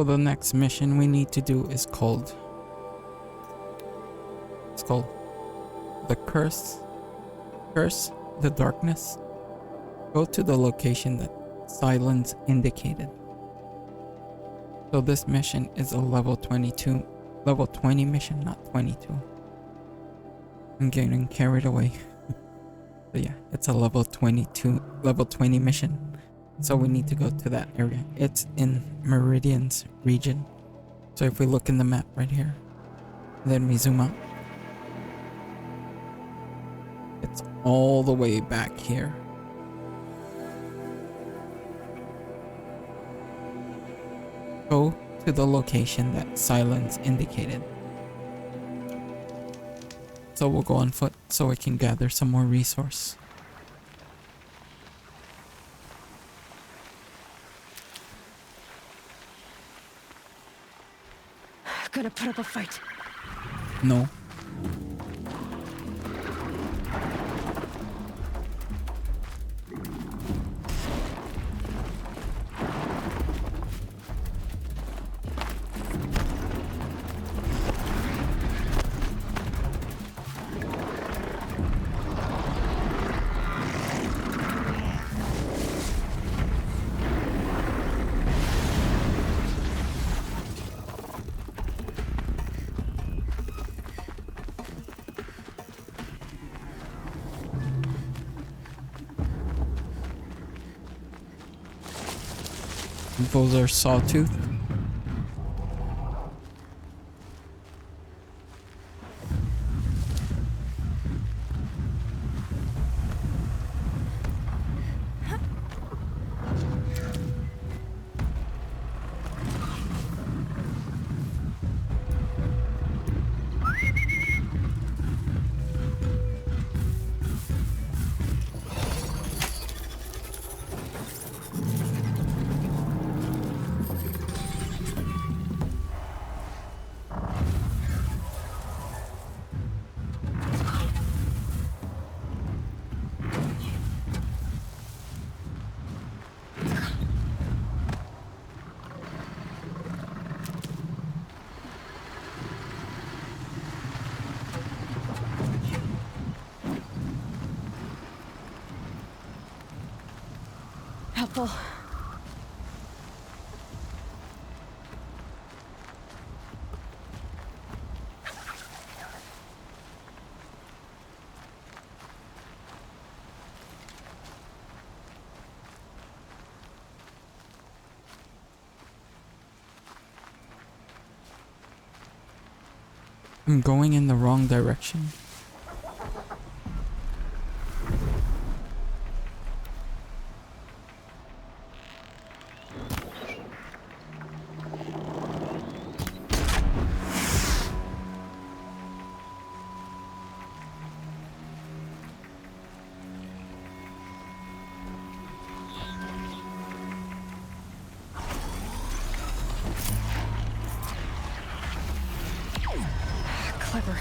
So the next mission we need to do is called the curse the darkness. Go to the location that Silence indicated. So this mission is a level 20 mission, not 22. I'm getting carried away. But yeah, it's a level 20 mission. So we need to go to that area. It's in Meridian's region. So if we look in the map right here, then we zoom out, it's all the way back here. Go to the location that Silence indicated. So we'll go on foot so we can gather some more resource. Gonna put up a fight. No. Those are Sawtooth. Helpful. I'm going in the wrong direction. Clever.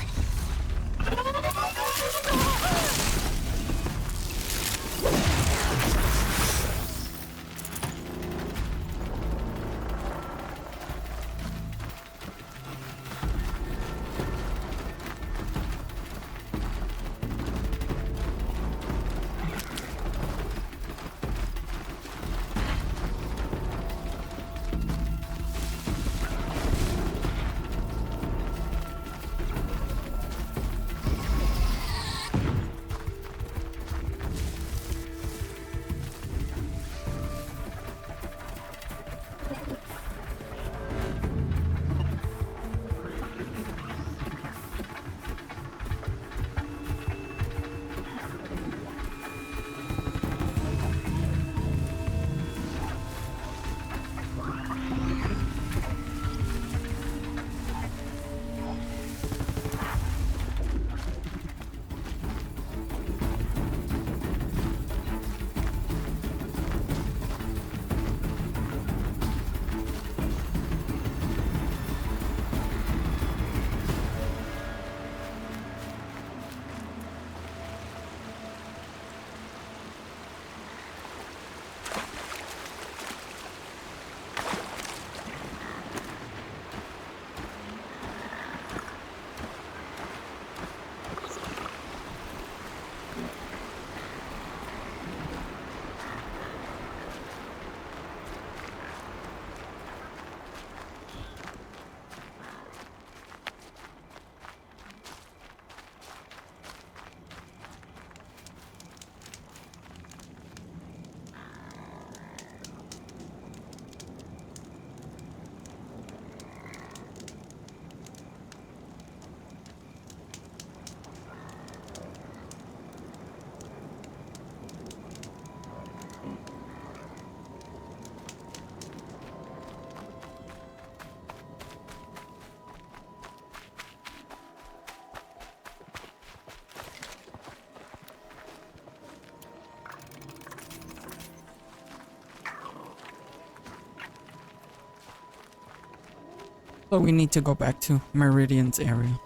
So we need to go back to Meridian's area.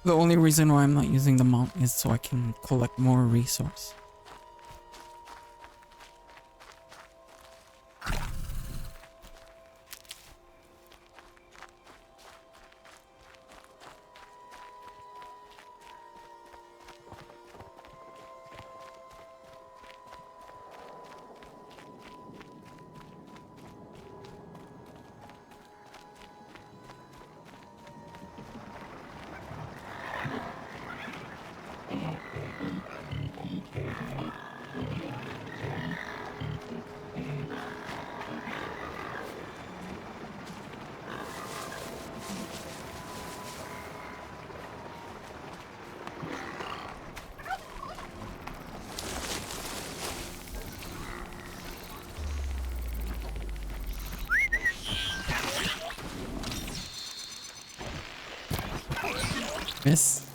The only reason why I'm not using the mount is so I can collect more resource. Miss.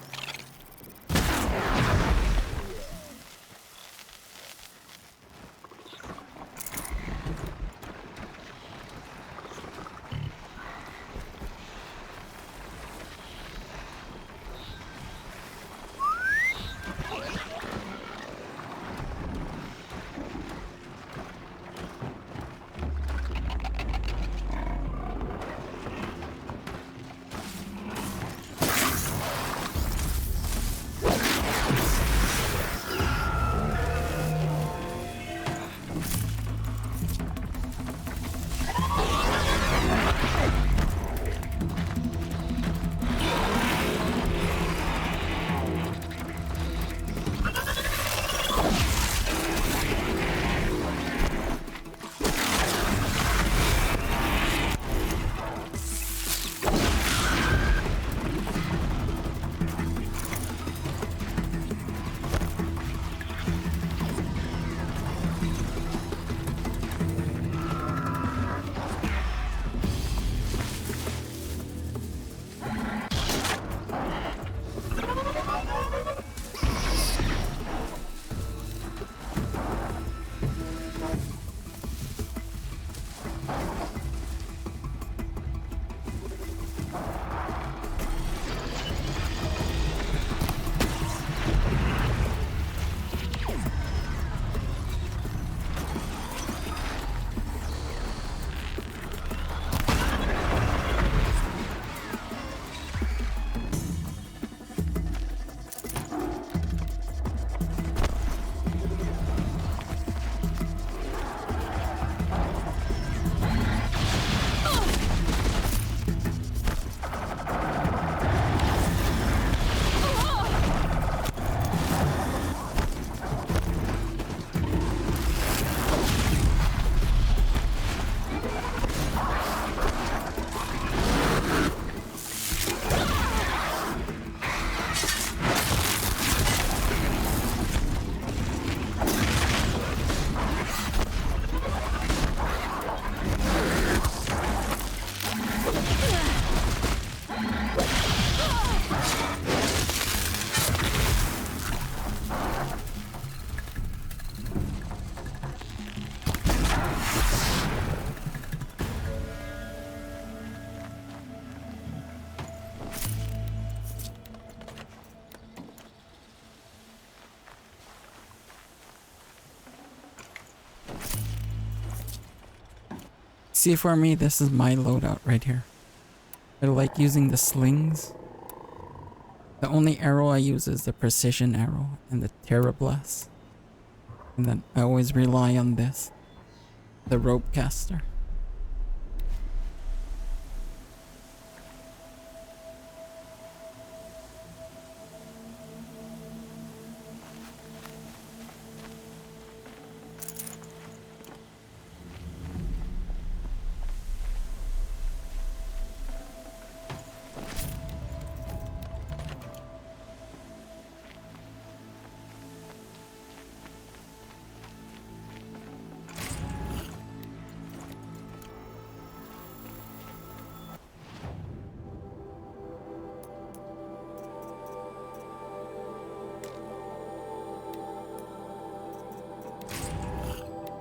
See, for me, this is my loadout right here. I like using the slings. The only arrow I use is the precision arrow and the Terra Blast. And then I always rely on this, the rope caster.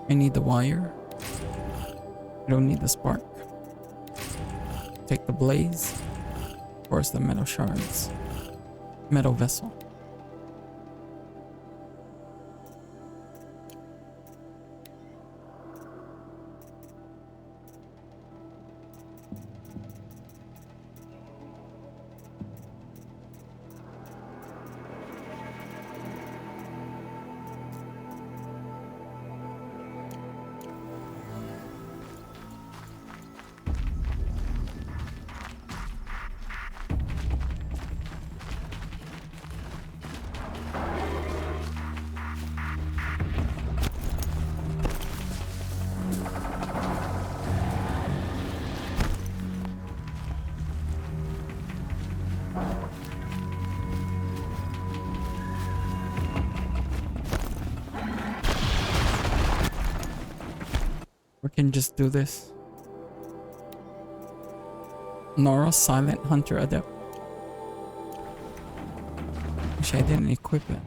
I need the wire. I don't need the spark. Take the blaze. Force the metal shards. Metal vessel. We can just do this. Nora Silent Hunter Adept. Wish I didn't equip it.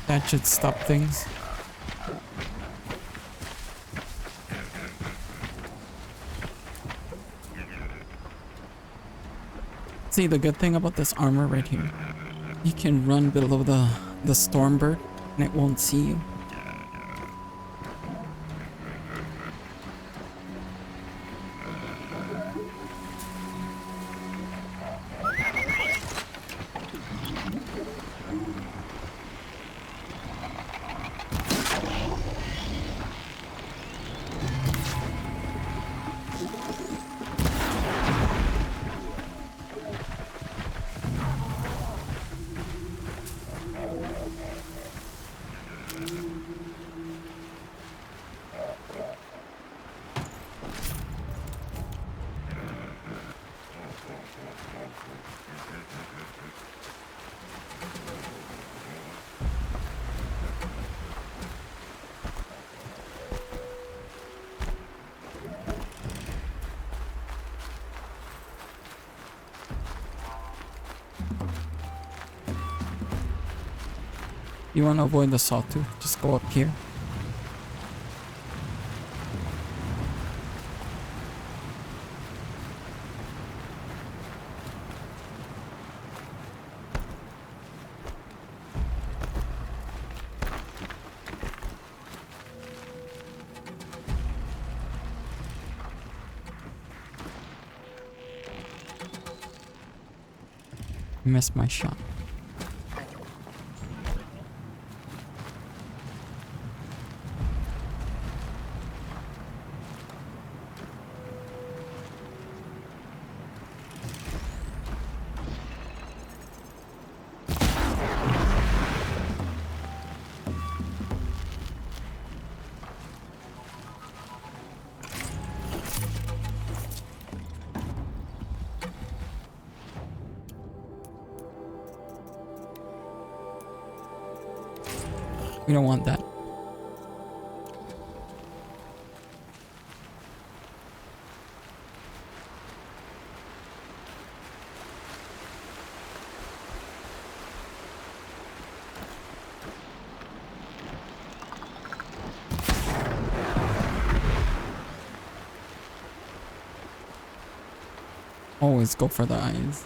That should stop things. See, the good thing about this armor right here, you can run below the storm bird and it won't see you. You want to avoid the sawtooth, just go up here. Missed my shot. We don't want that. Always go for the eyes.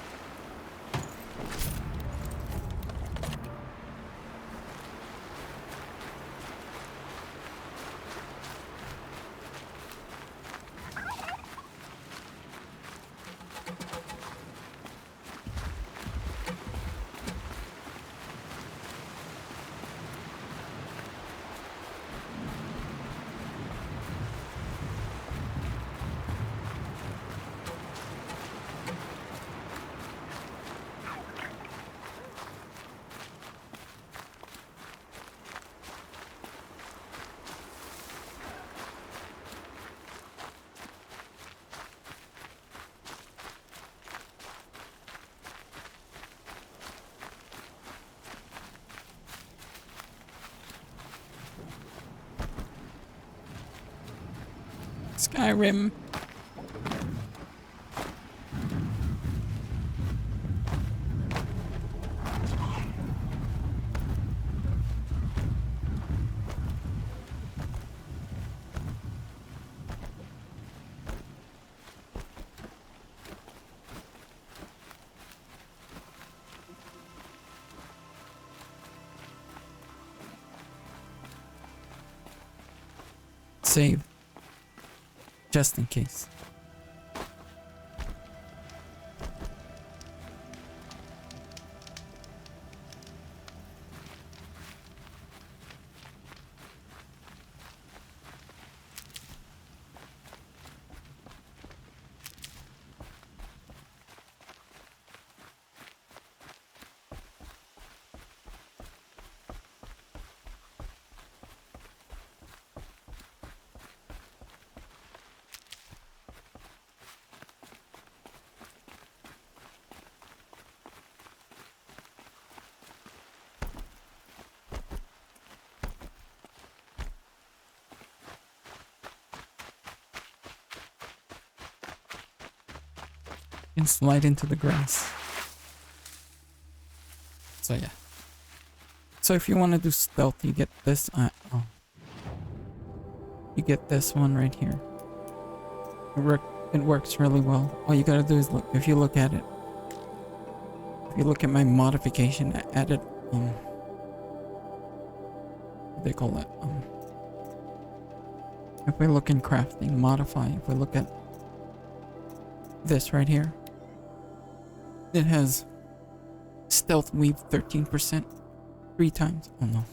Skyrim. Save. Just in case. And slide into the grass. So yeah. So if you want to do stealth, you get this. You get this one right here. It works really well. All you gotta do is look. If you look at it, if you look at my modification, I added what they call it. If we look in crafting, modify. If we look at this right here. It has stealth weave 13%. 3 times. Oh no.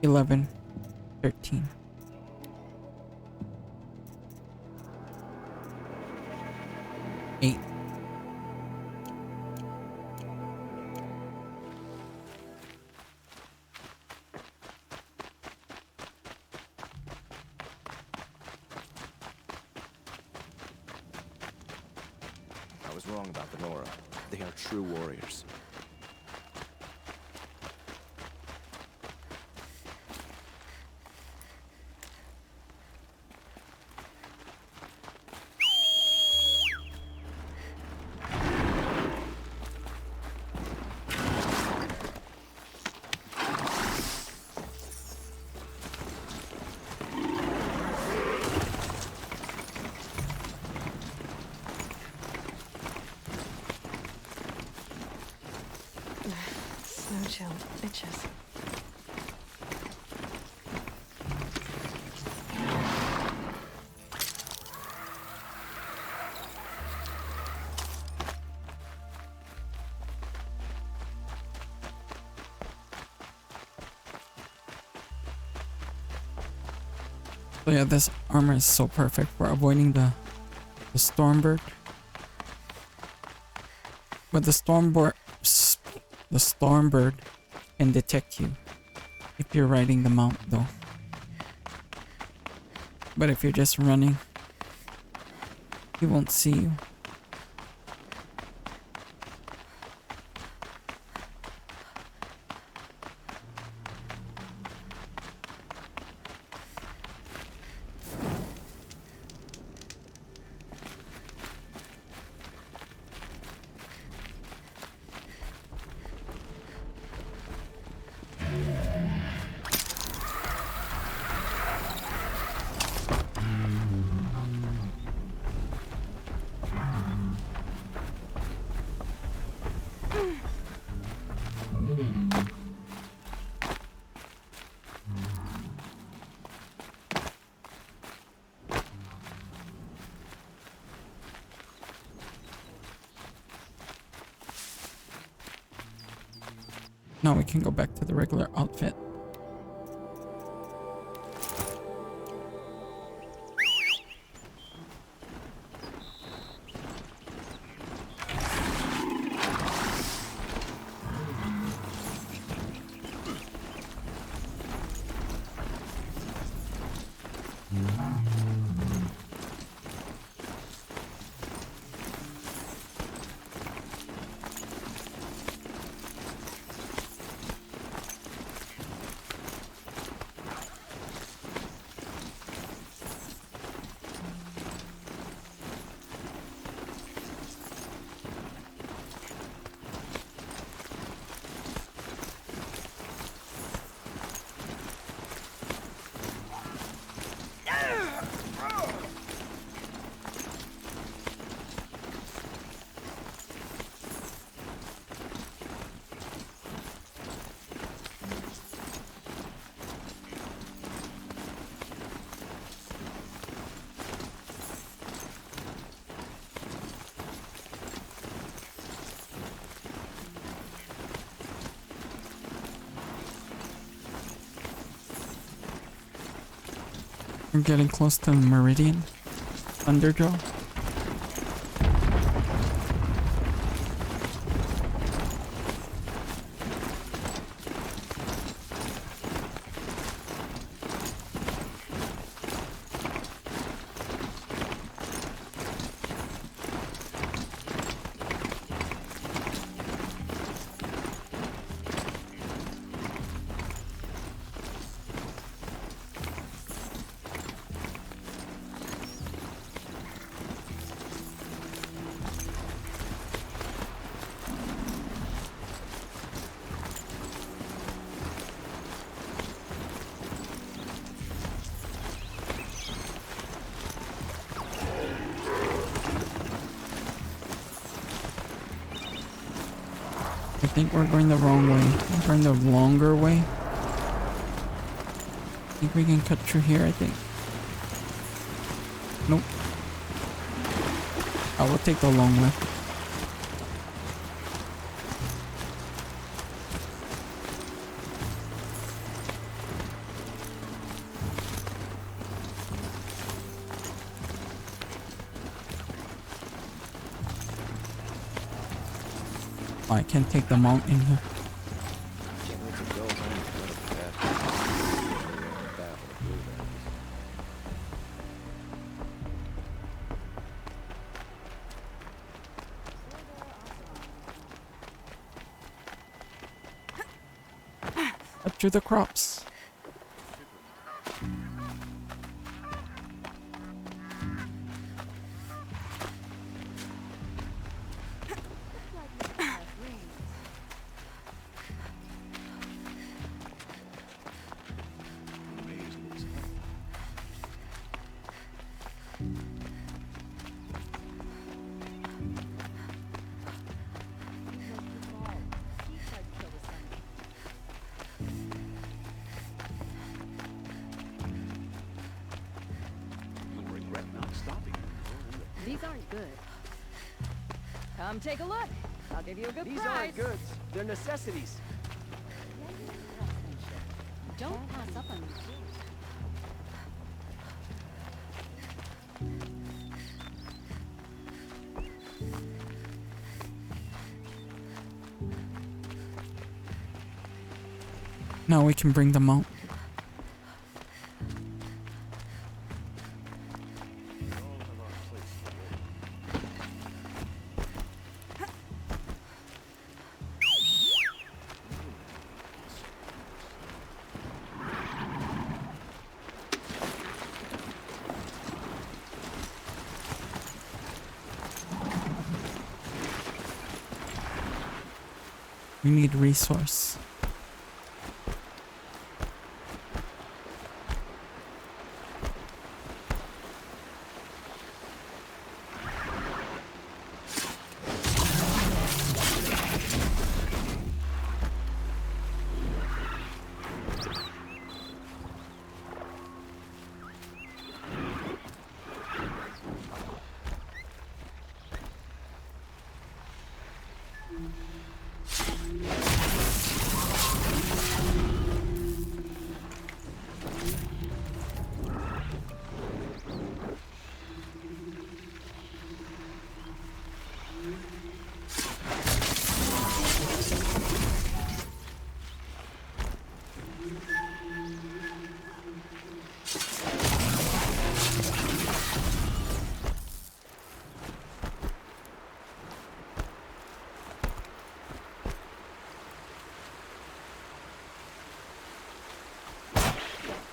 11. 13. Eight. I was wrong about the Nora. They are true warriors. Snow chill. Itches. So yeah, this armor is so perfect for avoiding the stormbird. But the stormbird can detect you if you're riding the mount though. But if you're just running, he won't see you. Now we can go back to the regular outfit. We're getting close to Meridian. Thunderjaw. I think we're going the wrong way. We're going the longer way. I think we can cut through here, I think. Nope. I will take the long way. I can't take the mountain here. Can't wait to go home and go to bed. Battle of blueberries. Up through the crops. You'll regret not stopping. These aren't good. Come take a look. I'll give you a good These price. aren't goods. They're necessities. Don't pass up on these. Now we can bring them out. We need resource.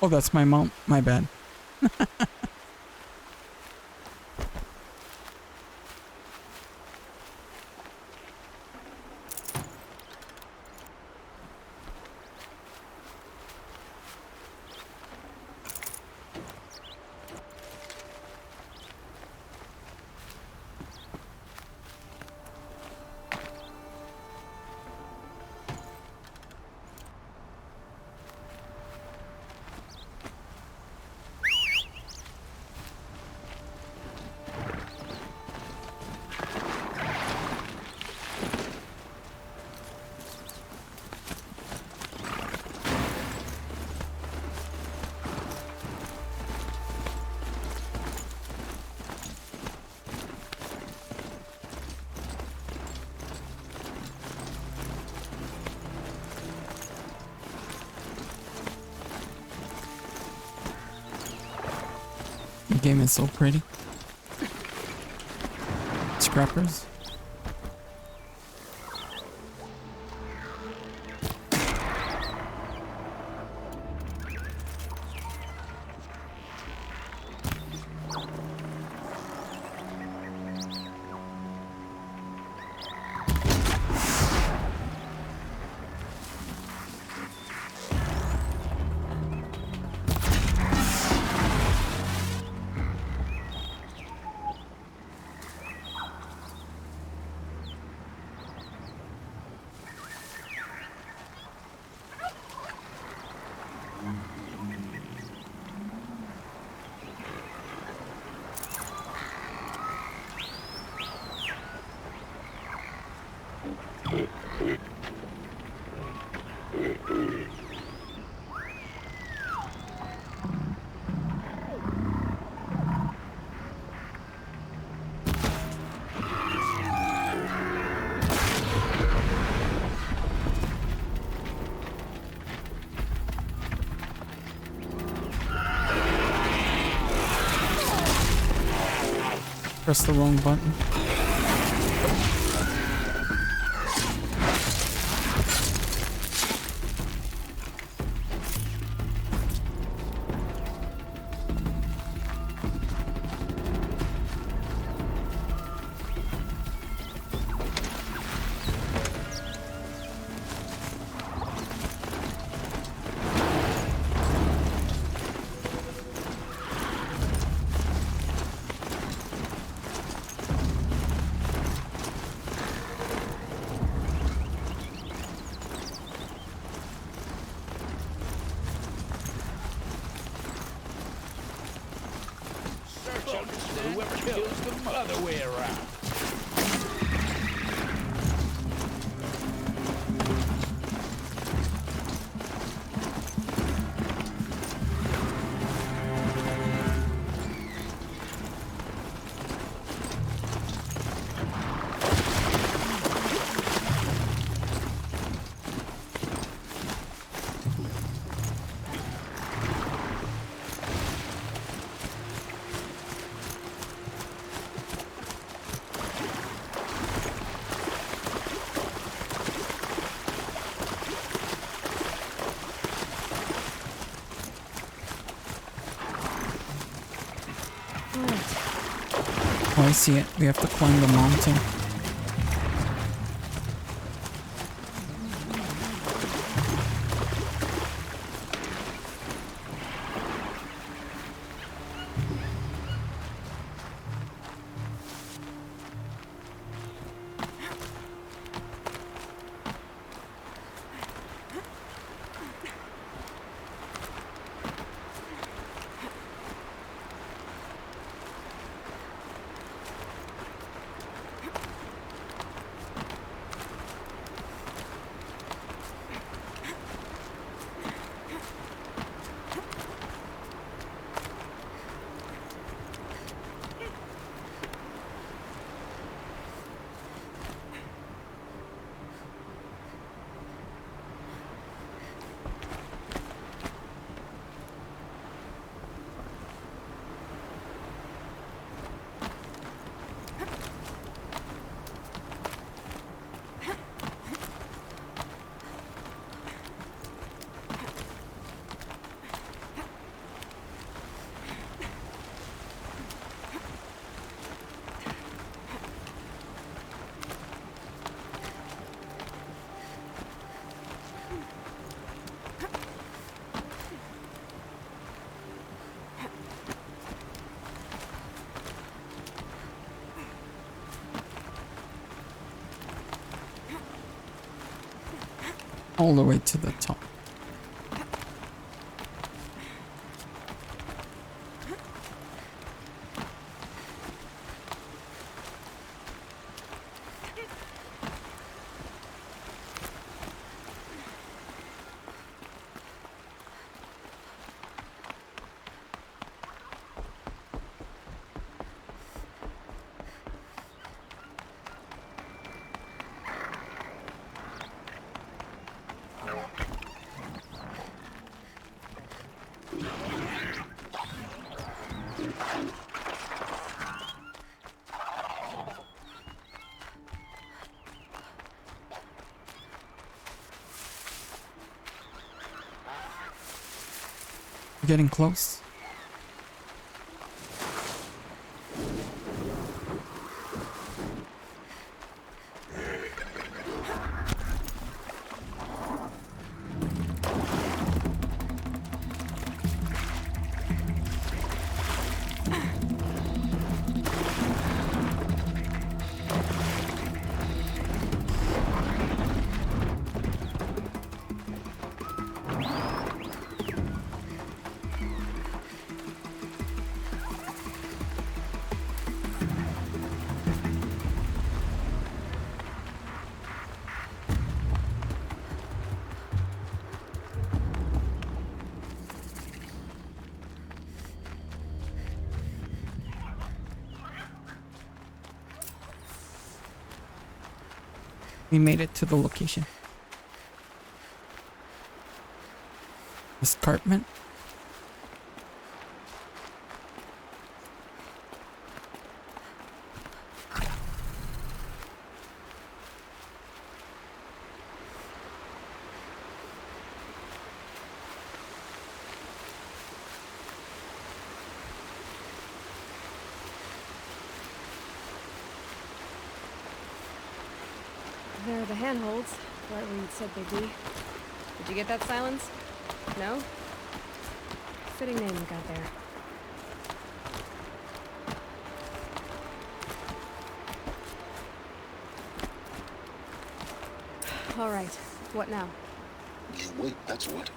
Oh, that's my mount. My bad. game is so pretty. Scrappers. Press the wrong button. Whoever kills the other way around. Oh, I see it. We have to climb the mountain. All the way to the top. We're getting close. We made it to the location. Escarpment. There are the handholds, right where you said they'd be. Did you get that, Silence? No? Fitting name you got there. All right, what now? You wait, that's what.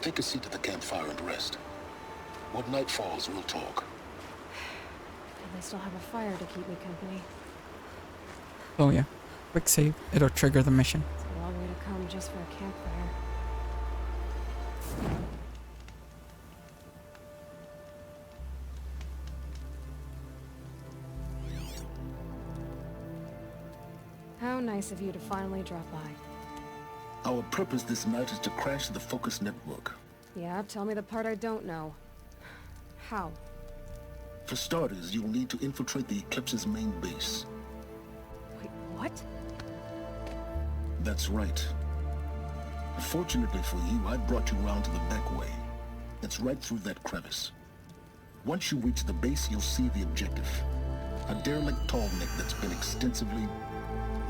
Take a seat at the campfire and rest. When night falls, we'll talk. And I still have a fire to keep me company. Oh yeah. Quick save. It'll trigger the mission. It's a long way to come just for a campfire. How nice of you to finally drop by. Our purpose this night is to crash the Focus network. Yeah, tell me the part I don't know. How? For starters, you'll need to infiltrate the Eclipse's main base. Wait, what? That's right. Fortunately for you, I brought you around to the back way. It's right through that crevice. Once you reach the base, you'll see the objective. A derelict tallneck that's been extensively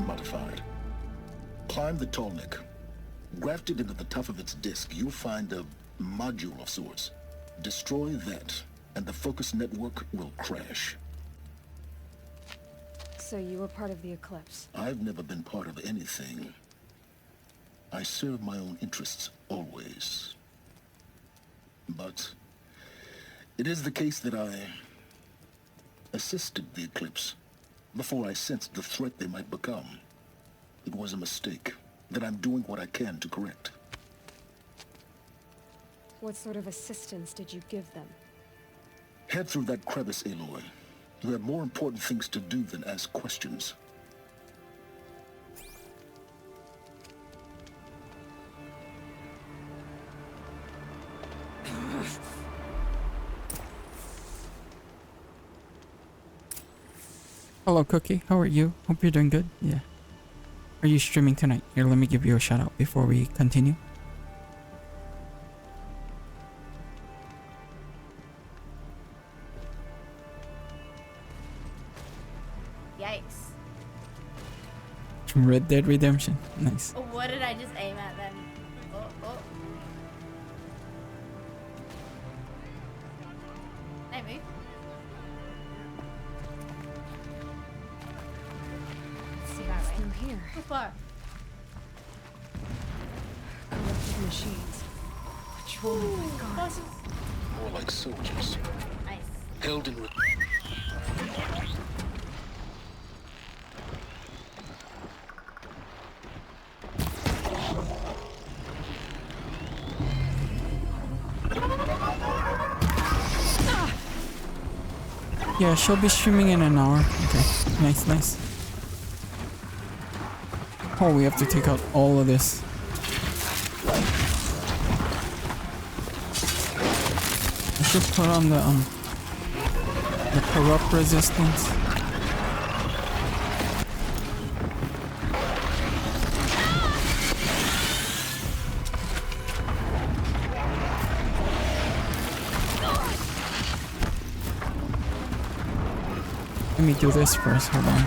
modified. Climb the tallneck. Grafted into the top of its disk, you'll find a module of sorts. Destroy that, and the Focus network will crash. So you were part of the Eclipse. I've never been part of anything. I serve my own interests, always. But it is the case that I assisted the Eclipse before I sensed the threat they might become. It was a mistake that I'm doing what I can to correct. What sort of assistance did you give them? Head through that crevice, Aloy. You have more important things to do than ask questions. Hello, Cookie. How are you? Hope you're doing good. Yeah. Are you streaming tonight? Here, let me give you a shout out before we continue. Yikes. Red Dead Redemption. Nice. Oh, what did I just aim at then? Oh, oh. Hey, move. Let's see what's through here. How far? Collective machines. Patrolling by guards. More like soldiers. Nice. Held in... Yeah, she'll be streaming in an hour. Okay. Nice, nice. Oh, we have to take out all of this. I should put on the corrupt resistance. Let me do this first. Hold on.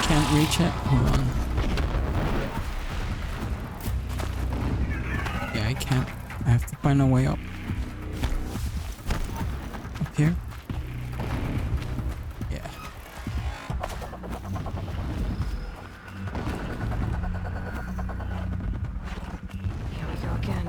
Can't reach it. Hold on. Yeah, I can't. I have to find a way up. Up here? Yeah. Here we go again.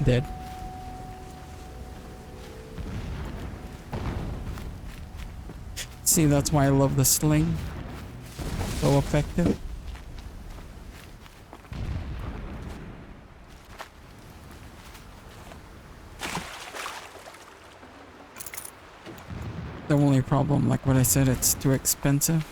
Dead. See, that's why I love the sling. So effective. The only problem, like what I said, it's too expensive.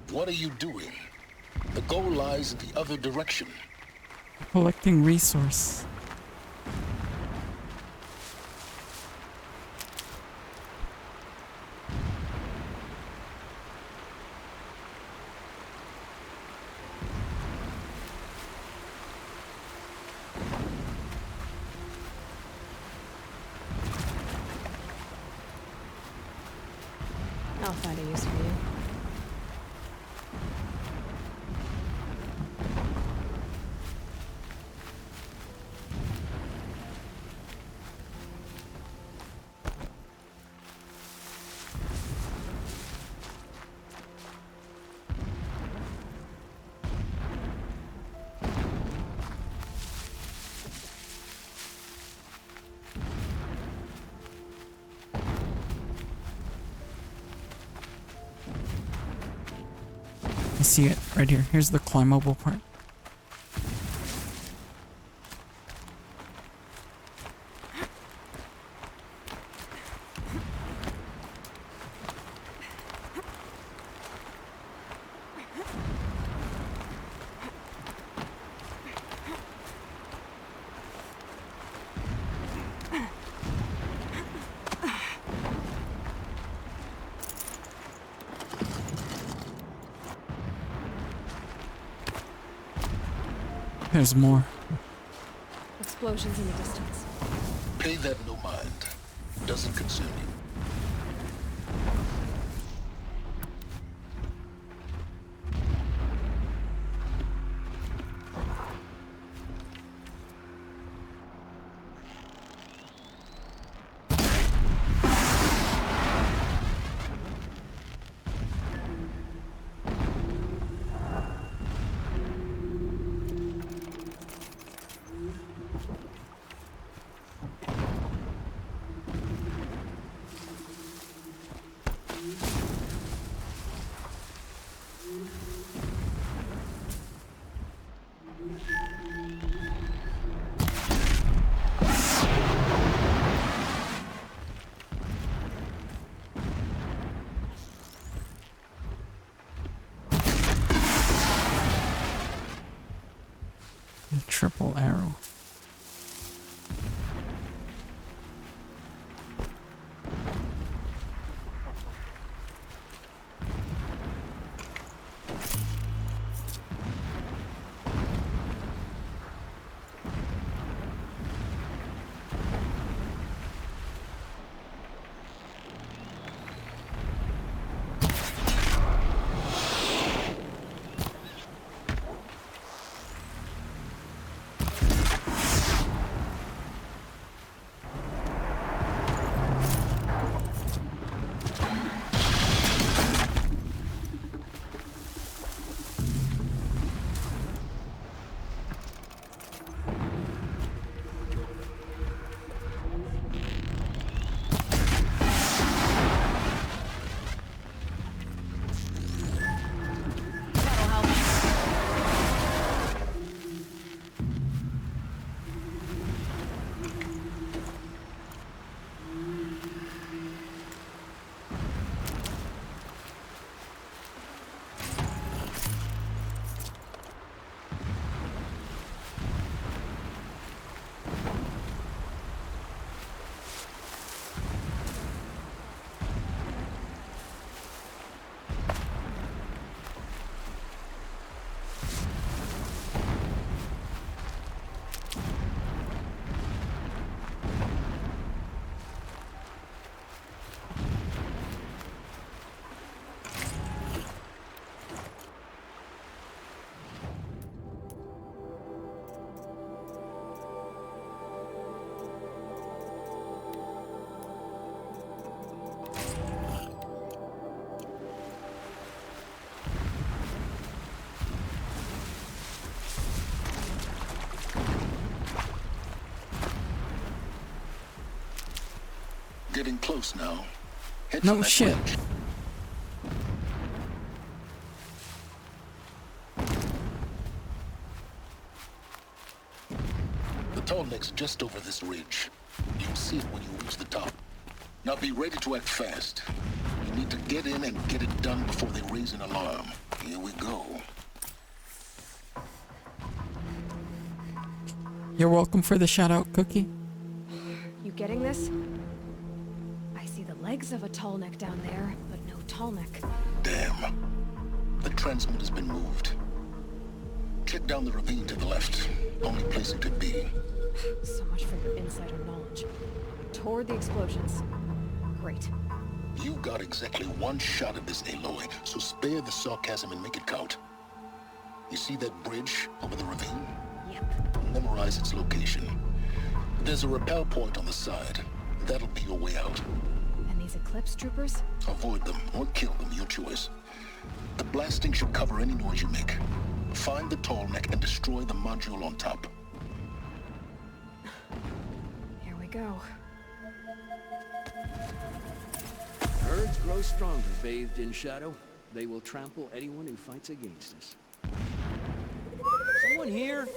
What are you doing? The goal lies in the other direction. Collecting resource. I'll find a use for you. I see it right here. Here's the climbable part. There's more. Explosions in the distance. Pay that no mind. Doesn't concern you. triple arrow. That'll help. Getting close now. Head No for that shit. ridge. The tall neck's just over this ridge. You'll see it when you reach the top. Now be ready to act fast. You need to get in and get it done before they raise an alarm. Here we go. You're welcome for the shout out, Cookie. You getting this? I see the legs of a tall neck down there, but no tall neck. Damn. The transmitter's been moved. Check down the ravine to the left. Only place it could be. So much for your insider knowledge. Toward the explosions. Great. You got exactly one shot at this, Aloy, so spare the sarcasm and make it count. You see that bridge over the ravine? Yep. Memorize its location. There's a rappel point on the side. That'll be your way out. And these Eclipse troopers? Avoid them or kill them, your choice. The blasting should cover any noise you make. Find the tall neck and destroy the module on top. Here we go. Herds grow stronger bathed in shadow. They will trample anyone who fights against us. Someone here?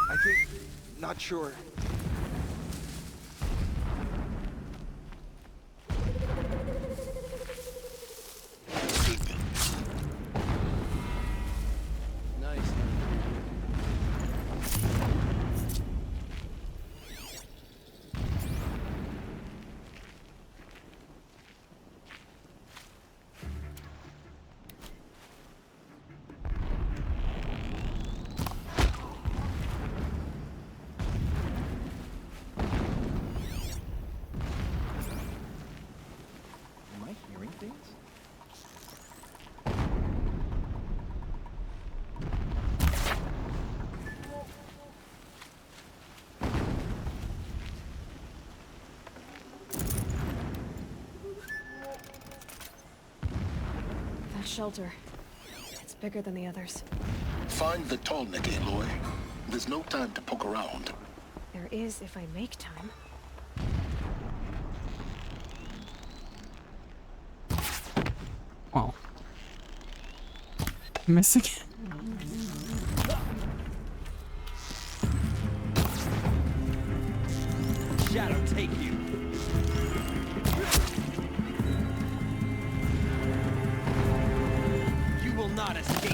I think... not sure. Nice. Am I hearing things? That shelter. It's bigger than the others. Find the tall neck, Aloy. There's no time to poke around. There is if I make time. Wow. Miss again.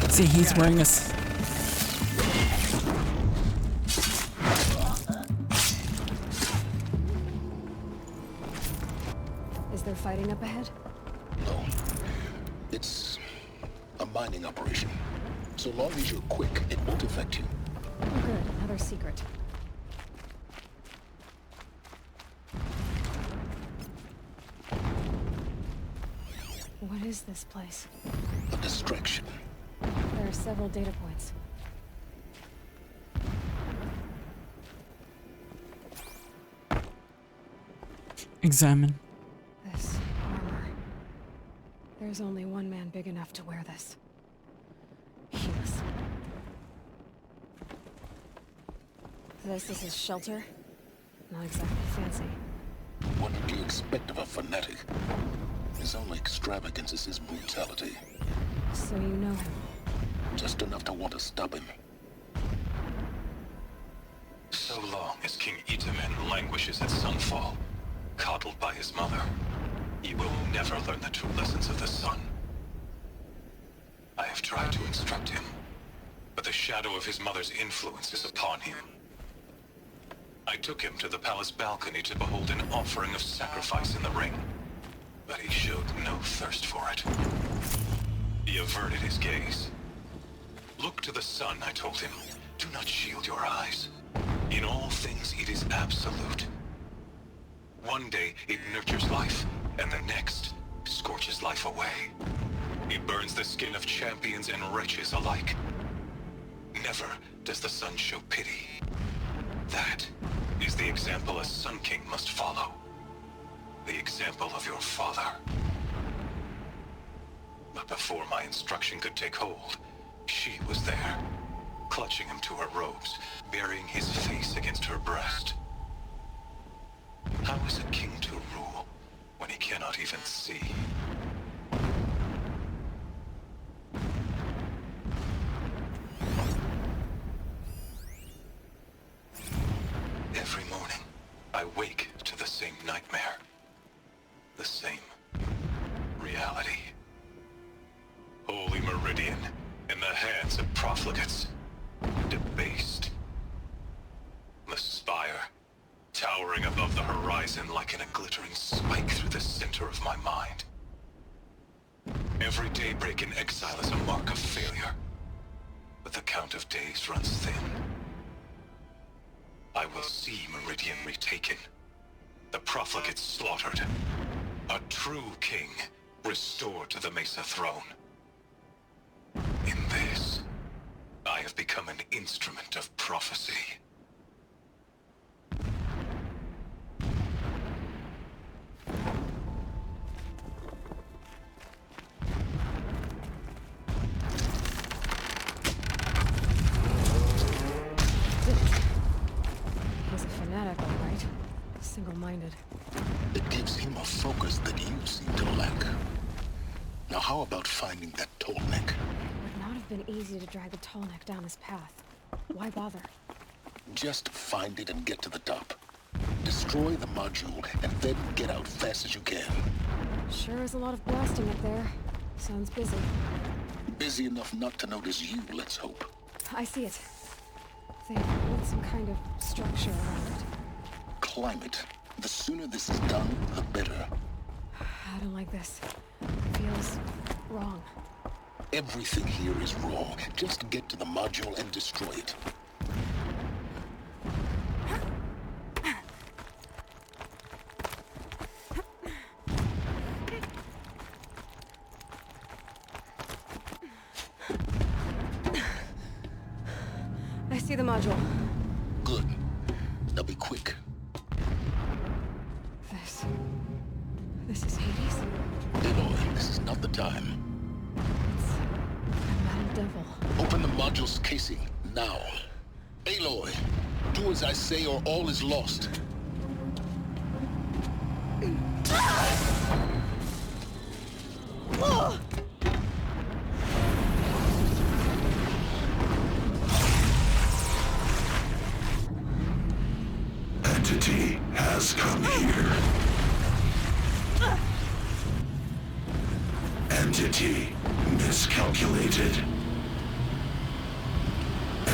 See, he's wearing a Is there fighting up ahead? No. It's a mining operation. So long as you're quick, it won't affect you. Oh, good. Another secret. What is this place? A distraction. There are several data points. examine. This armor. There's only one man big enough to wear this. Helghas. This is his shelter? Not exactly fancy. What would you expect of a fanatic? His only extravagance is his brutality. So you know him? Just enough to want to stop him. So long as King Itamen languishes at sunfall, coddled by his mother, he will never learn the true lessons of the sun. I have tried to instruct him, but the shadow of his mother's influence is upon him. I took him to the palace balcony to behold an offering of sacrifice in the ring, but he showed no thirst for it. He averted his gaze. Look to the sun, I told him. Do not shield your eyes. In all things, it is absolute. One day, it nurtures life, and the next, scorches life away. It burns the skin of champions and wretches alike. Never does the sun show pity. That is the example a Sun King must follow. The example of your father. But before my instruction could take hold, she was there, clutching him to her robes, burying his face against her breast. How is a king to rule when he cannot even see? Every morning, I wake to the same nightmare. The same reality. Holy Meridian, in the hands of profligates. Debased. The spire, towering above the horizon like a glittering spike through the center of my mind. Every daybreak in exile is a mark of failure, but the count of days runs thin. I will see Meridian retaken, the profligates slaughtered, a true king restored to the Mesa throne. In this, I have become an instrument of prophecy. He's a fanatic, all right. Single-minded. It gives him a focus that you seem to lack. Now how about finding that tall neck? Would not have been easy to drag the tall neck down this path. Why bother? Just find it and get to the top. Destroy the module and then get out fast as you can. Sure is a lot of blasting up there. Sounds busy. Busy enough not to notice you, let's hope. I see it. They've built some kind of structure around it. Climb it. The sooner this is done, the better. I don't like this. It feels wrong. Everything here is wrong. Just get to the module and destroy it. I see the module. Good. Now be quick. This is Hades? Aloy, this is not the time. It's a metal devil. Open the module's casing, now. Aloy, do as I say or all is lost. Entity has come here. Entity miscalculated.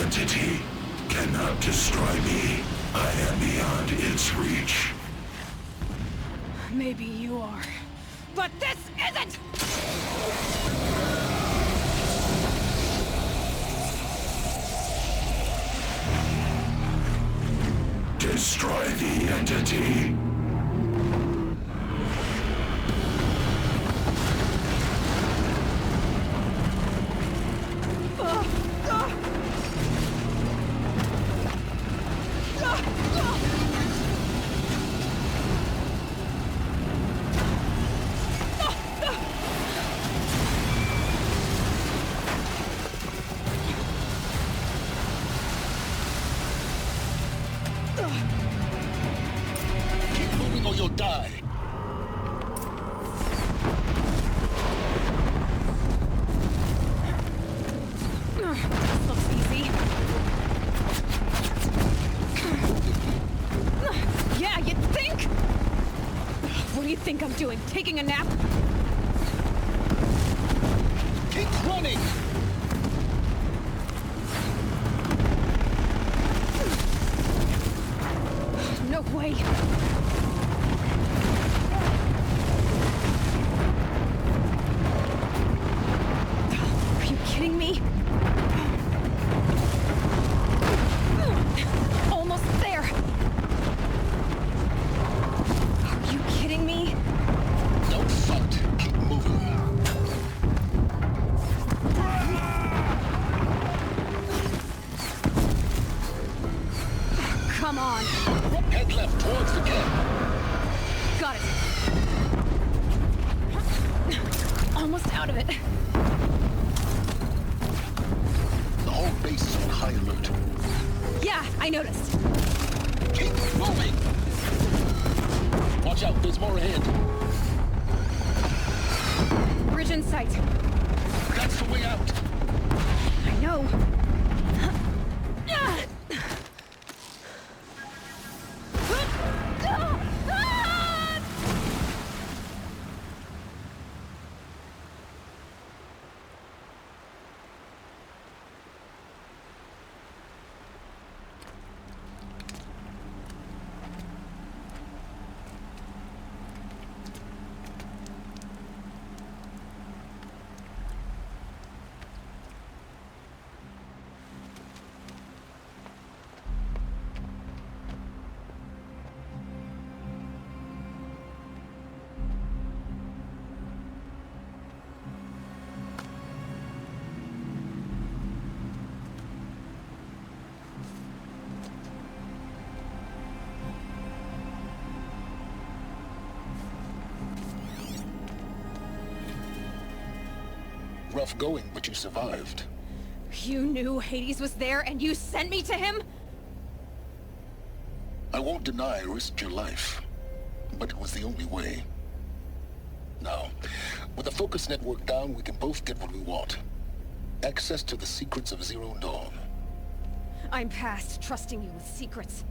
entity cannot destroy me. I am beyond its reach. Maybe you are. But this isn't! Destroy the entity. Keep moving or you'll die. This looks easy. Yeah, you'd think? What do you think I'm doing? Taking a nap? Keep running! No way. Are you kidding me? Almost there. Are you kidding me? Don't fight. Keep moving. Come on. Head left towards the camp. Got it. Almost out of it. The whole base is on high alert. Yeah, I noticed. Keep moving! Watch out, there's more ahead. Bridge in sight. That's the way out. I know. Rough going, but you survived. You knew Hades was there and you sent me to him? I won't deny I risked your life, but it was the only way. Now, with the focus network down, we can both get what we want. Access to the secrets of Zero Dawn. I'm past trusting you with secrets.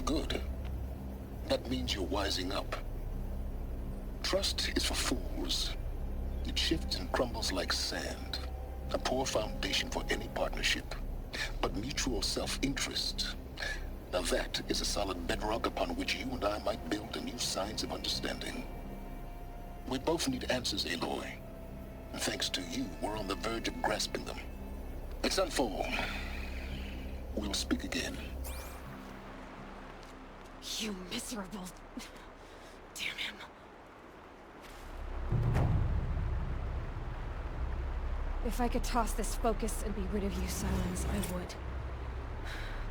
Good. That means you're wising up. Trust is for fools. It shifts and crumbles like sand. A poor foundation for any partnership. But mutual self-interest. Now that is a solid bedrock upon which you and I might build a new science of understanding. We both need answers, Aloy. And thanks to you, we're on the verge of grasping them. At Sunfall, we'll speak again. You miserable... Damn him. If I could toss this focus and be rid of you, Silence, I would.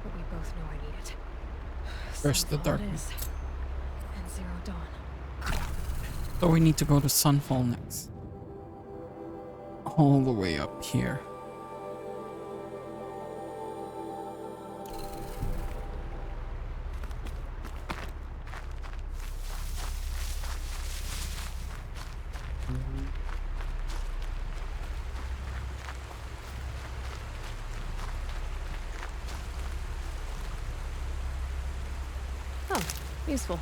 But we both know I need it. First the Sunfall it darkness. is. And Zero Dawn. So we need to go to Sunfall next. All the way up here. Oh, useful.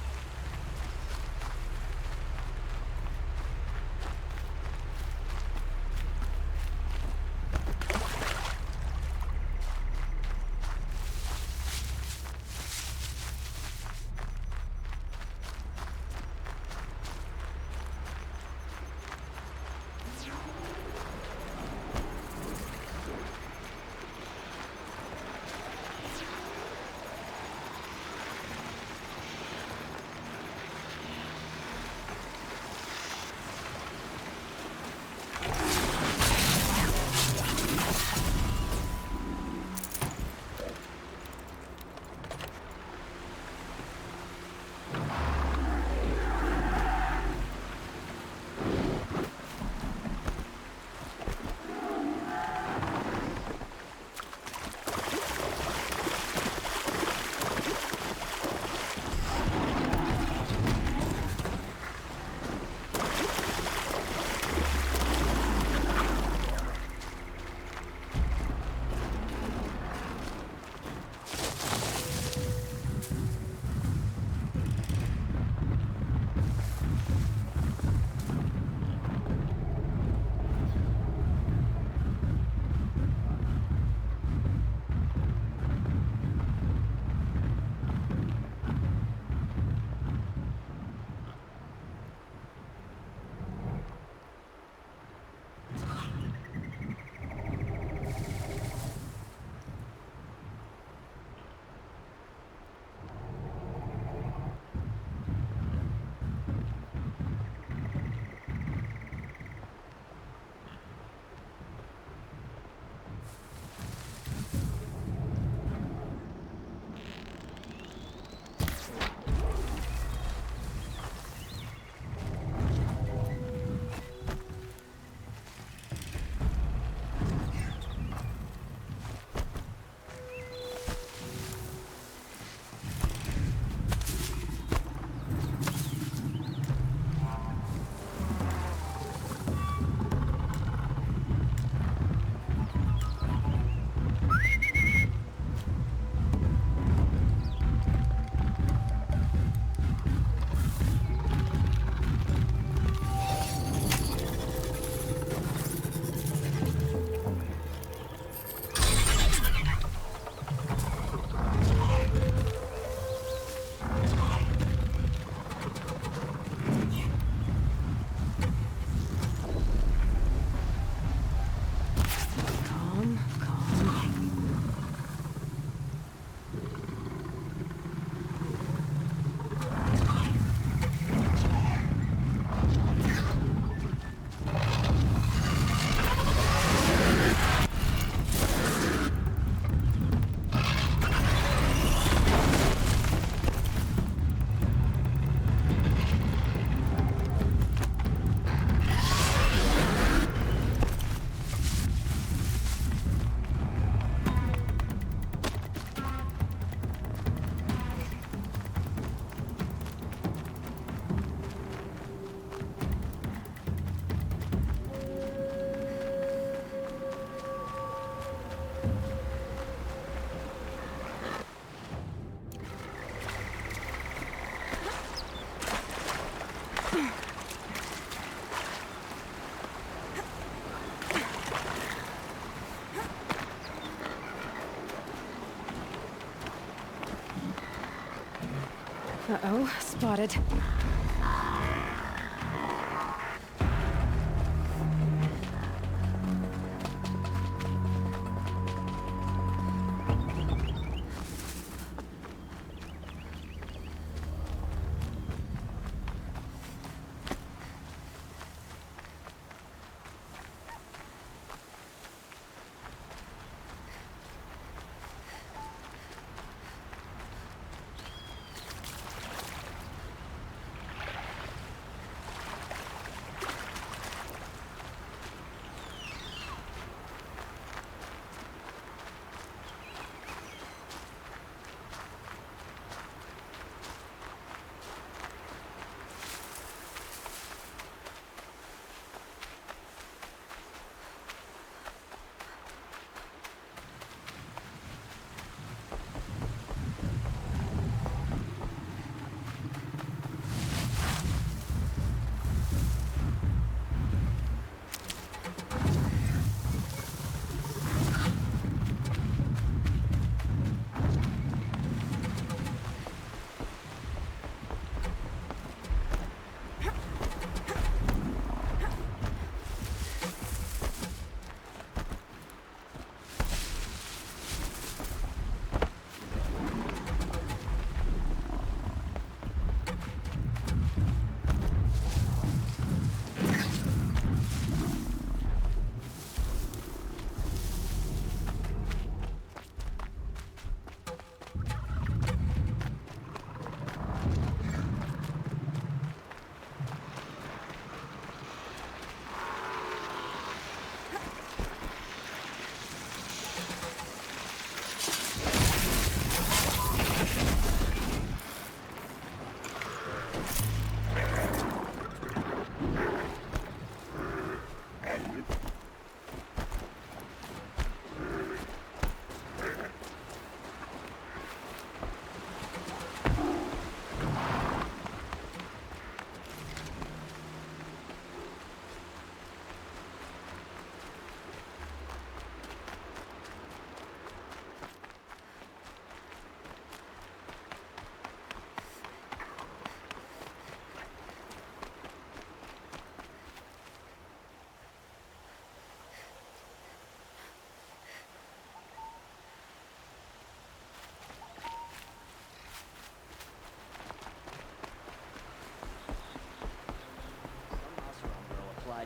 Uh-oh, spotted.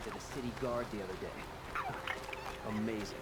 To the city guard the other day. Amazing.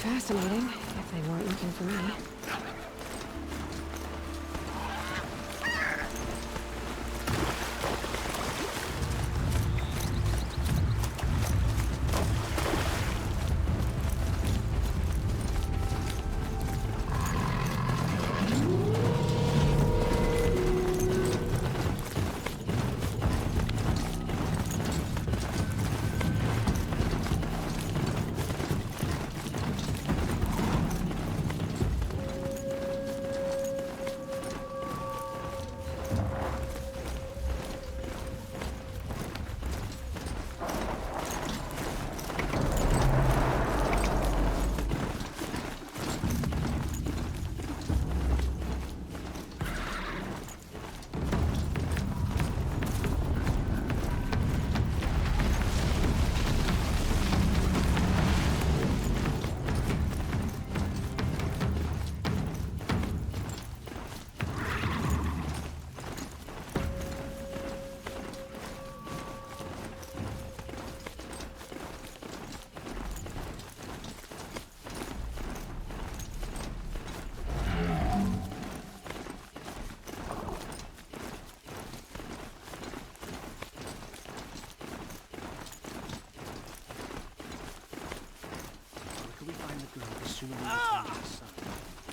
fascinating, if they weren't looking for me.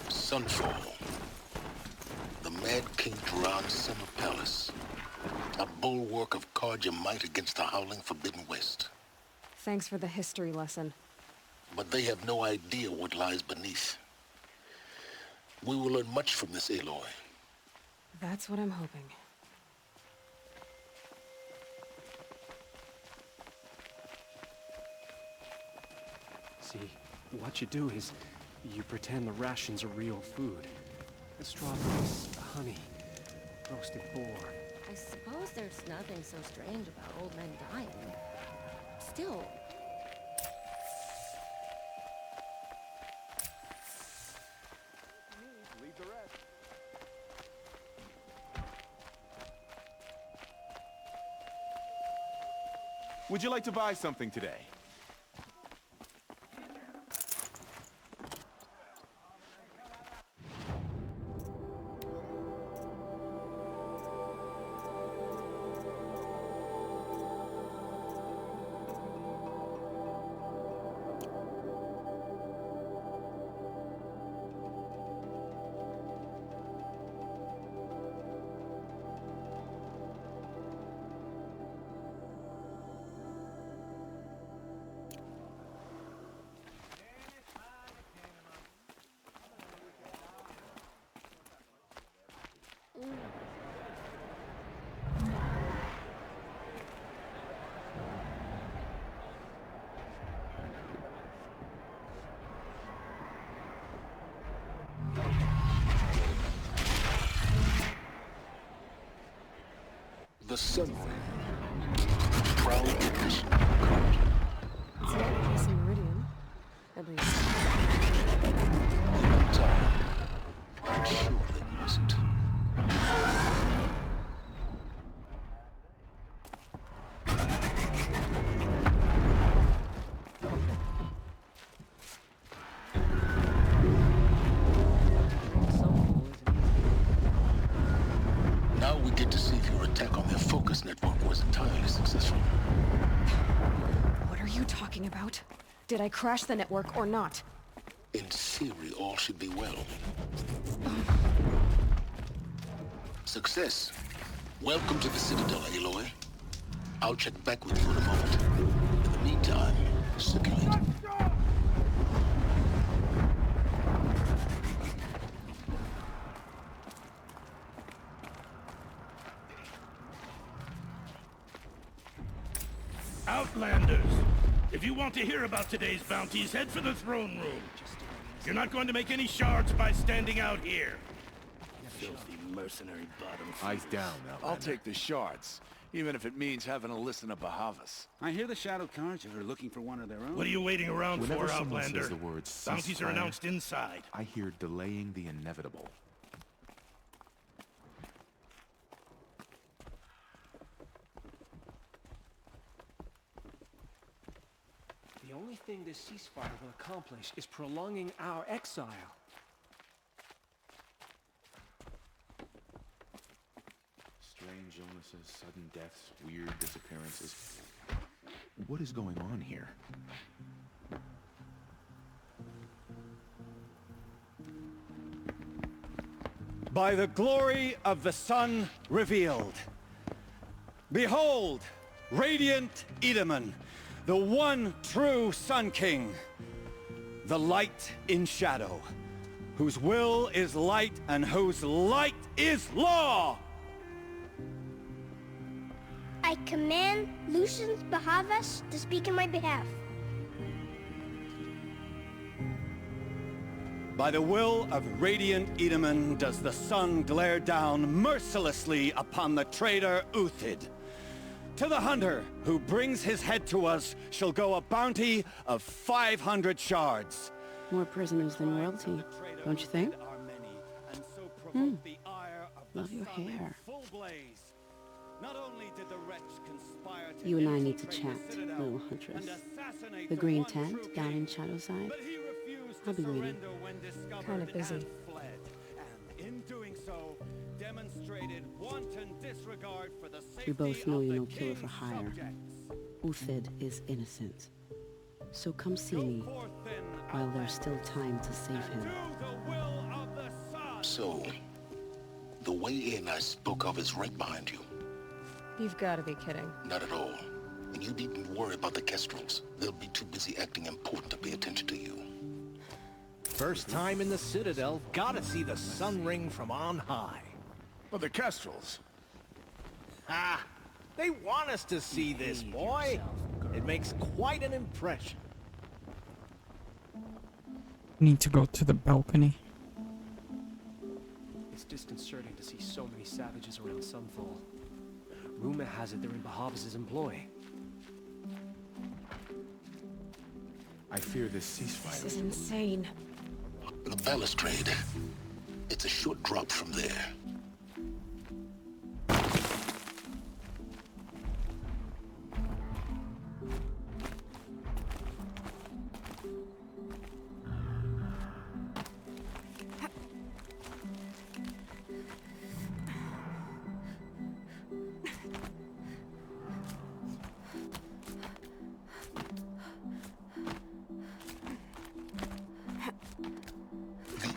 Sunfall. The Mad King Duran's summer palace. A bulwark of Carja might against the howling Forbidden West. Thanks for the history lesson. But they have no idea what lies beneath. We will learn much from this, Aloy. That's what I'm hoping. See, what you do is, you pretend the rations are real food. The strawberries, the honey, roasted boar. I suppose there's nothing so strange about old men dying. Still... Leave the rest. Would you like to buy something today? The Sun proud tradition. It's not a piece of Meridian. At least. Time. I'm sure they use it. Now we get to see if your attack on their focus network was entirely successful. What are you talking about? Did I crash the network or not? In theory, all should be well. Success. Welcome to the Citadel, Aloy. I'll check back with you in a moment. In the meantime, circulate. Outlanders! If you want to hear about today's bounties, head for the throne room. You're not going to make any shards by standing out here. Filthy mercenary bottom. Eyes down, Outlander. I'll take the shards, even if it means having to listen to Bahavas. I hear the Shadow Carja are looking for one of their own. What are you waiting around Whenever for, someone Outlander? says the words Bounties are ceasefire, announced inside. I hear delaying the inevitable. The only only thing this ceasefire will accomplish is prolonging our exile. Strange illnesses, sudden deaths, weird disappearances. What is going on here? By the glory of the sun revealed. Behold, radiant Edaman, the one true Sun King, the light in shadow, whose will is light and whose light is law! I command Lucius HelghasT to speak in my behalf. By the will of radiant Edaman does the sun glare down mercilessly upon the traitor Uthid. To the hunter who brings his head to us shall go a bounty of 500 shards. More prisoners than royalty, don't you think? Love your hair. You and I need to chat, little huntress. The green tent down in Shadowside. I'll be waiting. Kind of busy. In doing so, demonstrated wanton disregard for the We both safety know of you're the no killer for king's hire. subjects. Uthid is innocent. So come see me while there's still time to save him. So, the way in I spoke of is right behind you. You've got to be kidding. Not at all. And you needn't worry about the Kestrels. They'll be too busy acting important to pay attention to you. First time in the Citadel, gotta see the sun ring from on high. Well, the Kestrels. Ha! They want us to see this, boy. It makes quite an impression. Need to go to the balcony. It's disconcerting to see so many savages around Sunfall. Rumor has it they're in Bahavas' employ. I fear this ceasefire. This is insane. The balustrade. It's a short drop from there.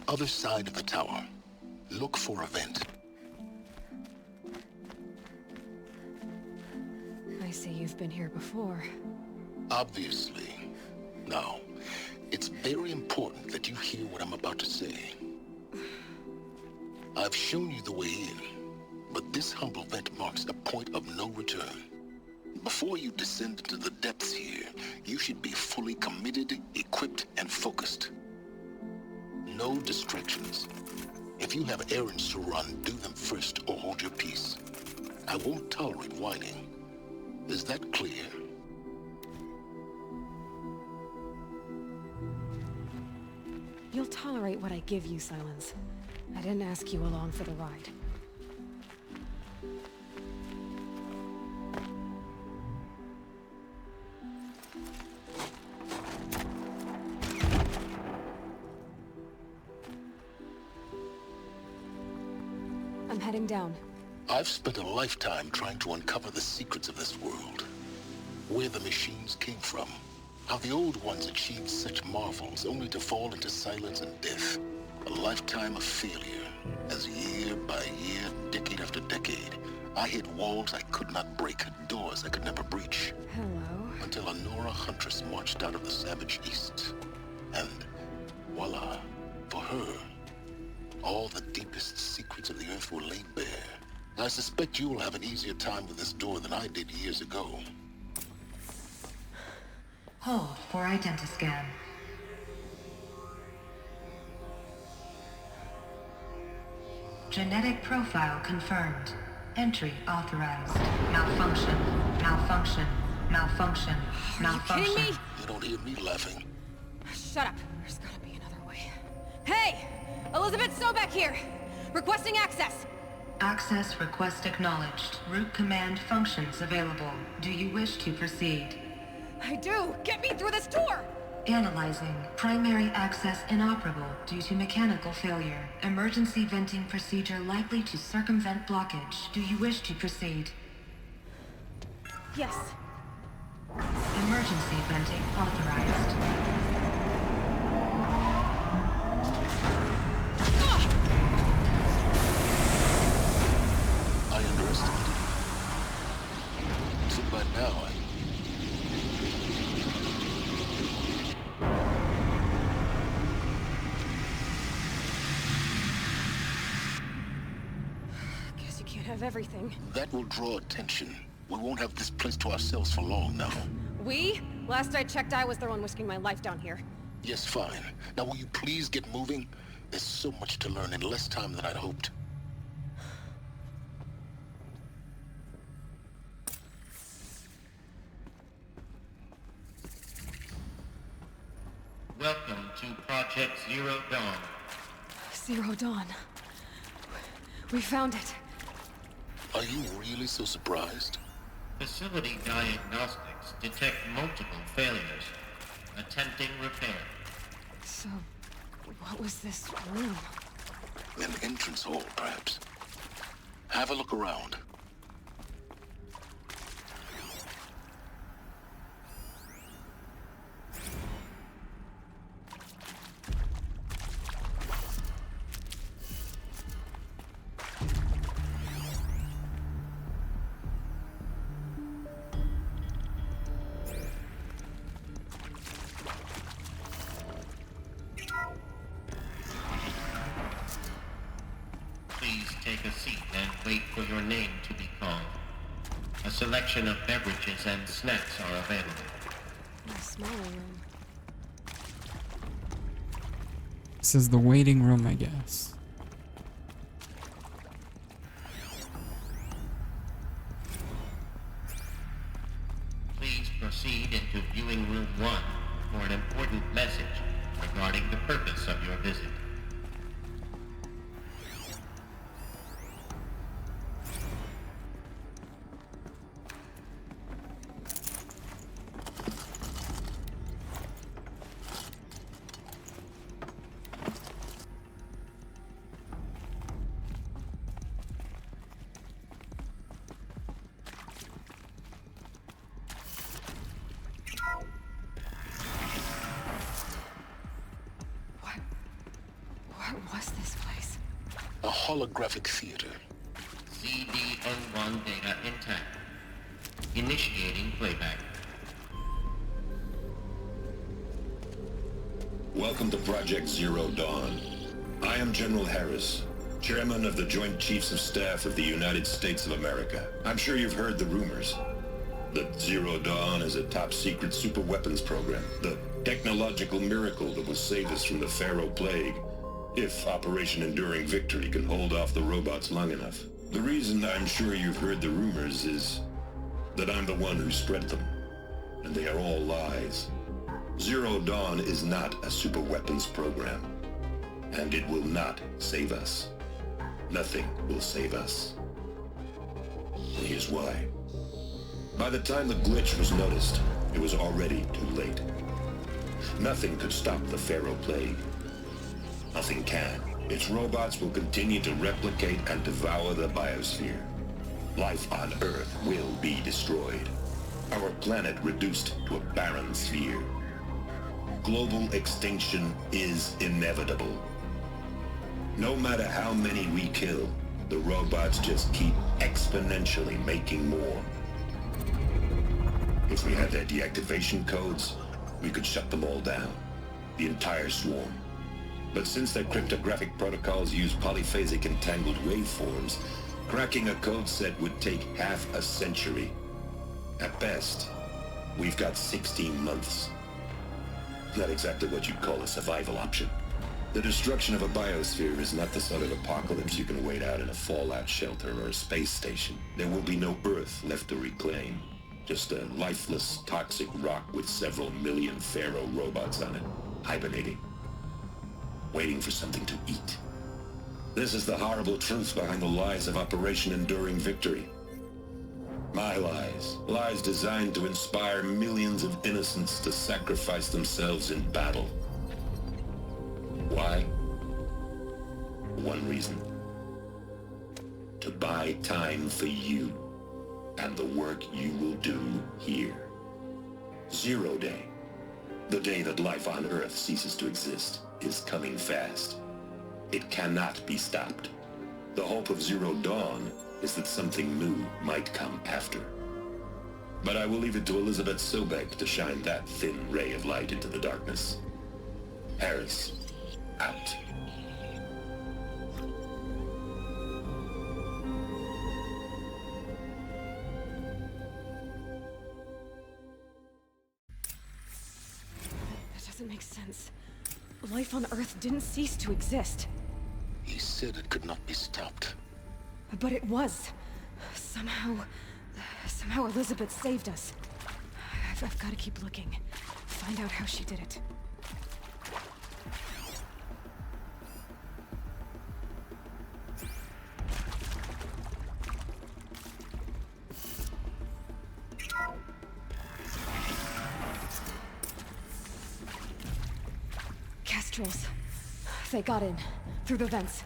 Other side of the tower. Look for a vent. I see you've been here before. Obviously. Now, it's very important that you hear what I'm about to say. I've shown you the way in, but this humble vent marks a point of no return. Before you descend into the depths here, you should be fully committed, equipped, and focused. No distractions. If you have errands to run, do them first or hold your peace. I won't tolerate whining. Is that clear? You'll tolerate what I give you, Silence. I didn't ask you along for the ride. I'm heading down. I've spent a lifetime trying to uncover the secrets of this world. Where the machines came from. How the old ones achieved such marvels only to fall into silence and death. A lifetime of failure. As year by year, decade after decade, I hit walls I could not break, doors I could never breach. Hello. Until a Nora huntress marched out of the savage east. And voila, for her, all the deepest secrets of the earth were laid bare. I suspect you will have an easier time with this door than I did years ago. Hold for identiscan. Genetic profile confirmed. Entry authorized. Malfunction. Malfunction. Malfunction. Malfunction. Are you kidding me? You don't hear me laughing. Shut up. There's gotta be another way. Hey! Elizabeth Sobeck here! Requesting access! Access request acknowledged. Root command functions available. Do you wish to proceed? I do! Get me through this door! Analyzing. Primary access inoperable due to mechanical failure. Emergency venting procedure likely to circumvent blockage. Do you wish to proceed? Yes. Emergency venting authorized. I underestimated you. So by now, Guess you can't have everything. that will draw attention. We won't have this place to ourselves for long now. We? Last I checked, I was the one risking my life down here. Yes, fine. Now will you please get moving? There's so much to learn in less time than I'd hoped. Welcome to Project Zero Dawn. Zero Dawn. We found it. Are you really so surprised? Facility diagnostics detect multiple failures. Attempting repair. So, what was this room? An entrance hall, perhaps. Have a look around. Please take a seat and wait for your name to be called. A selection of beverages and snacks are available. A smaller room. This is the waiting room, I guess. Please proceed into viewing room 1 for an important message regarding the purpose of your visit. What was this place? A holographic theater. CD01 data intact. Initiating playback. Welcome to Project Zero Dawn. I am General Harris, Chairman of the Joint Chiefs of Staff of the United States of America. I'm sure you've heard the rumors that Zero Dawn is a top-secret superweapons program, the technological miracle that will save us from the Pharaoh Plague, if Operation Enduring Victory can hold off the robots long enough. The reason I'm sure you've heard the rumors is that I'm the one who spread them, and they are all lies. Zero Dawn is not a superweapons program, and it will not save us. Nothing will save us. And here's why. By the time the glitch was noticed, it was already too late. Nothing could stop the Pharaoh Plague. Nothing can. Its robots will continue to replicate and devour the biosphere. Life on Earth will be destroyed. Our planet reduced to a barren sphere. Global extinction is inevitable. No matter how many we kill, the robots just keep exponentially making more. If we had their deactivation codes, we could shut them all down. The entire swarm. But since their cryptographic protocols use polyphasic entangled waveforms, cracking a code set would take half a century. At best, we've got 16 months. Not exactly what you'd call a survival option. The destruction of a biosphere is not the sort of apocalypse you can wait out in a fallout shelter or a space station. There will be no Earth left to reclaim. Just a lifeless, toxic rock with several million Pharaoh robots on it, hibernating. Waiting for something to eat. This is the horrible truth behind the lies of Operation Enduring Victory. My lies. Lies designed to inspire millions of innocents to sacrifice themselves in battle. Why? One reason. To buy time for you and the work you will do here. Zero Day, the day that life on Earth ceases to exist, is coming fast. It cannot be stopped. The hope of Zero Dawn is that something new might come after. But I will leave it to Elizabeth Sobek to shine that thin ray of light into the darkness. Harris, out. That doesn't make sense. Life on Earth didn't cease to exist. He said it could not be stopped. But it was. Somehow Elizabeth saved us. I've got to keep looking. Find out how she did it. Kestrels. They got in. Through the vents.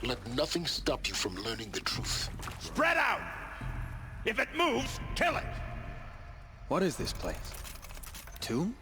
Let nothing stop you from learning the truth. Spread out! If it moves, kill it! What is this place? Tomb?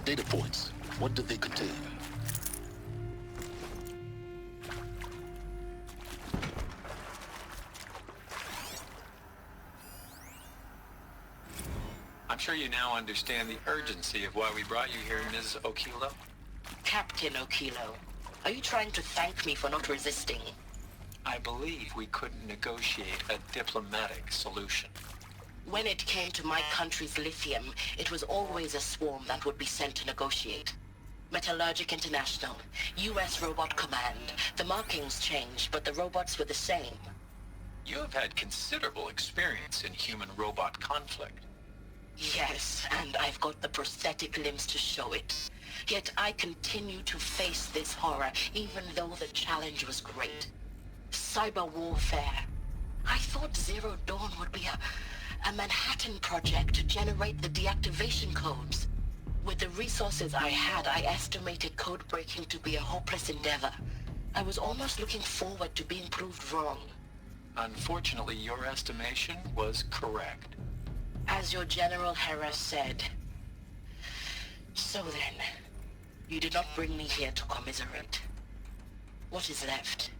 Data points. What did they contain? I'm sure you now understand the urgency of why we brought you here, Ms. Okilo. Captain Okilo, are you trying to thank me for not resisting? I believe we couldn't negotiate a diplomatic solution. When it came to my country's lithium, it was always a swarm that would be sent to negotiate. Metallurgic International, U.S. Robot Command. The markings changed, but the robots were the same. You have had considerable experience in human-robot conflict. Yes, and I've got the prosthetic limbs to show it. Yet I continue to face this horror, even though the challenge was great. Cyber warfare. I thought Zero Dawn would be a Manhattan project to generate the deactivation codes. With the resources I had, I estimated code breaking to be a hopeless endeavor. I was almost looking forward to being proved wrong. Unfortunately, your estimation was correct. As your General Hera said. So then, you did not bring me here to commiserate. What is left?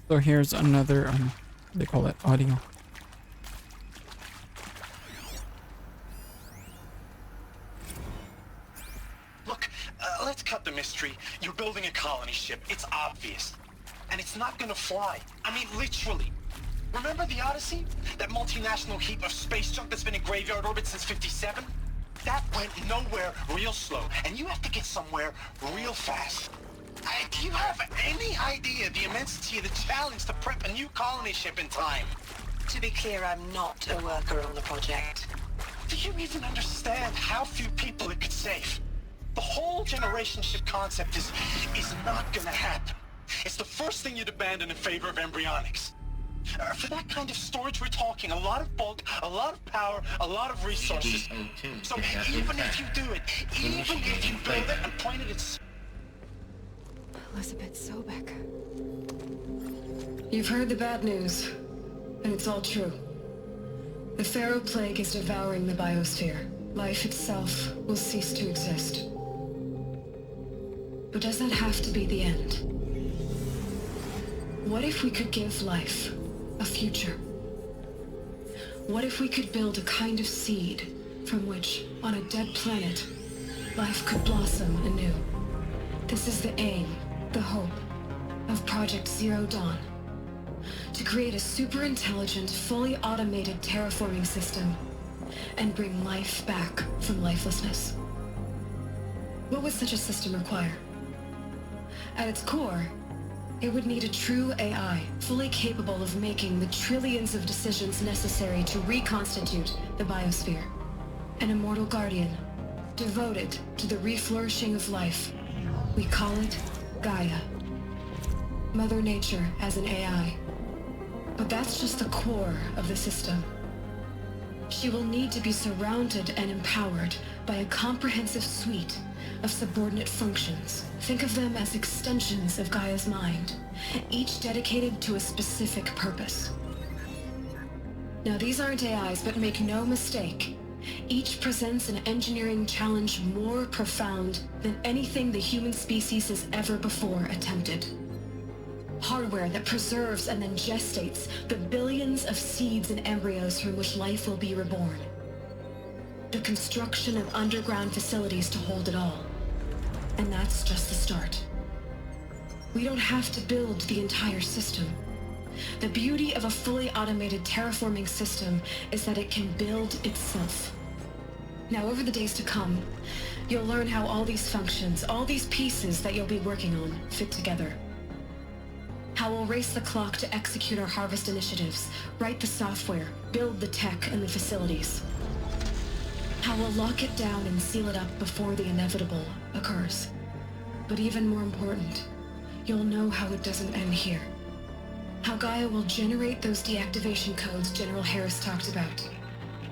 So here's another, they call it audio. Look, let's cut the mystery. You're building a colony ship. It's obvious. And it's not gonna fly. I mean, literally. Remember the Odyssey? That multinational heap of space junk that's been in graveyard orbit since '57? That went nowhere real slow. And you have to get somewhere real fast. Do you have any idea the immensity of the challenge to prep a new colony ship in time? To be clear, I'm not a worker on the project. Do you even understand how few people it could save? The whole generation ship concept is not gonna happen. It's the first thing you'd abandon in favor of embryonics. For that kind of storage, we're talking a lot of bulk, a lot of power, a lot of resources. So even if you do it, even if you build it and point it at... Elizabeth Sobek. You've heard the bad news, and it's all true. The Pharaoh Plague is devouring the biosphere. Life itself will cease to exist. But does that have to be the end? What if we could give life a future? What if we could build a kind of seed from which, on a dead planet, life could blossom anew? This is the aim, the hope, of Project Zero Dawn. To create a super-intelligent, fully automated terraforming system and bring life back from lifelessness. What would such a system require? At its core, it would need a true AI, fully capable of making the trillions of decisions necessary to reconstitute the biosphere. An immortal guardian, devoted to the reflourishing of life. We call it Gaia. Mother Nature as an AI. But that's just the core of the system. She will need to be surrounded and empowered by a comprehensive suite of subordinate functions. Think of them as extensions of Gaia's mind, each dedicated to a specific purpose. Now, these aren't AIs, but make no mistake, each presents an engineering challenge more profound than anything the human species has ever before attempted. Hardware that preserves and then gestates the billions of seeds and embryos from which life will be reborn. The construction of underground facilities to hold it all. And that's just the start. We don't have to build the entire system. The beauty of a fully automated terraforming system is that it can build itself. Now, over the days to come, you'll learn how all these functions, all these pieces that you'll be working on, fit together. How we'll race the clock to execute our harvest initiatives, write the software, build the tech and the facilities. How we'll lock it down and seal it up before the inevitable occurs. But even more important, you'll know how it doesn't end here. How Gaia will generate those deactivation codes General Harris talked about,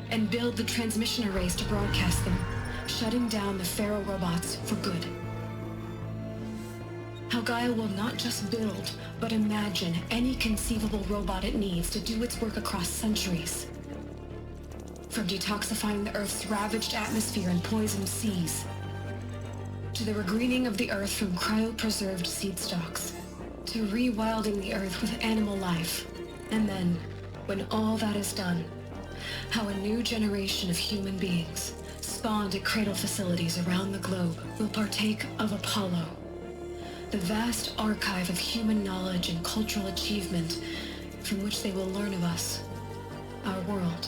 and build the transmission arrays to broadcast them, shutting down the Pharaoh robots for good. How Gaia will not just build, but imagine any conceivable robot it needs to do its work across centuries. From detoxifying the Earth's ravaged atmosphere and poisoned seas, to the regreening of the Earth from cryopreserved seed stalks, to rewilding the Earth with animal life. And then, when all that is done, how a new generation of human beings, spawned at cradle facilities around the globe, will partake of Apollo, the vast archive of human knowledge and cultural achievement from which they will learn of us, our world.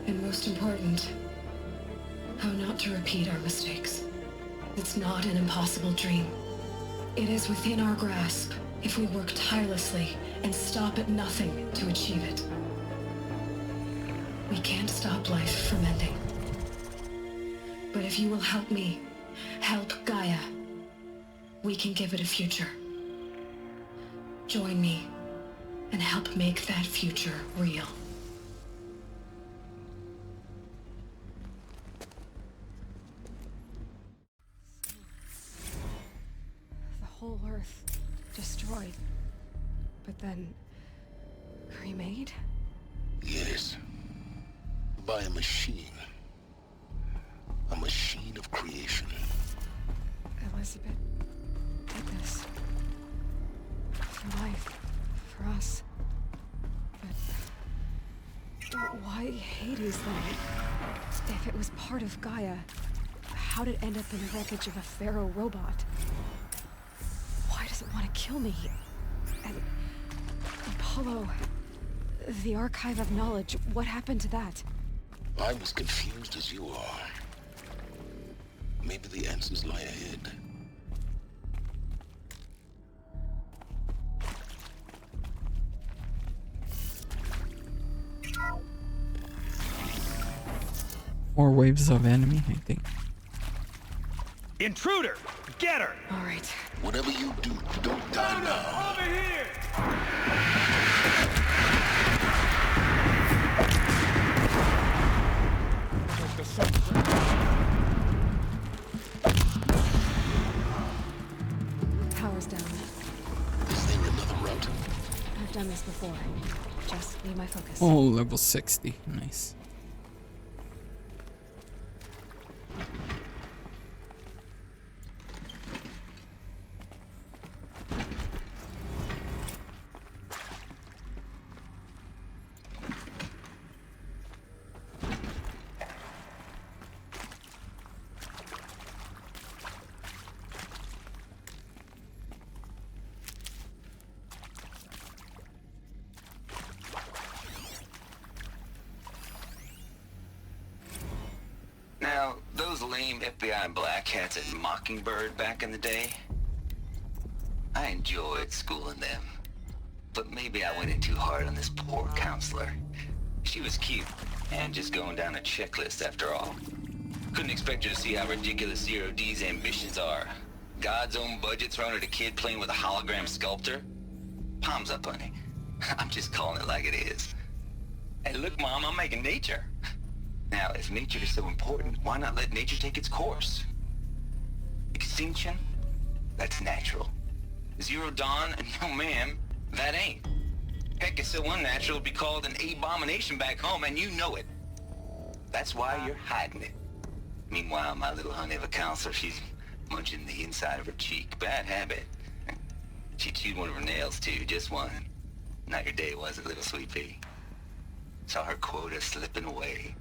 And most important, how not to repeat our mistakes. It's not an impossible dream. It is within our grasp if we work tirelessly and stop at nothing to achieve it. We can't stop life from ending. But if you will help me, help Gaia, we can give it a future. Join me and help make that future real. The whole Earth destroyed, but then remade? Yes. By a machine. A machine of creation. Elizabeth did this. For life. For us. But why Hades then? If it was part of Gaia, how did it end up in the wreckage of a Pharaoh robot? Why does it want to kill me? And Apollo, the archive of knowledge, what happened to that? I'm as confused as you are. Maybe the answers lie ahead. More waves of enemy, I think. Intruder! Get her! All right. Whatever you do, don't die now. Over here! Power's down. Is there another route? I've done this before. Just need my focus. Oh, level 60. Nice. Now, those lame FBI black hats at Mockingbird back in the day, I enjoyed schooling them. But maybe I went in too hard on this poor counselor. She was cute, and just going down a checklist after all. Couldn't expect her to see how ridiculous Zero D's ambitions are. God's own budget thrown at a kid playing with a hologram sculptor? Palms up, honey. I'm just calling it like it is. Hey, look, Mom, I'm making nature. Now, if nature is so important, why not let nature take its course? Extinction? That's natural. Zero Dawn? No, ma'am, that ain't. Heck, it's so unnatural it'd be called an abomination back home, and you know it. That's why you're hiding it. Meanwhile, my little honey of a counselor, she's munching the inside of her cheek. Bad habit. She chewed one of her nails, too, just one. Not your day, was it, little sweet pea? Saw her quota slipping away.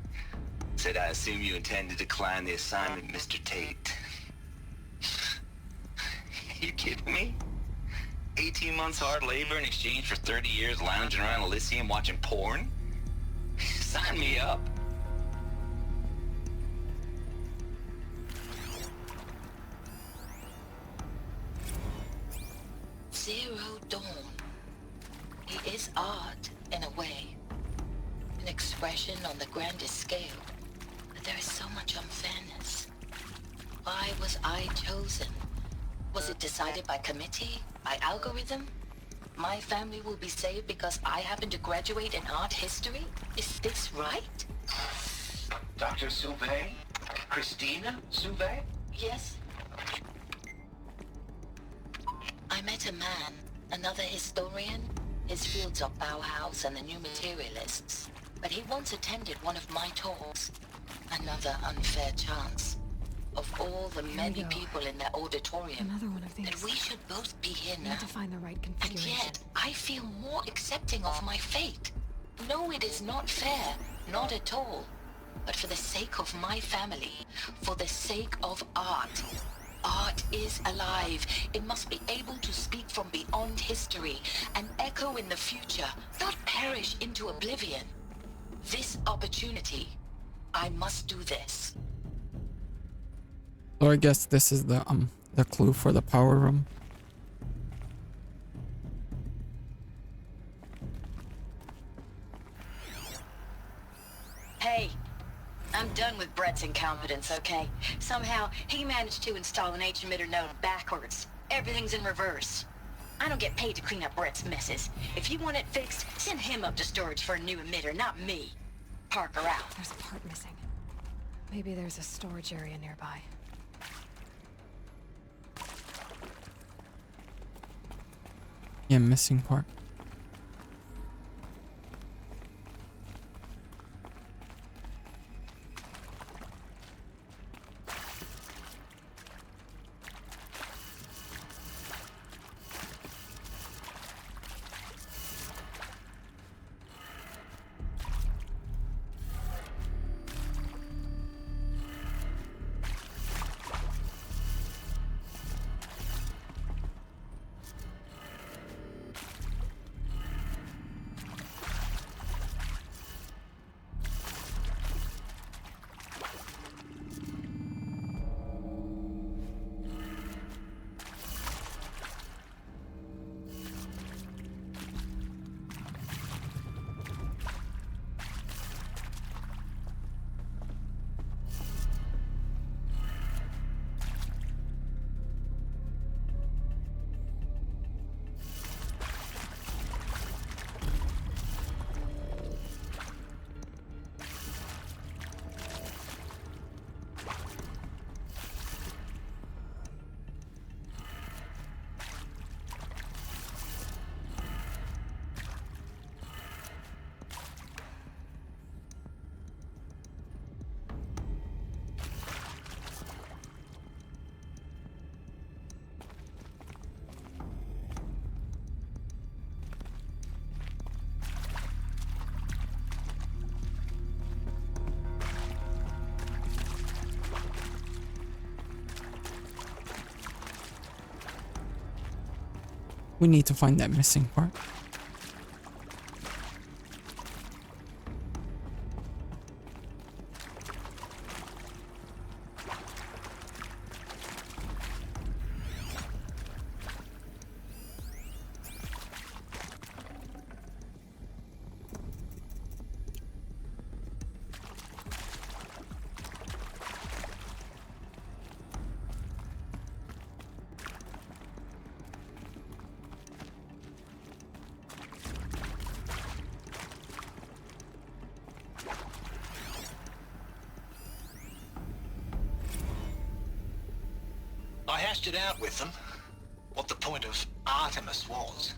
Said, I assume you intend to decline the assignment, Mr. Tate. You kidding me? 18 months hard labor in exchange for 30 years lounging around Elysium watching porn? Sign me up. Zero Dawn. It is art, in a way. An expression on the grandest scale. But there is so much unfairness. Why was I chosen? Was it decided by committee? By algorithm? My family will be saved because I happen to graduate in art history? Is this right? Dr. Sauvé? Christina Sauvé? Yes. I met a man, another historian. His fields are Bauhaus and the New Materialists. But he once attended one of my talks. Another unfair chance. Of all the many people in that auditorium, Another one of these. that we should both be here We now. need to find the right And configuration. yet, I feel more accepting of my fate. No, it is not fair. Not at all. But for the sake of my family, for the sake of art. Art is alive. It must be able to speak from beyond history and echo in the future, not perish into oblivion. This opportunity, I must do this. So I guess this is the clue for the power room. Hey, I'm done with Brett's incompetence, okay? Somehow, he managed to install an H-emitter node backwards. Everything's in reverse. I don't get paid to clean up Brett's messes. If you want it fixed, send him up to storage for a new emitter, not me. Parker out. There's a part missing. Maybe there's a storage area nearby. Yeah, missing part. We need to find that missing part. I hashed it out with them, what the point of Artemis was.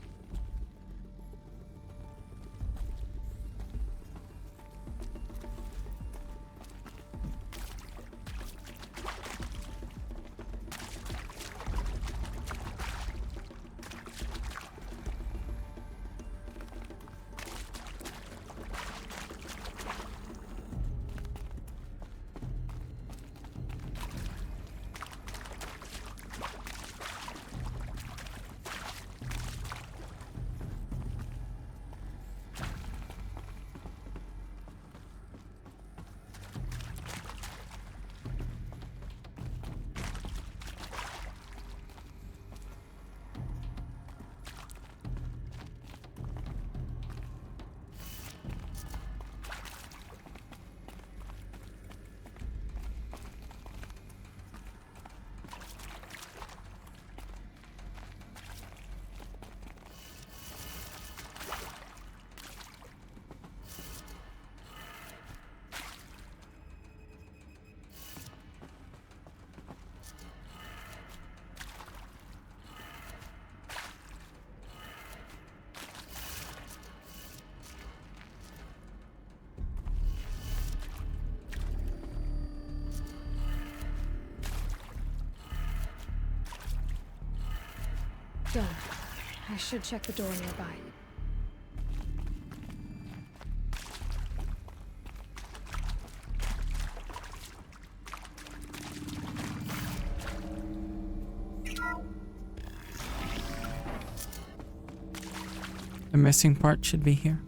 Done. I should check the door nearby. The missing part should be here.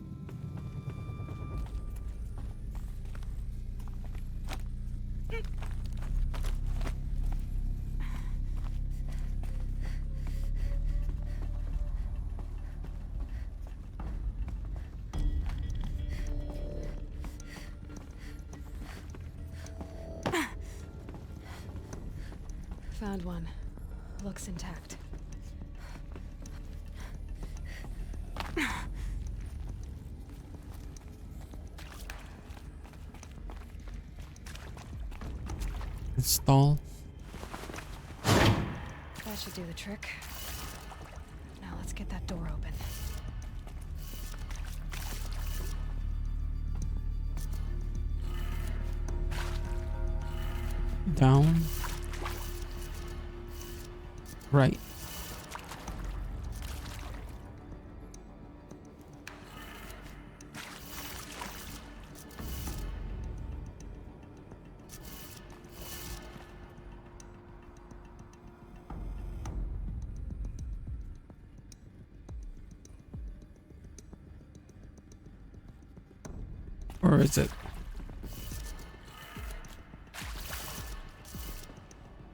Found one. Looks intact. Install. That should do the trick. Now let's get that door open. Down. Right. Or is it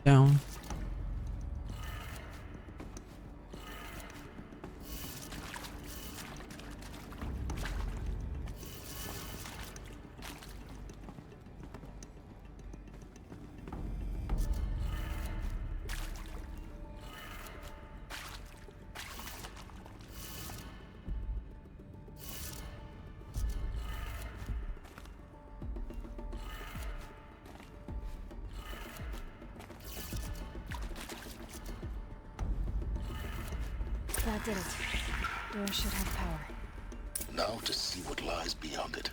down? That did it. Door should have power. Now to see what lies beyond it.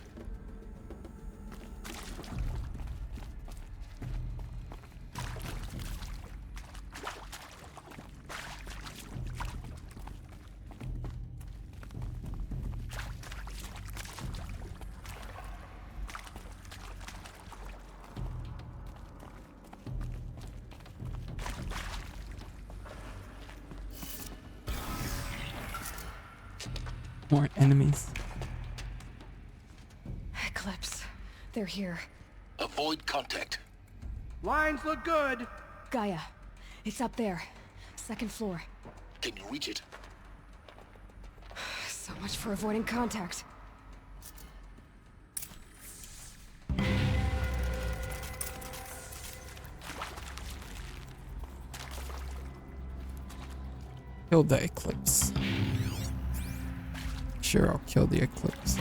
More enemies. Eclipse. They're here. Avoid contact. Lines look good. Gaia. It's up there. Second floor. Can you reach it? So much for avoiding contact. Kill the Eclipse. Sure, I'll kill the Eclipse.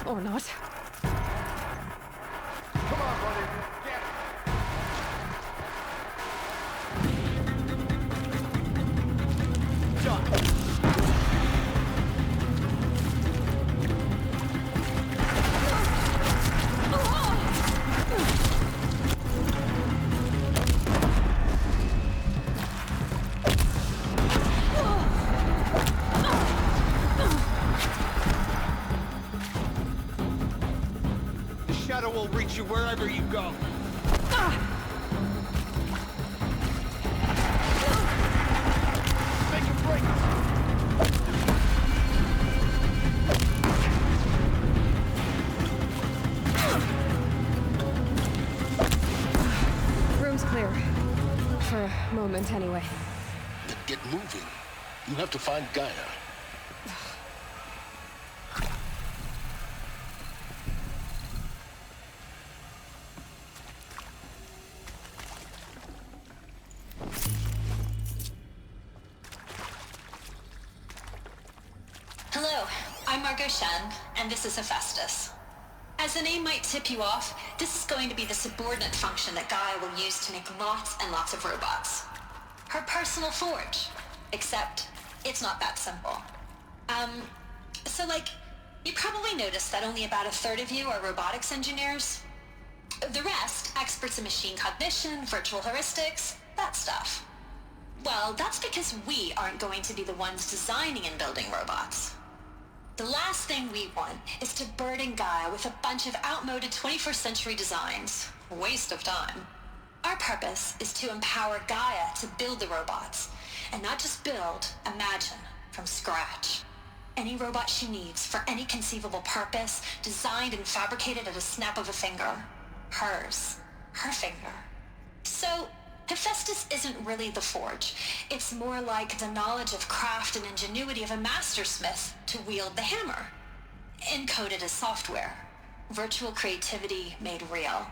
Or not. Come on, buddy. Get it. John. Will reach you wherever you go. Make a break. Room's clear. For a moment, anyway. Then get moving. You have to find Gaia. And this is HelghasT. As the name might tip you off, this is going to be the subordinate function that Gaia will use to make lots and lots of robots. Her personal forge. Except, it's not that simple. You probably noticed that only about a third of you are robotics engineers. The rest, experts in machine cognition, virtual heuristics, that stuff. Well, that's because we aren't going to be the ones designing and building robots. The last thing we want is to burden Gaia with a bunch of outmoded 21st century designs. Waste of time. Our purpose is to empower Gaia to build the robots. And not just build, imagine, from scratch. Any robot she needs for any conceivable purpose, designed and fabricated at a snap of a finger. Hers. Her finger. So, HelghasT isn't really the forge. It's more like the knowledge of craft and ingenuity of a mastersmith to wield the hammer. Encoded as software. Virtual creativity made real.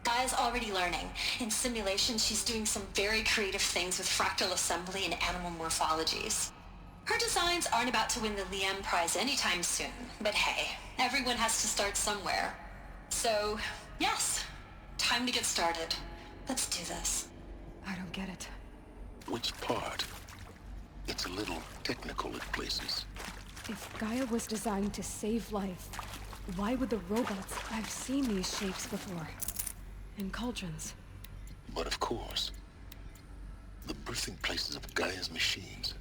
Gaia's already learning. In simulation, she's doing some very creative things with fractal assembly and animal morphologies. Her designs aren't about to win the Liam Prize anytime soon, but hey, everyone has to start somewhere. So, yes, time to get started. Let's do this. I don't get it. Which part? It's a little technical at places. If Gaia was designed to save life, Why would the robots... I've seen these shapes before. In cauldrons. But of course, the birthing places of Gaia's machines.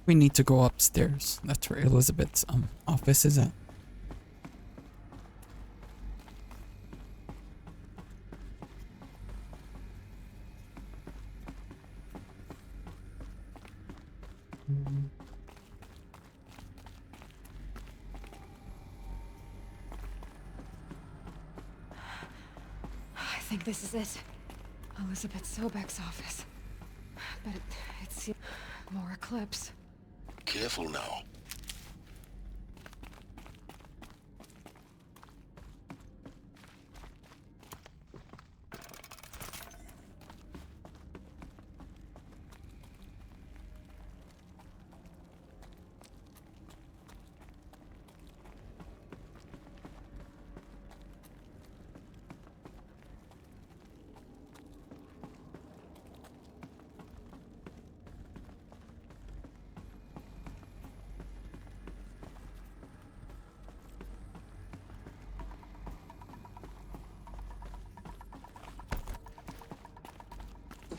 We need to go upstairs. That's where Elizabeth's office is at. I think this is it. Elizabeth Sobek's office. But it's more eclipse. Careful now.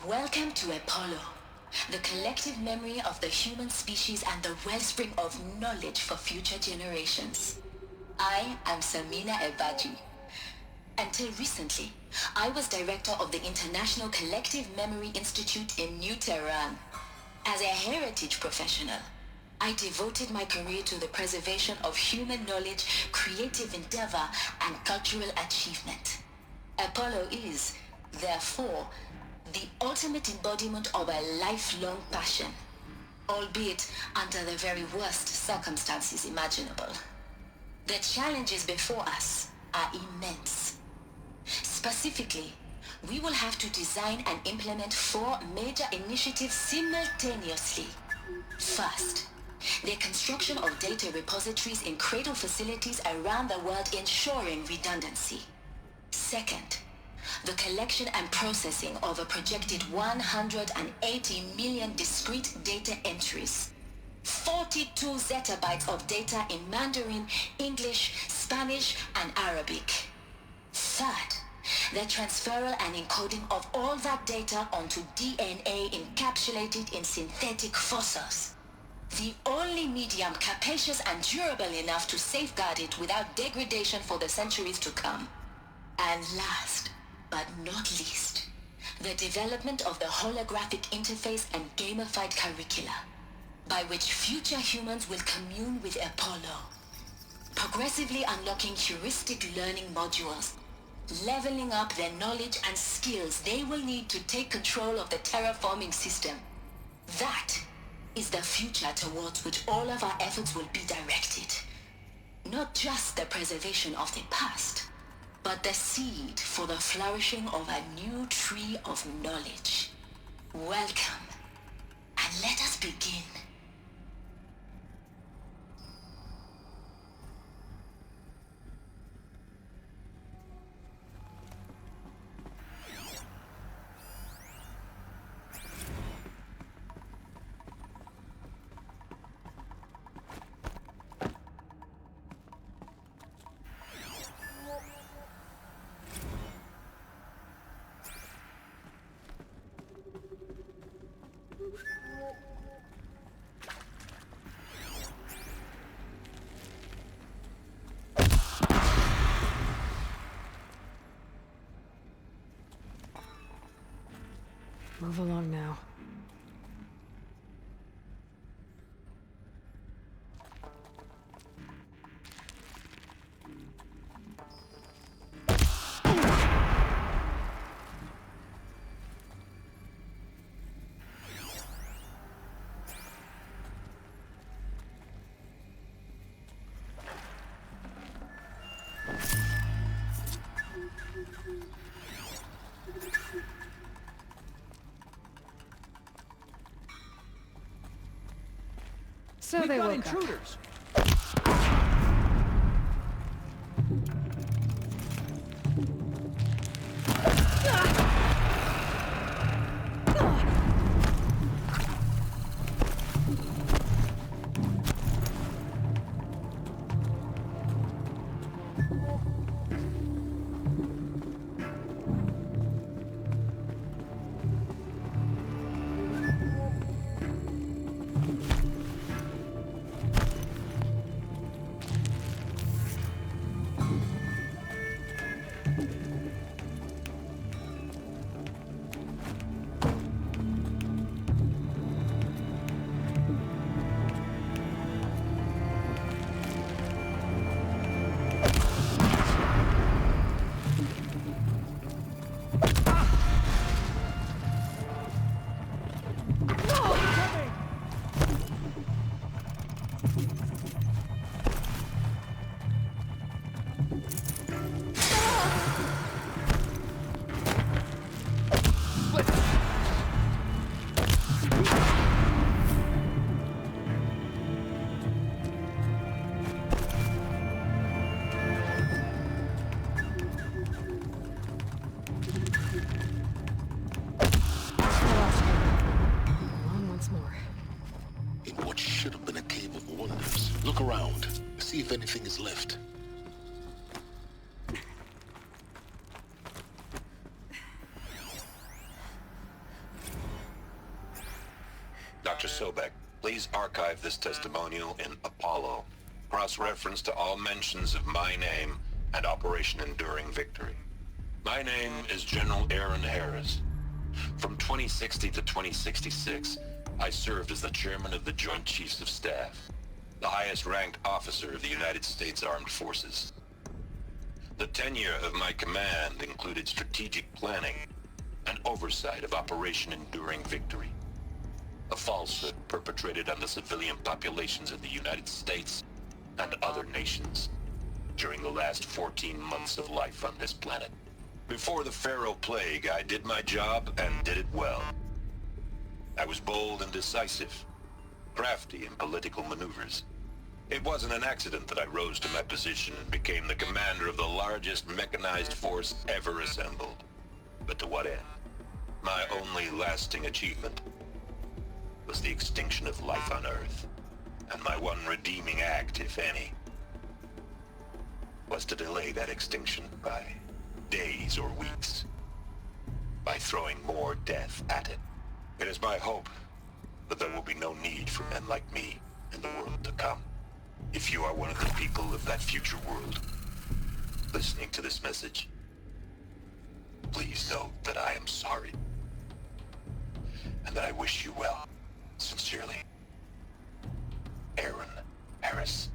Welcome to Apollo, the collective memory of the human species and the wellspring of knowledge for future generations. I am Samina Ebaji. Until recently, I was director of the International Collective Memory Institute in New Tehran. As a heritage professional, I devoted my career to the preservation of human knowledge, creative endeavor, and cultural achievement. Apollo is, therefore, the ultimate embodiment of a lifelong passion, albeit under the very worst circumstances imaginable. The challenges before us are immense. Specifically, we will have to design and implement 4 major initiatives simultaneously. First, the construction of data repositories in cradle facilities around the world ensuring redundancy. Second, the collection and processing of a projected 180 million discrete data entries. 42 zettabytes of data in Mandarin, English, Spanish, and Arabic. Third, the transferal and encoding of all that data onto DNA encapsulated in synthetic fossils. The only medium capacious and durable enough to safeguard it without degradation for the centuries to come. And last, but not least, the development of the holographic interface and gamified curricula, by which future humans will commune with Apollo, progressively unlocking heuristic learning modules, leveling up their knowledge and skills they will need to take control of the terraforming system. That is the future towards which all of our efforts will be directed. Not just the preservation of the past, but the seed for the flourishing of a new tree of knowledge. Welcome, and let us begin. Move along now. So We've they got woke up. intruders. Look around. See if anything is left. Dr. Sobek, please archive this testimonial in Apollo. Cross-reference to all mentions of my name and Operation Enduring Victory. My name is General Aaron Harris. From 2060 to 2066, I served as the chairman of the Joint Chiefs of Staff, the highest-ranked officer of the United States Armed Forces. The tenure of my command included strategic planning and oversight of Operation Enduring Victory, a falsehood perpetrated on the civilian populations of the United States and other nations during the last 14 months of life on this planet. Before the Pharaoh Plague, I did my job and did it well. I was bold and decisive, crafty in political maneuvers. It wasn't an accident that I rose to my position and became the commander of the largest mechanized force ever assembled. But to what end? My only lasting achievement was the extinction of life on Earth. And my one redeeming act, if any, was to delay that extinction by days or weeks, by throwing more death at it. It is my hope that there will be no need for men like me in the world to come. If you are one of the people of that future world listening to this message, please know that I am sorry and that I wish you well. Sincerely, Aaron Harris.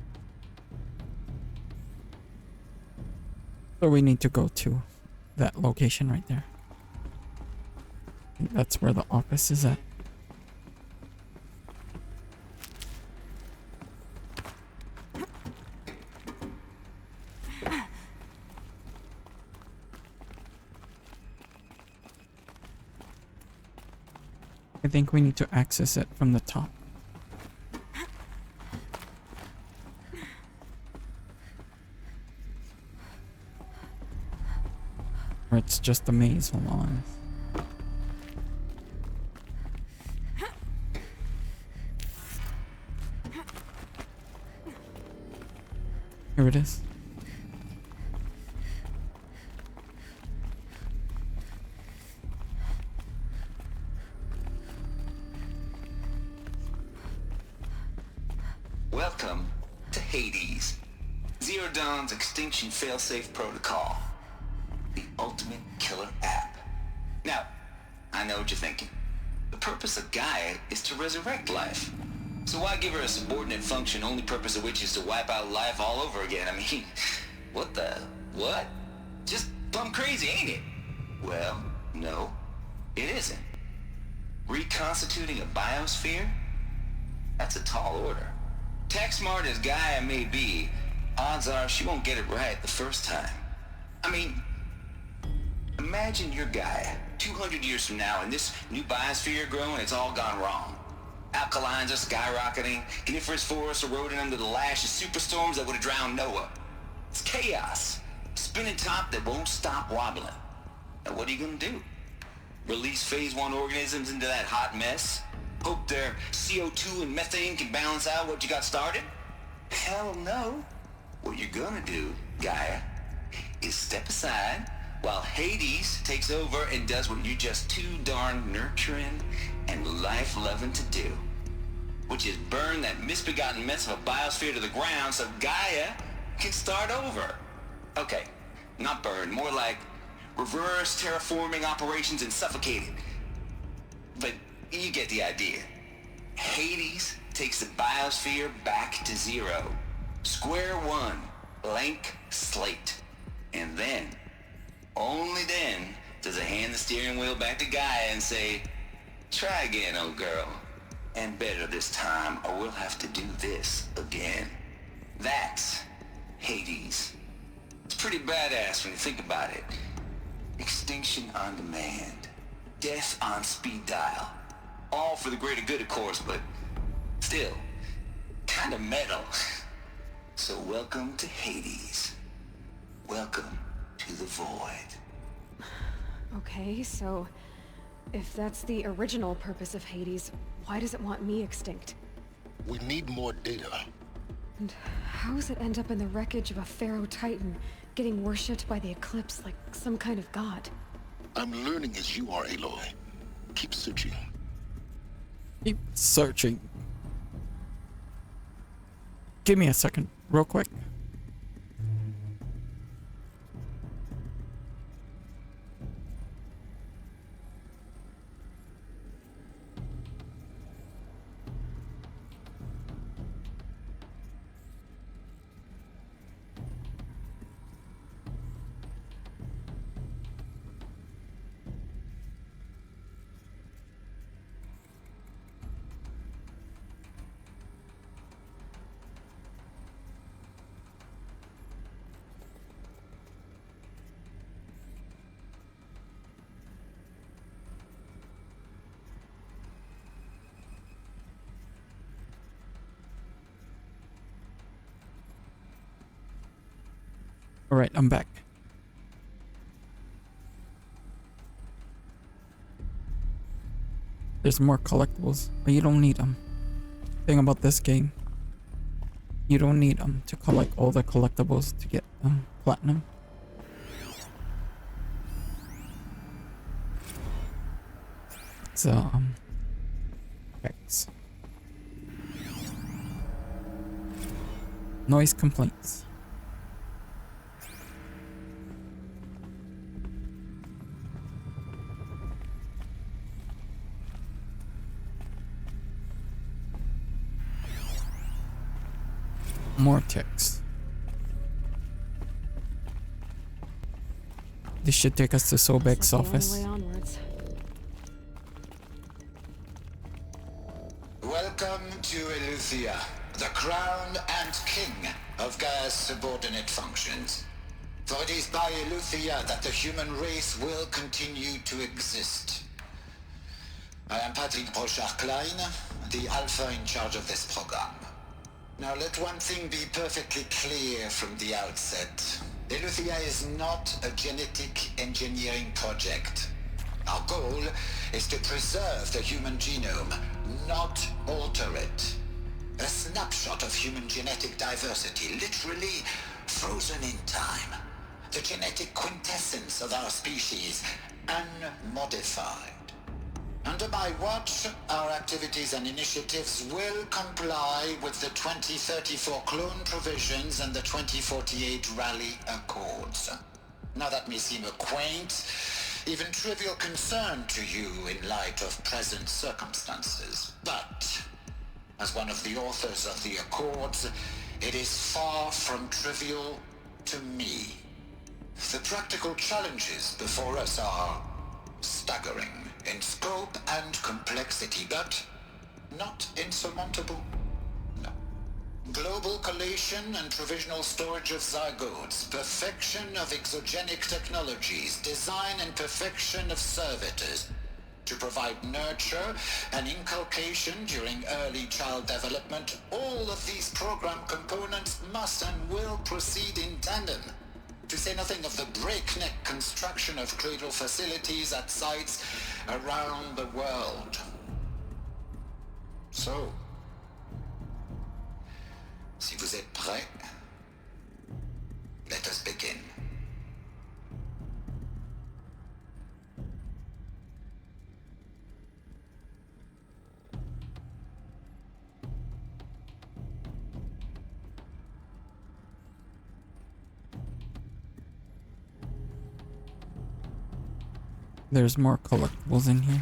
So we need to go to that location right there. That's where the office is at. I think we need to access it from the top. Or it's just a maze, hold on. Here it is. Welcome to Hades, Zero Dawn's extinction failsafe protocol, the ultimate killer app. Now, I know what you're thinking. The purpose of Gaia is to resurrect life. So why give her a subordinate function, only purpose of which is to wipe out life all over again? I mean, what? Just plumb crazy, ain't it? Well, no, it isn't. Reconstituting a biosphere? That's a tall order. Tech smart as Gaia may be, odds are she won't get it right the first time. I mean, imagine you're Gaia, 200 years from now, and this new biosphere growing, it's all gone wrong. Alkalines are skyrocketing. Coniferous forests eroding under the lash of superstorms that would have drowned Noah. It's chaos. Spinning top that won't stop wobbling. Now what are you gonna do? Release phase 1 organisms into that hot mess? Hope their CO2 and methane can balance out what you got started? Hell no. What you're gonna do, Gaia, is step aside while Hades takes over and does what you're just too darn nurturing and life-loving to do, which is burn that misbegotten mess of a biosphere to the ground so Gaia can start over. Okay, not burn, more like reverse terraforming operations and suffocate it. But you get the idea. Hades takes the biosphere back to zero. Square one, blank slate. And then, only then, does it hand the steering wheel back to Gaia and say, try again, old girl. And better this time, or we'll have to do this again. That's Hades. It's pretty badass when you think about it. Extinction on demand. Death on speed dial. All for the greater good, of course, but still, kind of metal. So welcome to Hades. Welcome to the void. Okay, so if that's the original purpose of Hades, why does it want me extinct? We need more data. And how does it end up in the wreckage of a Pharaoh Titan, getting worshipped by the Eclipse like some kind of god? I'm learning as you are, Aloy. Keep searching. Keep searching. Give me a second, real quick. Alright, I'm back. There's more collectibles, but you don't need them. Thing about this game, you don't need them to collect all the collectibles to get platinum. So, X. Noise complaints. More text. This should take us to Sobek's office. Welcome to Eleuthia, the crown and king of Gaia's subordinate functions. For it is by Eleuthia that the human race will continue to exist. I am Patrick Brochard-Klein, the Alpha in charge of this program. Now let one thing be perfectly clear from the outset. Eleuthia is not a genetic engineering project. Our goal is to preserve the human genome, not alter it. A snapshot of human genetic diversity, literally frozen in time. The genetic quintessence of our species, unmodified. Under my watch, our activities and initiatives will comply with the 2034 clone provisions and the 2048 Rally Accords. Now that may seem a quaint, even trivial concern to you in light of present circumstances, but as one of the authors of the Accords, it is far from trivial to me. The practical challenges before us are staggering in scope and complexity, but not insurmountable. No. Global collation and provisional storage of zygotes, perfection of exogenic technologies, design and perfection of servitors, to provide nurture and inculcation during early child development, all of these program components must and will proceed in tandem. To say nothing of the breakneck construction of cradle facilities at sites around the world. So, si vous êtes prêts, let us begin. There's more collectibles in here.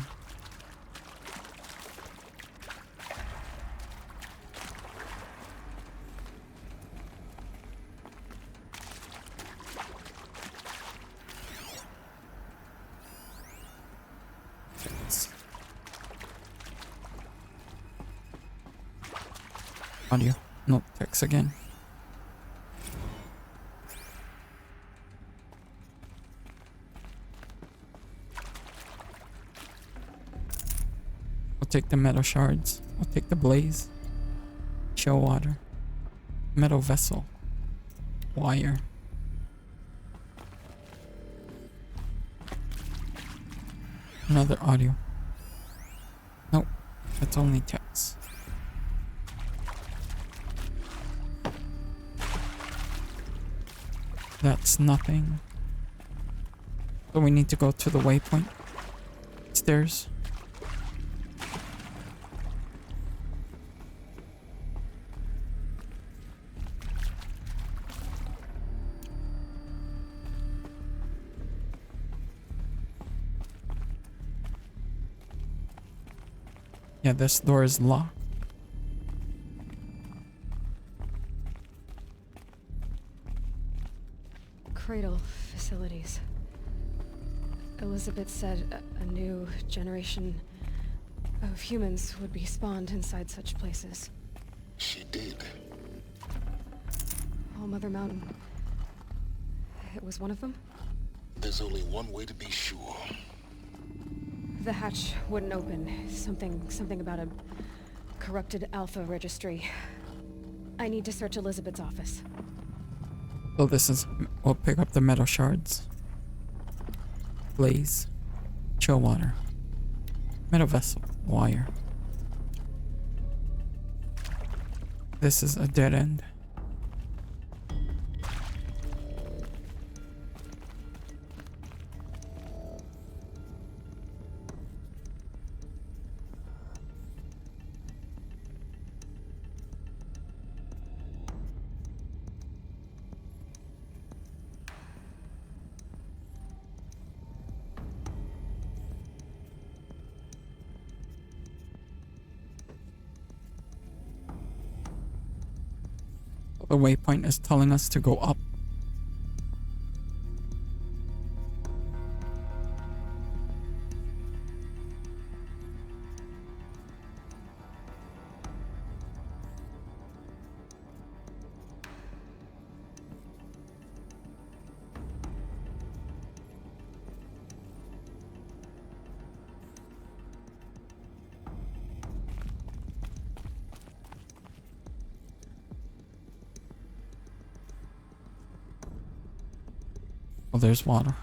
Audio. Nope, text again. We'll take the metal shards. We'll take the blaze. Chill water. Metal vessel. Wire. Another audio. Nope, that's only text. That's nothing. So we need to go to the waypoint. Stairs. Yeah, this door is locked. Cradle facilities. Elizabeth said a new generation of humans would be spawned inside such places. She did. All Mother Mountain. It was one of them? There's only one way to be sure. The hatch wouldn't open. Something about a corrupted alpha registry. I need to search Elizabeth's office. So this is... We'll pick up the metal shards. Blaze. Chill water. Metal vessel. Wire. This is a dead end. The waypoint is telling us to go up. Oh, there's water.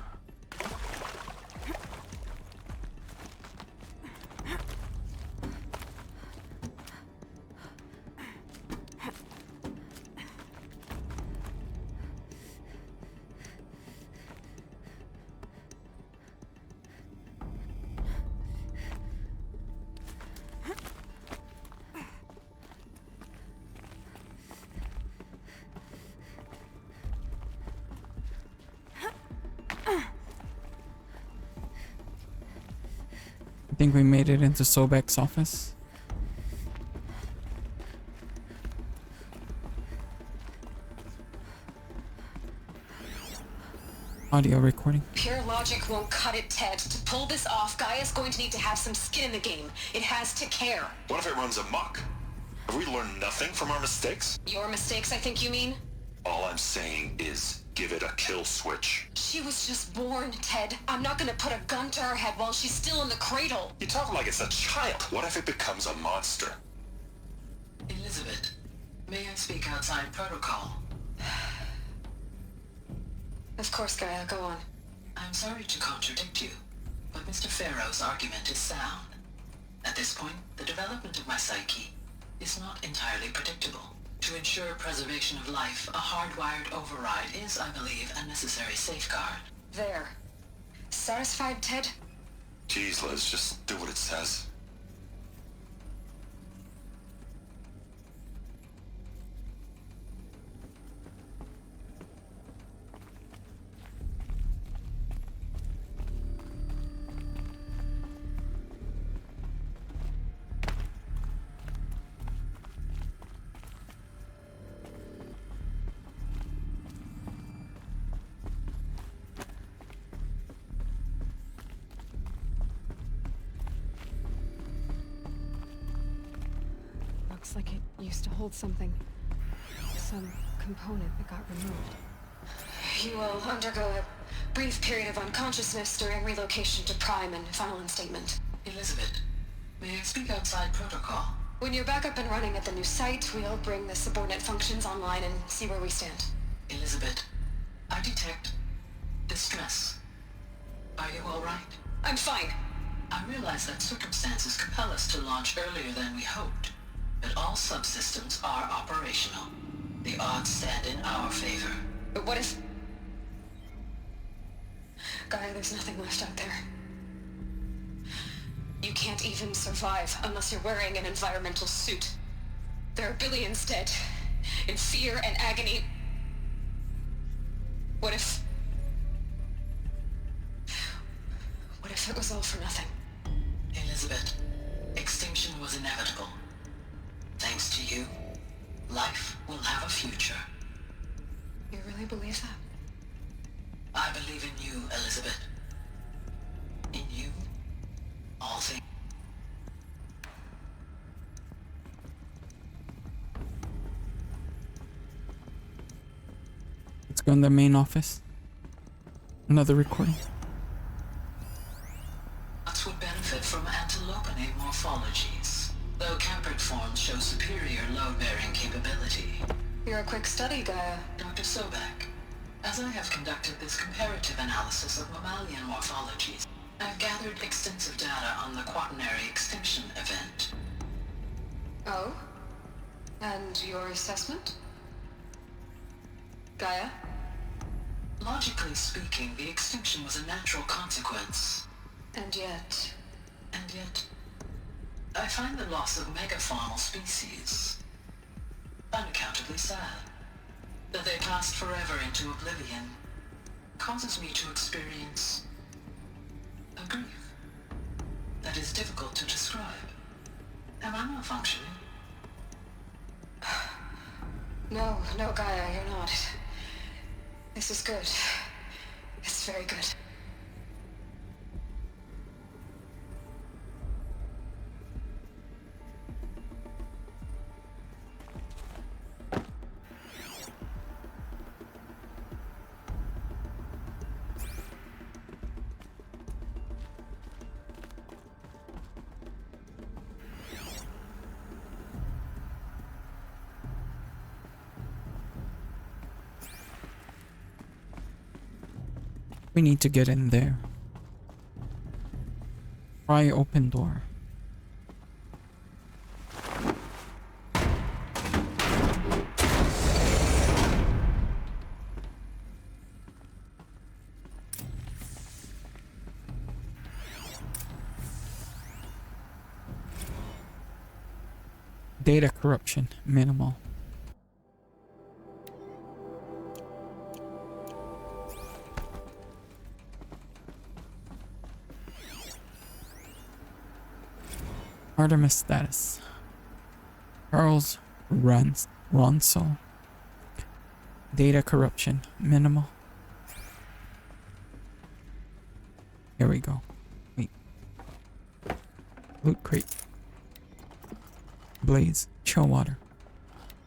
I think we made it into Sobek's office. Audio recording. Pure logic won't cut it, Ted. To pull this off, Gaia's going to need to have some skin in the game. It has to care. What if it runs amok? Have we learned nothing from our mistakes? Your mistakes, I think you mean? All I'm saying is Give it a kill switch. She was just born, Ted. I'm not gonna put a gun to her head while she's still in the cradle. You talk like it's a child. What if it becomes a monster? Elizabeth, may I speak outside protocol? Of course, Gaia, go on. I'm sorry to contradict you, but Mr. Farrow's argument is sound. At this point, the development of my psyche is not entirely predictable. To ensure preservation of life, a hardwired override is, I believe, a necessary safeguard. There. Satisfied, Ted? Jeez, Liz, just do what it says. Looks like it used to hold something. Some component that got removed. You will undergo a brief period of unconsciousness during relocation to Prime and final instatement. Elizabeth, may I speak outside protocol? When you're back up and running at the new site, we'll bring the subordinate functions online and see where we stand. Elizabeth, I detect distress. Are you all right? I'm fine. I realize that circumstances compel us to launch earlier than we hoped, but all subsystems are operational. The odds stand in our favor. But what if... Gaia, there's nothing left out there. You can't even survive unless you're wearing an environmental suit. There are billions dead, in fear and agony. What if it was all for nothing? Elizabeth, extinction was inevitable. Thanks to you, life will have a future. You really believe that? I believe in you, Elizabeth. In you, all things. Let's go in the main office. Another recording. Nuts would benefit from antilopinate morphologies, though campered forms show superior load-bearing capability. You're a quick study, Gaia. Dr. Sobek, as I have conducted this comparative analysis of mammalian morphologies, I've gathered extensive data on the quaternary extinction event. Oh? And your assessment? Gaia? Logically speaking, the extinction was a natural consequence. And yet, I find the loss of megafaunal species unaccountably sad. That they passed forever into oblivion causes me to experience a grief that is difficult to describe. Am I malfunctioning? No, Gaia, you're not. This is good. It's very good. We need to get in there. Pry open door. Data corruption minimal. Artemis status. Charles Ronsel. Data corruption minimal. Here we go. Wait. Loot crate. Blaze. Chill water.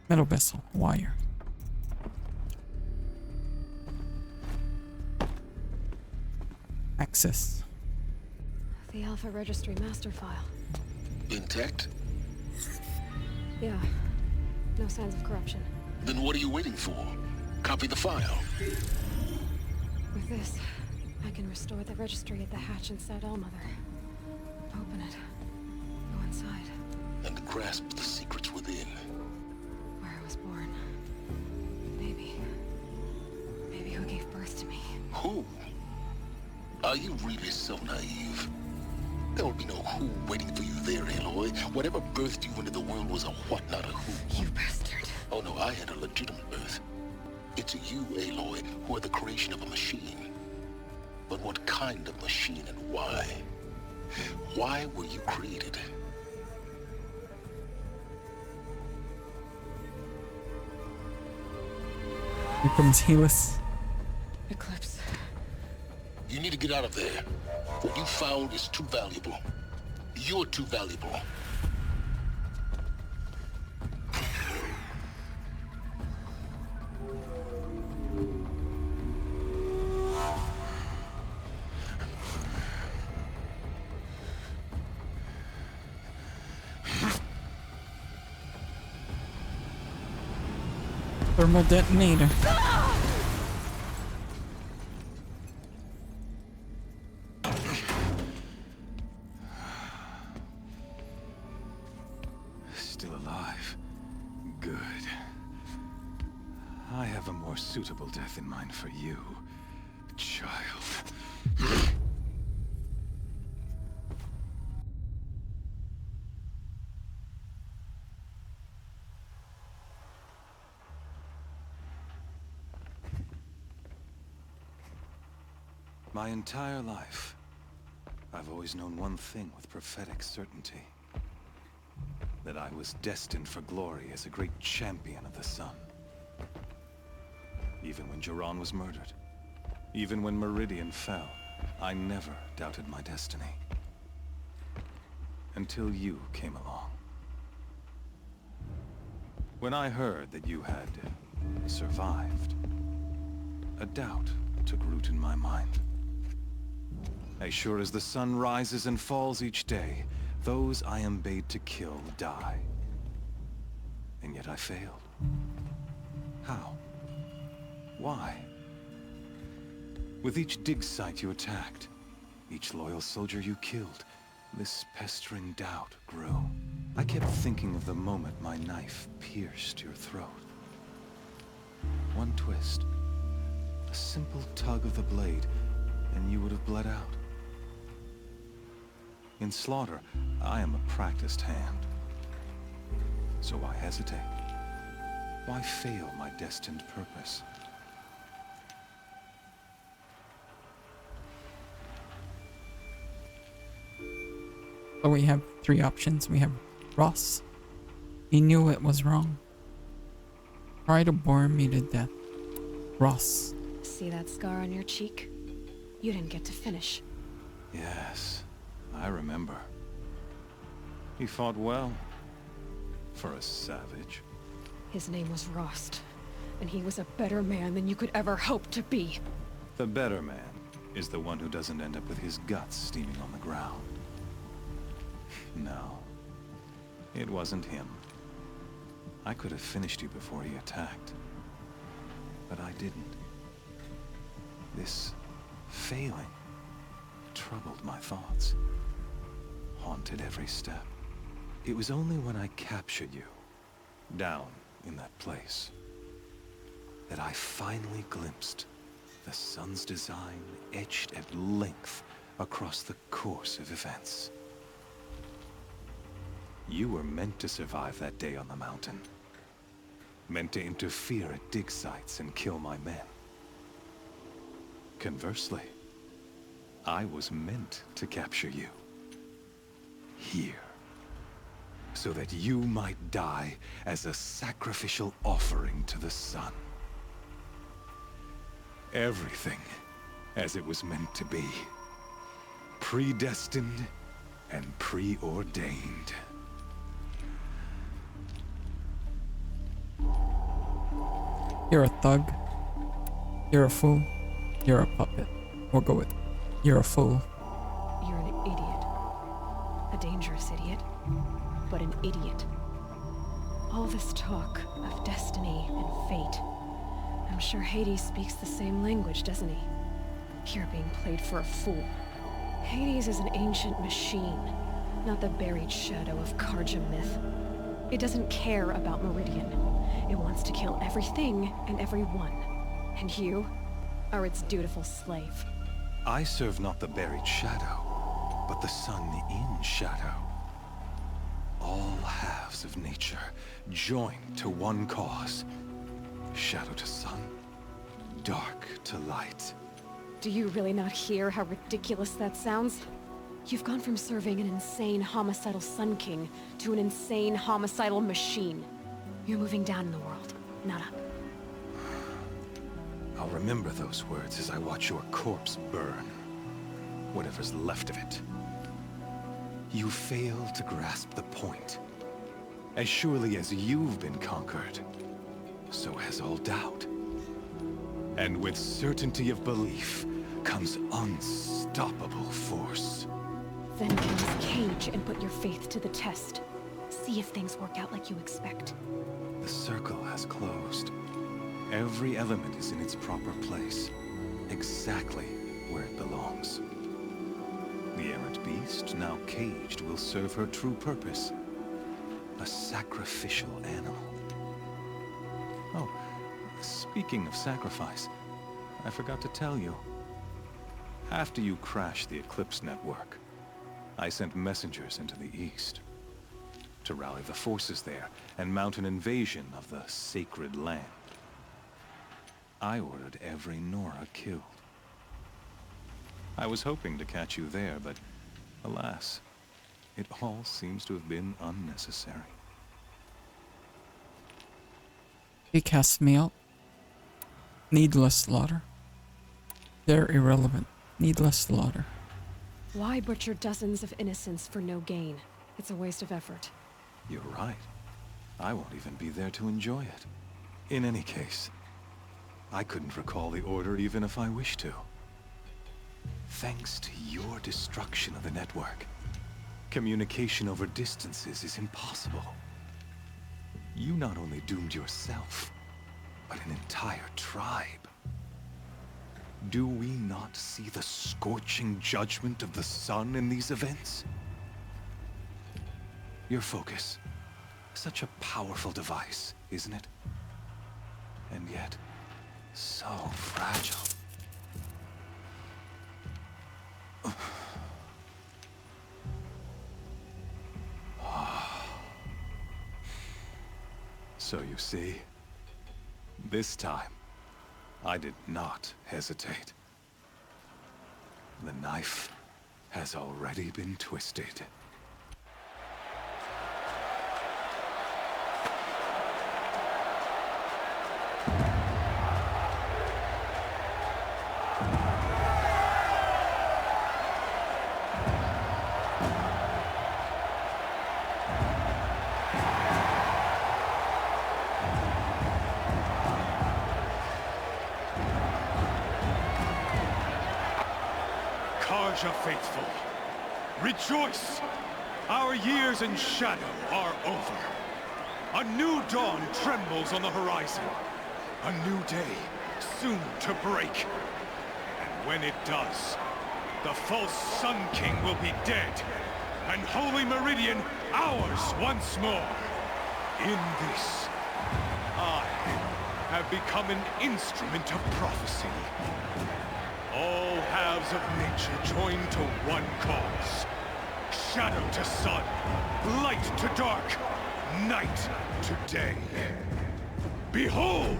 Metal vessel. Wire. access. The Alpha Registry master file. Intact? Yeah. No signs of corruption. Then what are you waiting for? Copy the file. With this, I can restore the registry at the hatch inside Allmother. Open it. Go inside. And grasp the secrets within. Where I was born. Maybe who gave birth to me. Who? Are you really so naive? There will be no who waiting for you there, Aloy. Whatever birthed you into the world was a what, not a who. You bastard. Oh no, I had a legitimate birth. It's you, Aloy, who are the creation of a machine. But what kind of machine and why? Why were you created? Here comes HelghasT. Eclipse. You need to get out of there. What you found is too valuable. You're too valuable. Thermal detonator. Still alive. Good. I have a more suitable death in mind for you, child. My entire life, I've always known one thing with prophetic certainty. That I was destined for glory as a great champion of the sun. Even when Jiran was murdered, even when Meridian fell, I never doubted my destiny. Until you came along. When I heard that you had survived, a doubt took root in my mind. As sure as the sun rises and falls each day, those I am bade to kill die. And yet I failed. How? Why? With each dig site you attacked, each loyal soldier you killed, this pestering doubt grew. I kept thinking of the moment my knife pierced your throat. One twist, a simple tug of the blade, and you would have bled out. In slaughter, I am a practiced hand. So why hesitate? Why fail my destined purpose? So we have three options. We have Ross. He knew it was wrong. Try to bore me to death. Ross. See that scar on your cheek? You didn't get to finish. Yes, I remember. He fought well. For a savage. His name was Rost, and he was a better man than you could ever hope to be. The better man is the one who doesn't end up with his guts steaming on the ground. No, it wasn't him. I could have finished you before he attacked. But I didn't. This failing troubled my thoughts, haunted every step. It was only when I captured you, down in that place, that I finally glimpsed the sun's design etched at length across the course of events. You were meant to survive that day on the mountain. Meant to interfere at dig sites and kill my men. Conversely, I was meant to capture you. Here. So that you might die as a sacrificial offering to the sun. Everything as it was meant to be. Predestined and preordained. You're a thug. You're a fool. You're a puppet. We'll go with You're a fool. You're an idiot. A dangerous idiot, but an idiot. All this talk of destiny and fate. I'm sure Hades speaks the same language, doesn't he? You're being played for a fool. Hades is an ancient machine, not the buried shadow of Karja myth. It doesn't care about Meridian. It wants to kill everything and everyone. And you are its dutiful slave. I serve not the buried shadow, but the sun in shadow. All halves of nature joined to one cause. Shadow to sun, dark to light. Do you really not hear how ridiculous that sounds? You've gone from serving an insane homicidal Sun King to an insane homicidal machine. You're moving down in the world, not up. I'll remember those words as I watch your corpse burn. Whatever's left of it. You fail to grasp the point. As surely as you've been conquered, so has all doubt. And with certainty of belief comes unstoppable force. Then get in this cage and put your faith to the test. See if things work out like you expect. The circle has closed. Every element is in its proper place, exactly where it belongs. The errant beast, now caged, will serve her true purpose. A sacrificial animal. Oh, speaking of sacrifice, I forgot to tell you. After you crashed the Eclipse network, I sent messengers into the east to rally the forces there and mount an invasion of the sacred land. I ordered every Nora killed. I was hoping to catch you there, but alas, it all seems to have been unnecessary. He casts me out. Needless slaughter. They're irrelevant. Needless slaughter. Why butcher dozens of innocents for no gain? It's a waste of effort. You're right. I won't even be there to enjoy it. In any case, I couldn't recall the order even if I wished to. Thanks to your destruction of the network, communication over distances is impossible. You not only doomed yourself, but an entire tribe. Do we not see the scorching judgment of the sun in these events? Your focus, such a powerful device, isn't it? And yet, so fragile. So you see, this time, I did not hesitate. The knife has already been twisted. Karja faithful, rejoice! Our years in shadow are over. A new dawn trembles on the horizon. A new day, soon to break. And when it does, the false Sun King will be dead, and Holy Meridian ours once more. In this, I have become an instrument of prophecy. All halves of nature joined to one cause. Shadow to sun, light to dark, night to day. Behold!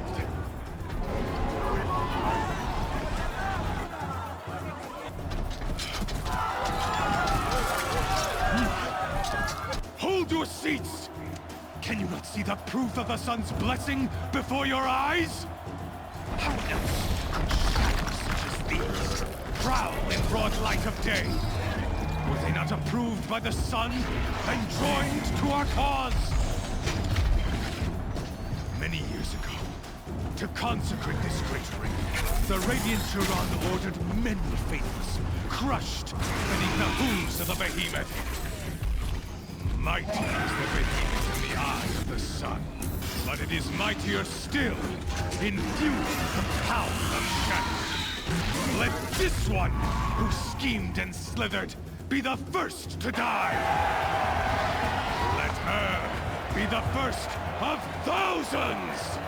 Hold your seats! Can you not see the proof of the sun's blessing before your eyes? How else could shadows such as these prowl in broad light of day? Were they not approved by the sun and joined to our cause? Many years ago, To consecrate this great ring, the Radiant Turan ordered many faithless, crushed beneath the hooves of the behemoth. Mighty is the behemoth in the eye of the sun, but it is mightier still, infused with the power of shadow. Let this one, who schemed and slithered, be the first to die! Let her be the first of thousands!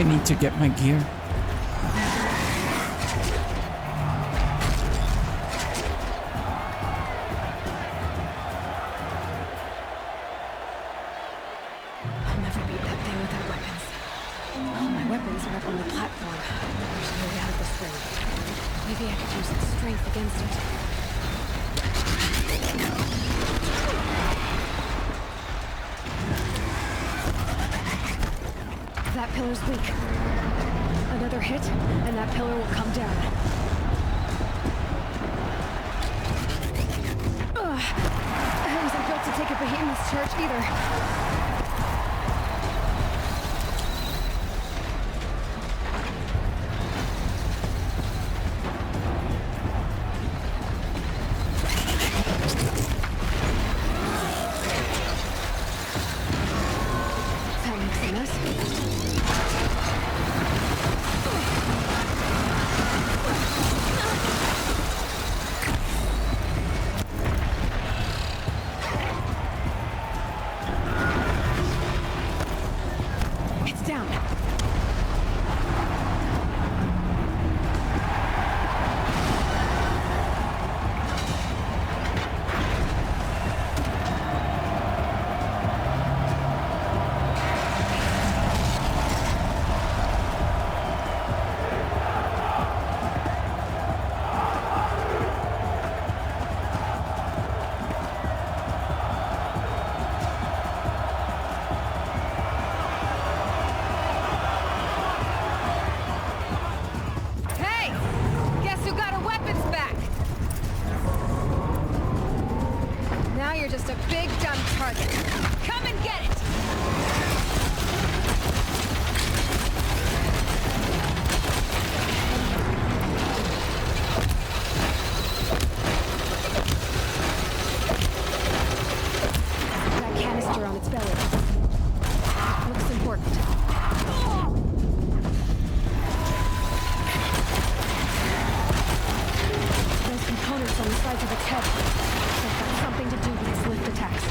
I need to get my gear. I'll never beat that thing without weapons. All my weapons are up on the platform. There's no way out of this thing. Maybe I could use its strength against it. That pillar's weak. Another hit, and that pillar will come down. Ugh. I wasn't built to take a behemoth's charge either. Just a big dumb target. Come and get it! That canister on its belly. Looks important. Those components on the sides of its head. They've got something to do with its lift attacks.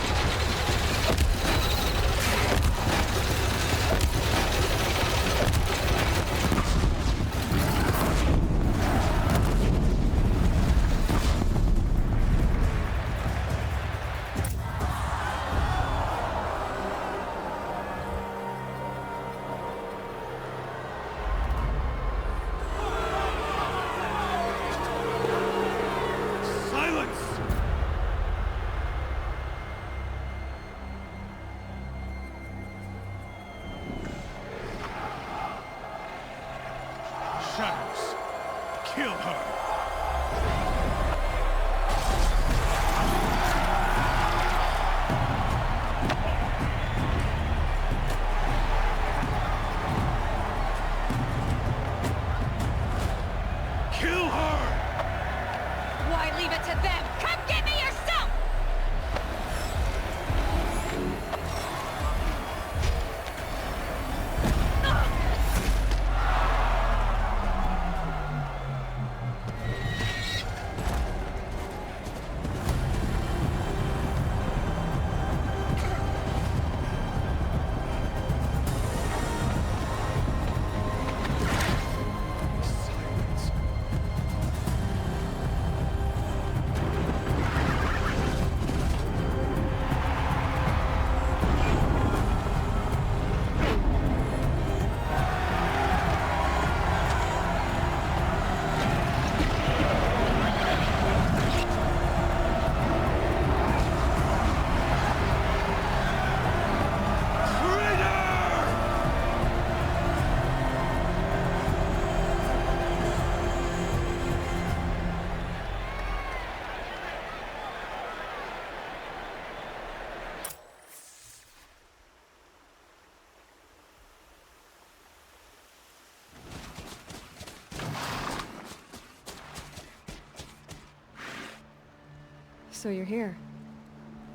So you're here.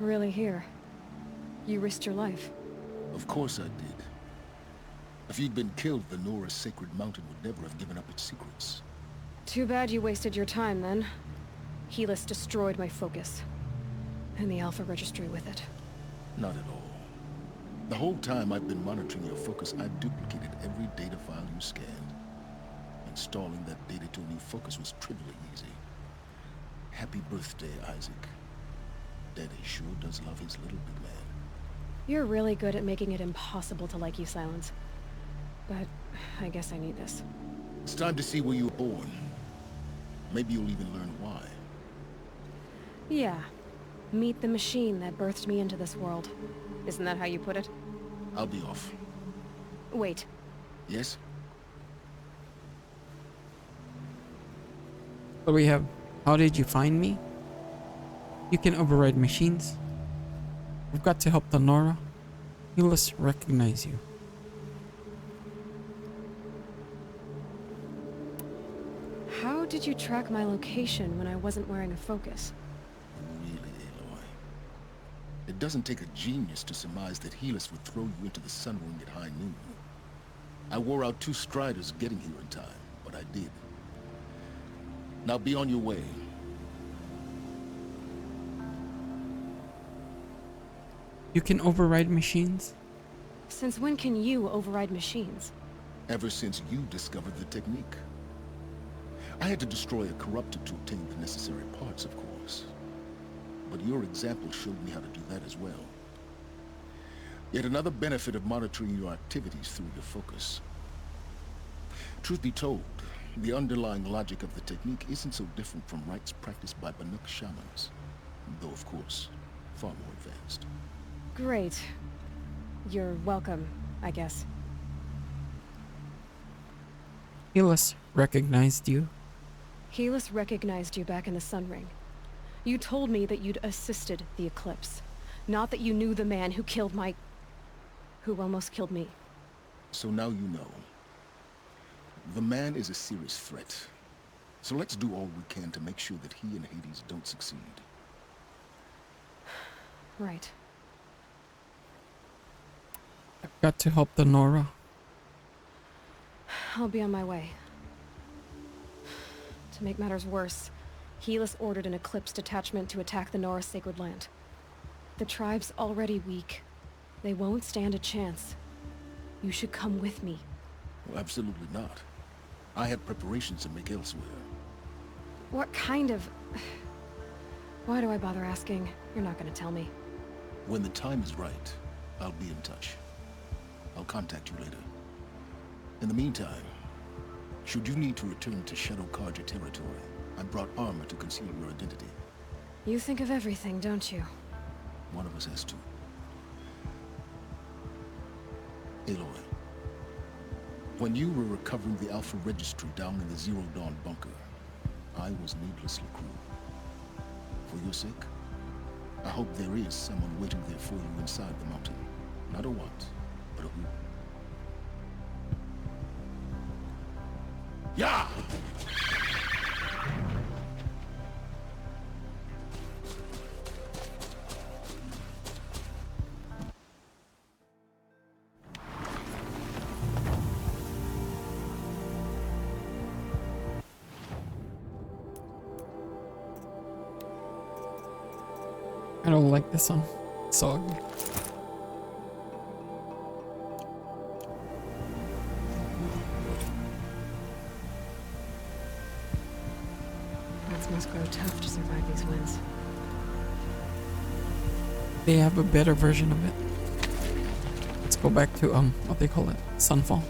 Really here. You risked your life. Of course I did. If you'd been killed, the Nora's sacred mountain would never have given up its secrets. Too bad you wasted your time, then. HelghasT destroyed my focus. And the Alpha Registry with it. Not at all. The whole time I've been monitoring your focus, I've duplicated every data file you scanned. Installing that data to a new focus was trivially easy. Happy birthday, Isaac. Daddy sure does love his little big man. You're really good at making it impossible to like you, Silence. But I guess I need this. It's time to see where you were born. Maybe you'll even learn why. Yeah. Meet the machine that birthed me into this world. Isn't that how you put it? I'll be off. Wait. Yes? So we have, how did you find me? You can override machines. We've got to help the Nora. HelghasT recognize you. How did you track my location when I wasn't wearing a focus? Really, Aloy? It doesn't take a genius to surmise that HelghasT would throw you into the sun ring at high noon. I wore out 2 striders getting here in time, but I did. Now be on your way. You can override machines? Since when can you override machines? Ever since you discovered the technique. I had to destroy a corruptor to obtain the necessary parts, of course. But your example showed me how to do that as well. Yet another benefit of monitoring your activities through your focus. Truth be told, the underlying logic of the technique isn't so different from rites practiced by Banuk shamans, though of course, far more advanced. Great. You're welcome, I guess. HelghasT recognized you. HelghasT recognized you back in the Sun Ring. You told me that you'd assisted the Eclipse. Not that you knew the man who killed my... who almost killed me. So now you know. The man is a serious threat. So let's do all we can to make sure that he and Hades don't succeed. Right. I've got to help the Nora. I'll be on my way. To make matters worse, HelghasT ordered an Eclipse detachment to attack the Nora's sacred land. The tribe's already weak. They won't stand a chance. You should come with me. Well, absolutely not. I have preparations to make elsewhere. What kind of... Why do I bother asking? You're not gonna tell me. When the time is right, I'll be in touch. I'll contact you later. In the meantime, should you need to return to Shadow Karja territory, I brought armor to conceal your identity. You think of everything, don't you? One of us has to. Aloy, when you were recovering the Alpha Registry down in the Zero Dawn bunker, I was needlessly cruel. For your sake, I hope there is someone waiting there for you inside the mountain. Not a what, but a who. Yeah! I don't like this one. It's so ugly. Rats must grow tough to survive these winds. They have a better version of it. Let's go back to what they call it, Sunfall.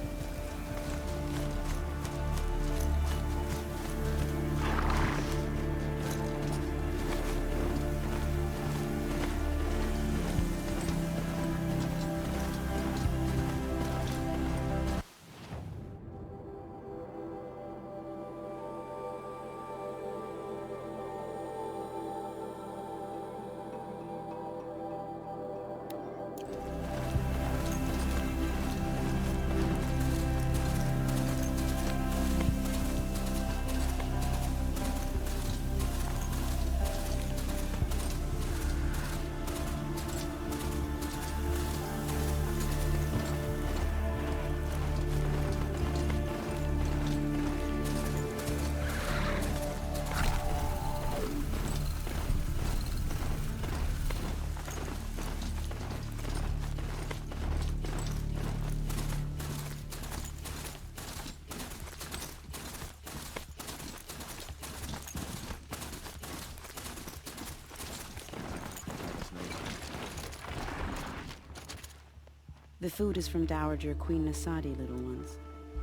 The food is from Dowager Queen Nasadi, little ones.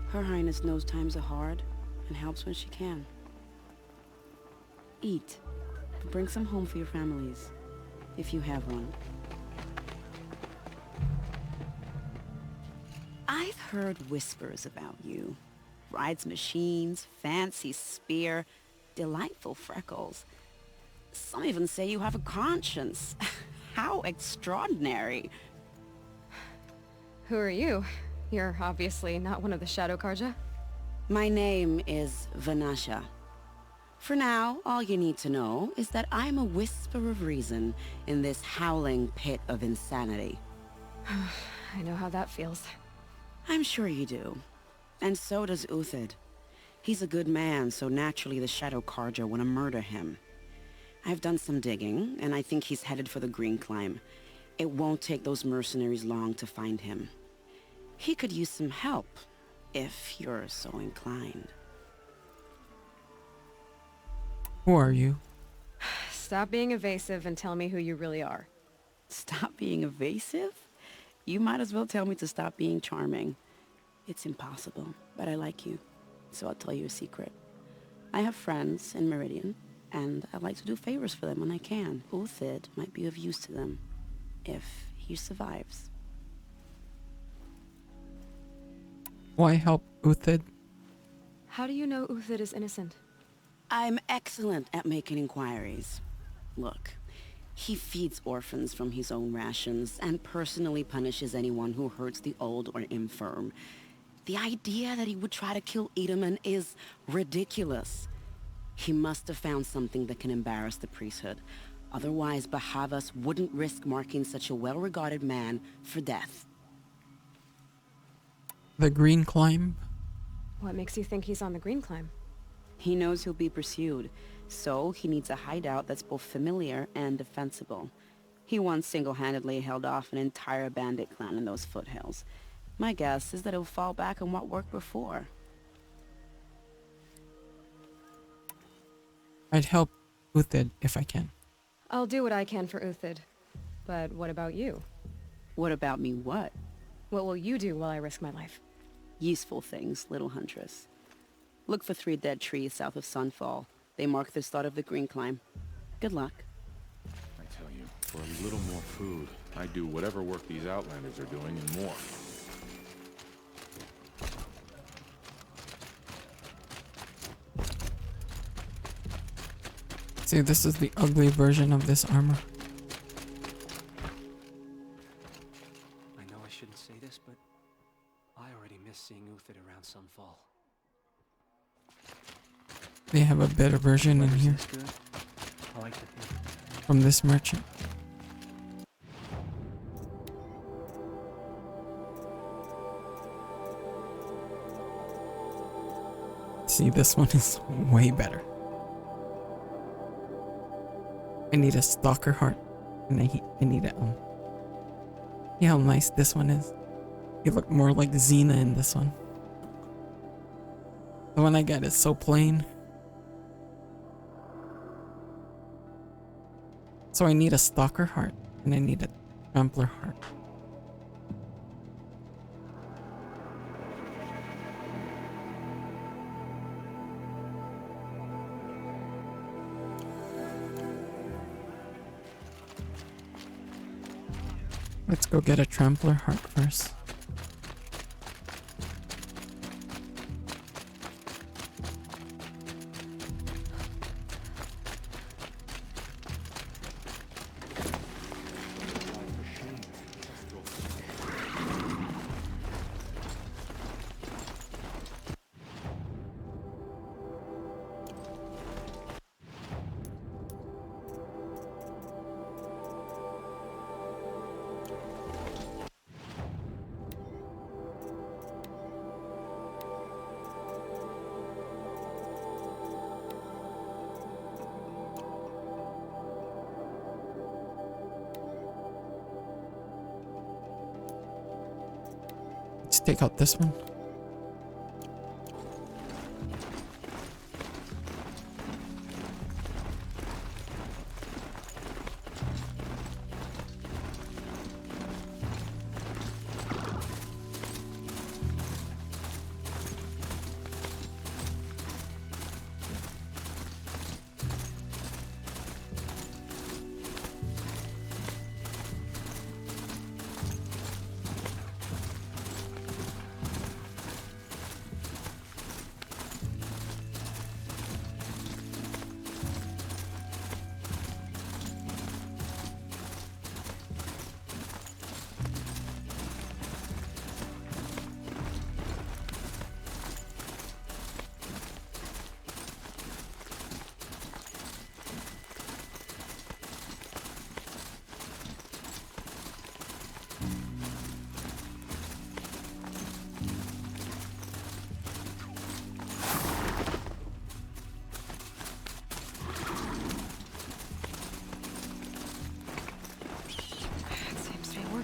Her Highness knows times are hard and helps when she can. Eat. Bring some home for your families, if you have one. I've heard whispers about you. Rides machines, fancy spear, delightful freckles. Some even say you have a conscience. How extraordinary. Who are you? You're obviously not one of the Shadow Karja. My name is Vanasha. For now, all you need to know is that I'm a whisper of reason in this howling pit of insanity. I know how that feels. I'm sure you do. And so does Uthid. He's a good man, so naturally the Shadow Karja want to murder him. I've done some digging, and I think he's headed for the Green Climb. It won't take those mercenaries long to find him. He could use some help, if you're so inclined. Who are you? Stop being evasive and tell me who you really are. Stop being evasive? You might as well tell me to stop being charming. It's impossible, but I like you, so I'll tell you a secret. I have friends in Meridian, and I like to do favors for them when I can. Uthid might be of use to them, if he survives. Why help Uthid? How do you know Uthid is innocent? I'm excellent at making inquiries. Look, he feeds orphans from his own rations and personally punishes anyone who hurts the old or infirm. The idea that he would try to kill Edelman is ridiculous. He must have found something that can embarrass the priesthood. Otherwise, Bahavas wouldn't risk marking such a well-regarded man for death. The Green Climb? What makes you think he's on the Green Climb? He knows he'll be pursued, so he needs a hideout that's both familiar and defensible. He once single-handedly held off an entire bandit clan in those foothills. My guess is that he'll fall back on what worked before. I'd help Uthid if I can. I'll do what I can for Uthid. But what about you? What about me what? What will you do while I risk my life? Useful things, little huntress. Look for 3 dead trees south of Sunfall. They mark the start of the Green Climb. Good luck. I tell you, for a little more food, I'd do whatever work these Outlanders are doing and more. See, this is the ugly version of this armor. I know I shouldn't say this, but I already miss seeing Uthid around Sunfall. They have a better version in here. I like to think. From this merchant. See, this one is way better. I need a stalker heart. And I need it. See how nice this one is? You look more like Xena in this one. The one I got is so plain. So I need a stalker heart. And I need a trampler heart. Let's go get a trampler heart first. Let's take out this one.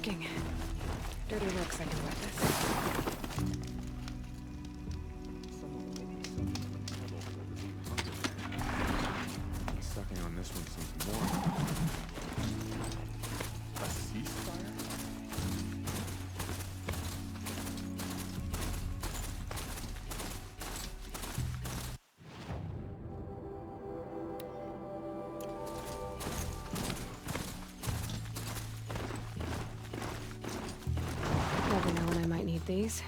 working. Dirty looks, I can wet this. Sucking on this one seems more. A ceasefire? Never know when I might need these.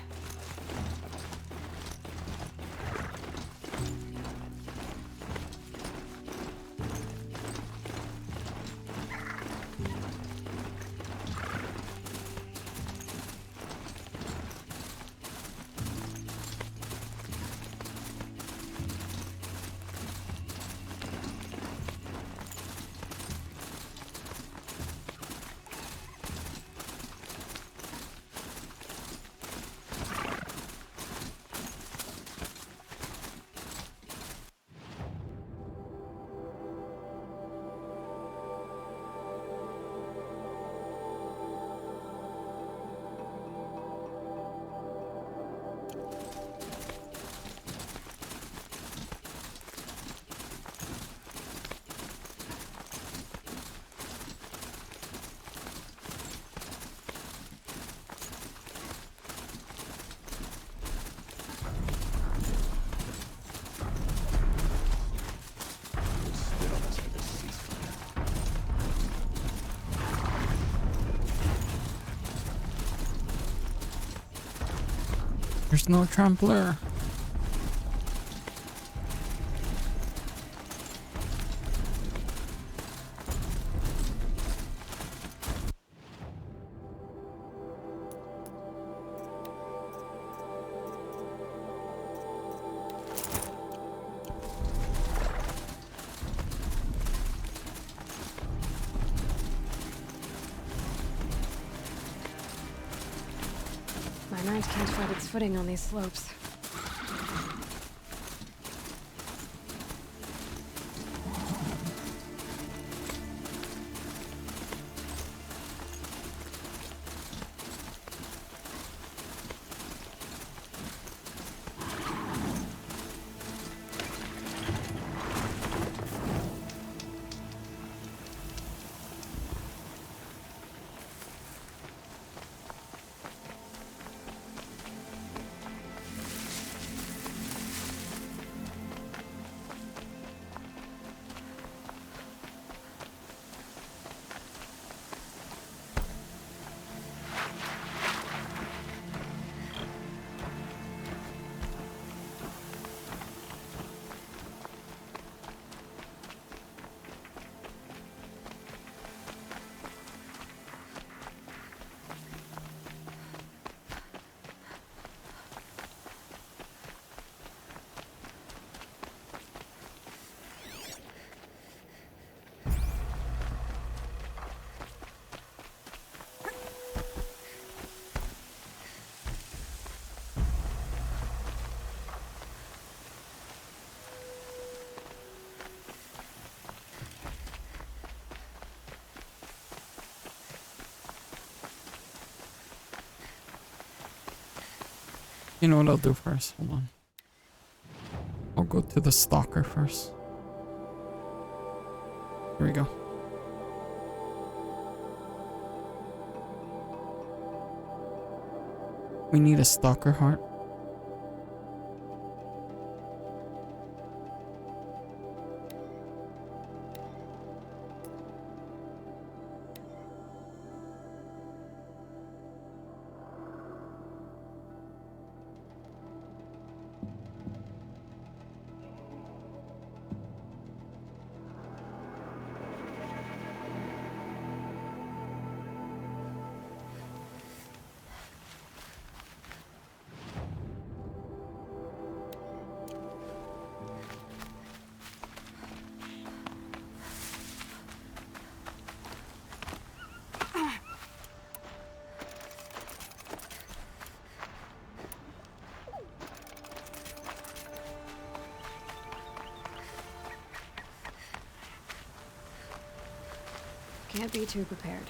There's no trampler. My mind can't find its footing on these slopes. You know what I'll do first? Hold on. I'll go to the stalker first. Here we go. We need a stalker heart. Can't be too prepared.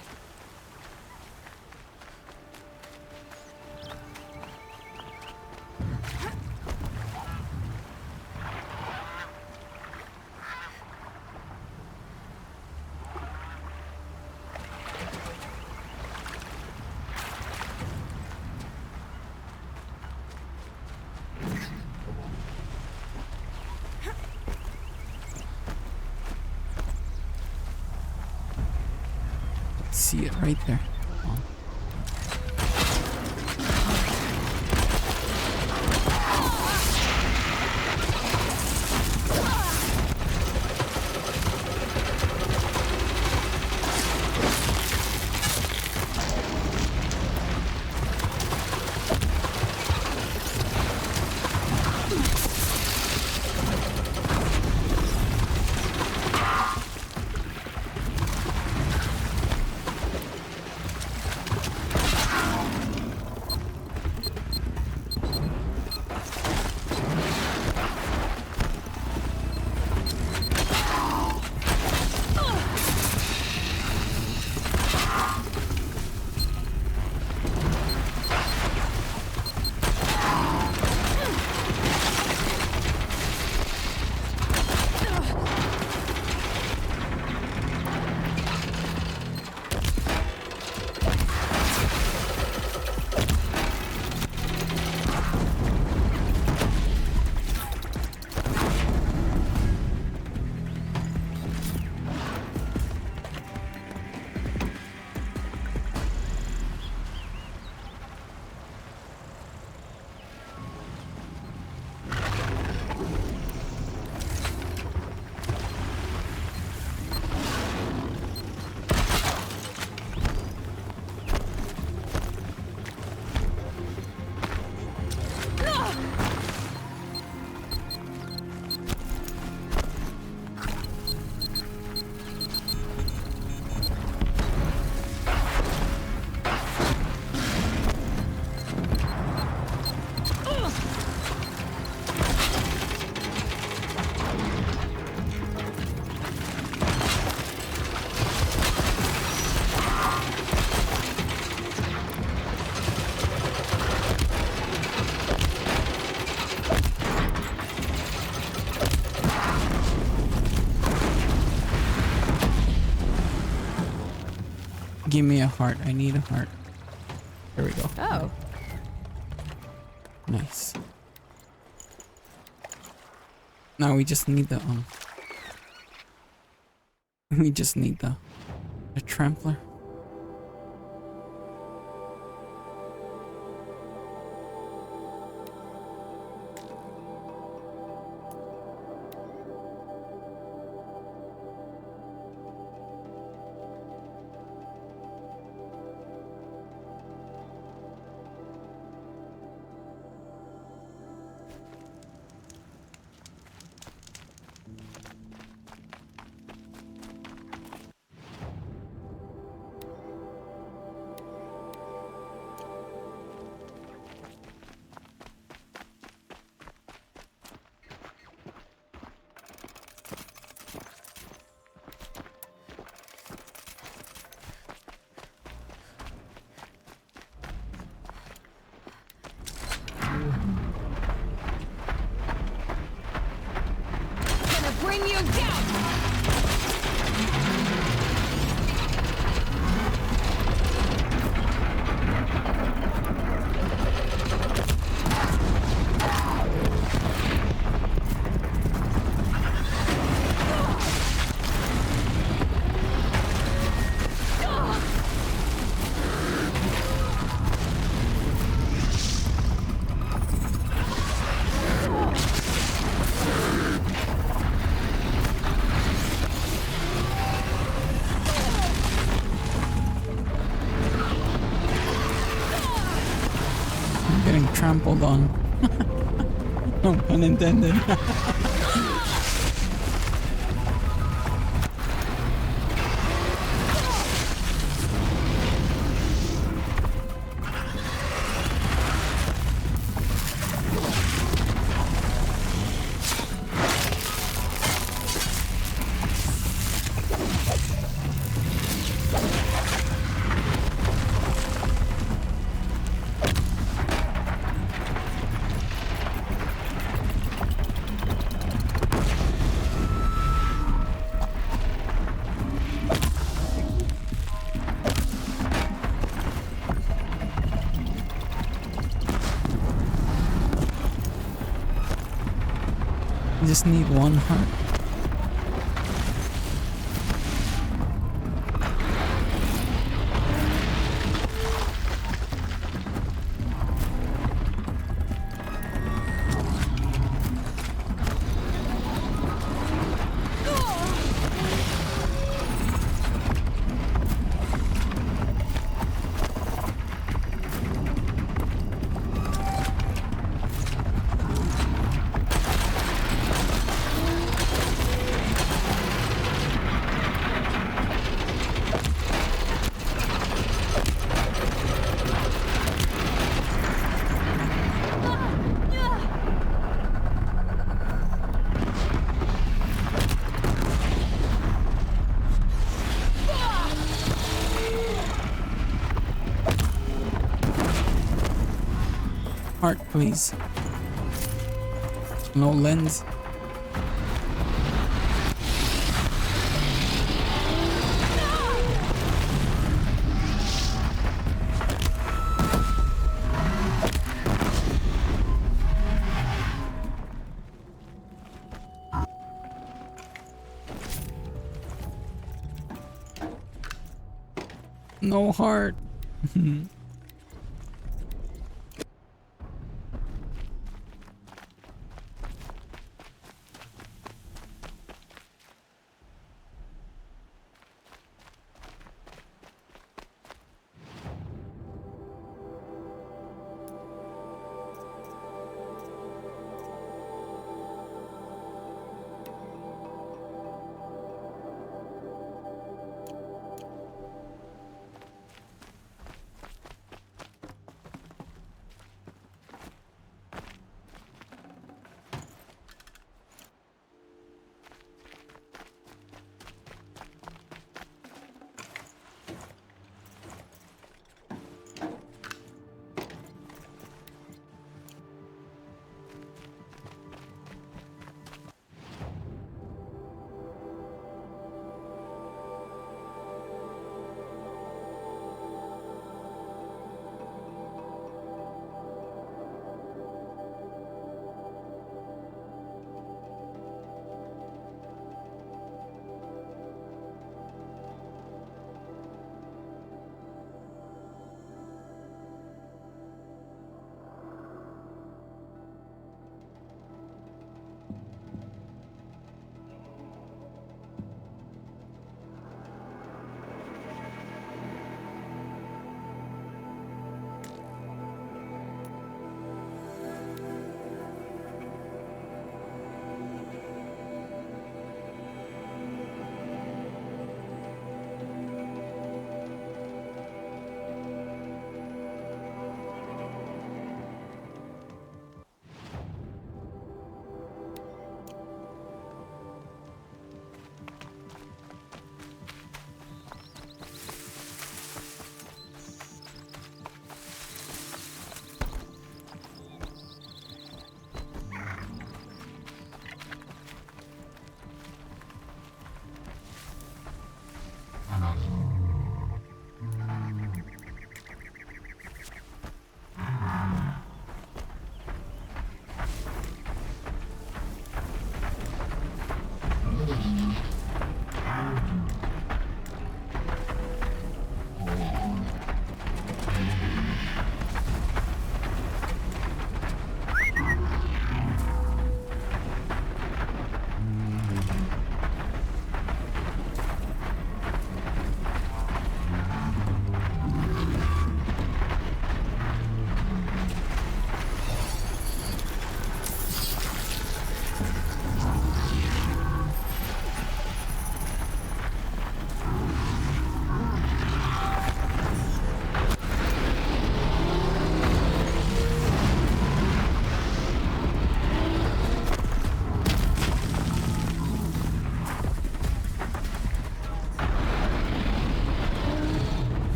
see it right there. Oh. Give me a heart. I need a heart. There we go. Oh. Nice. Now we just need the we just need the trampler. Bring you down! Getting trampled on. No pun intended. Just need one heart. heart, please. No lens. No heart.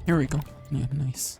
Here we go. Yeah, nice.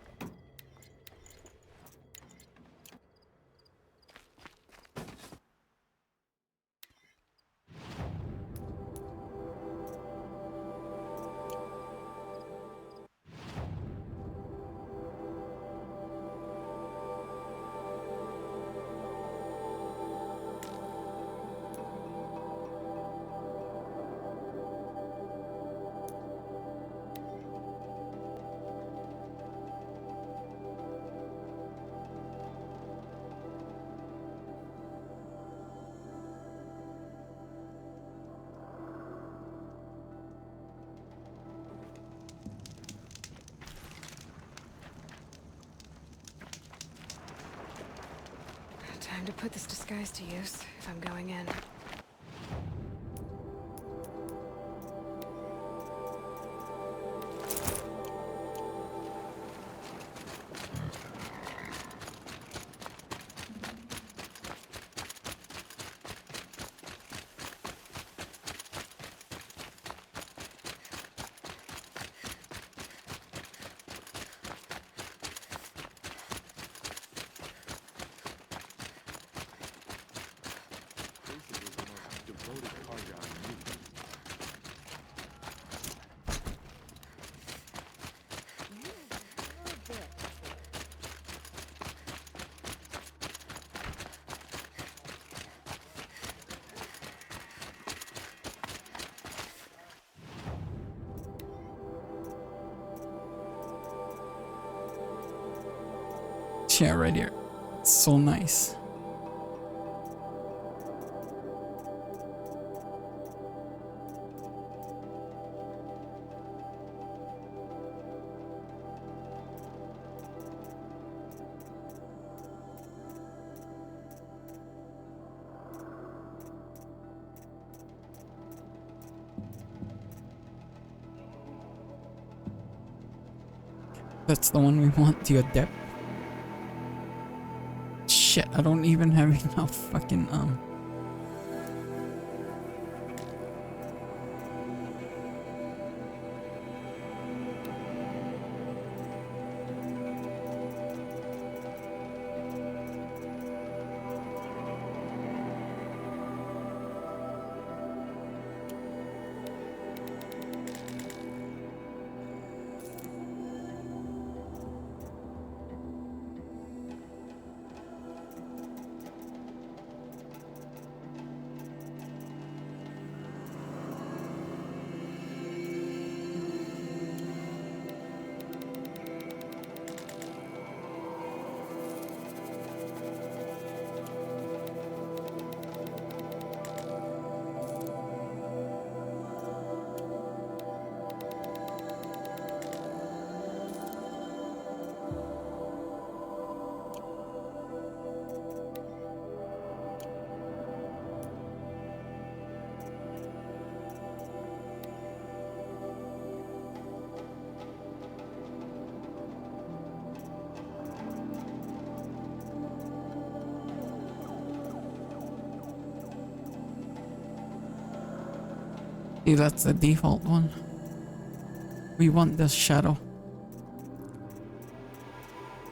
Time to put this disguise to use if I'm going in. Yeah, right here. It's so nice. That's the one we want, the adept. Shit, I don't even have enough fucking see, that's the default one. We want this shadow.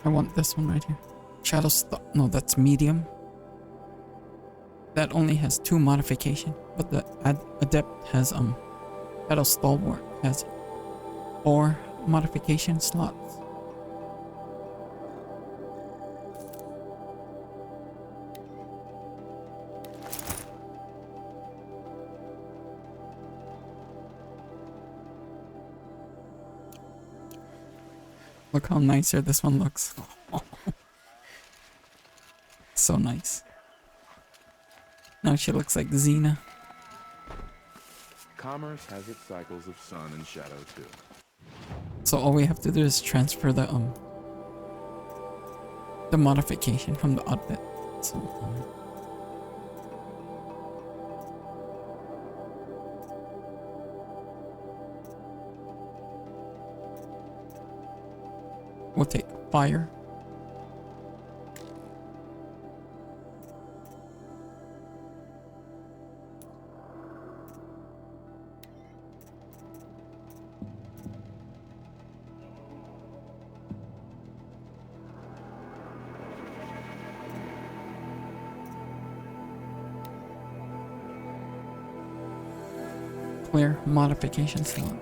I want this one right here. Shadow no, that's medium. That only has 2 modification, but the adept has shadow stalwart has 4 modification slots. Look how nicer this one looks. So nice. Now she looks like Xena. Commerce has its cycles of sun and shadow too. So all we have to do is transfer the modification from the outfit. So we'll take fire. clear modification slot.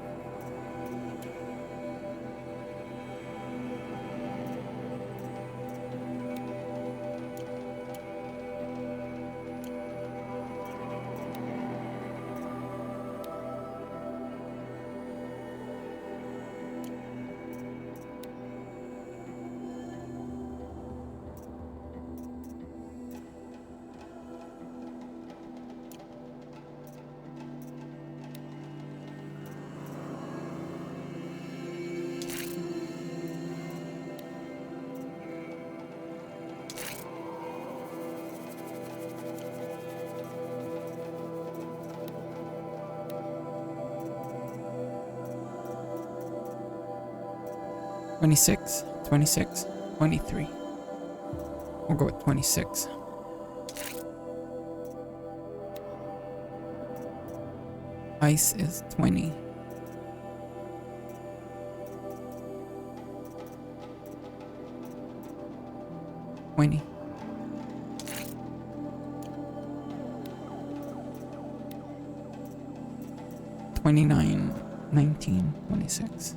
$26, $26, $23. We'll go with 26. Ice is 20. $20. $29, $19, $26.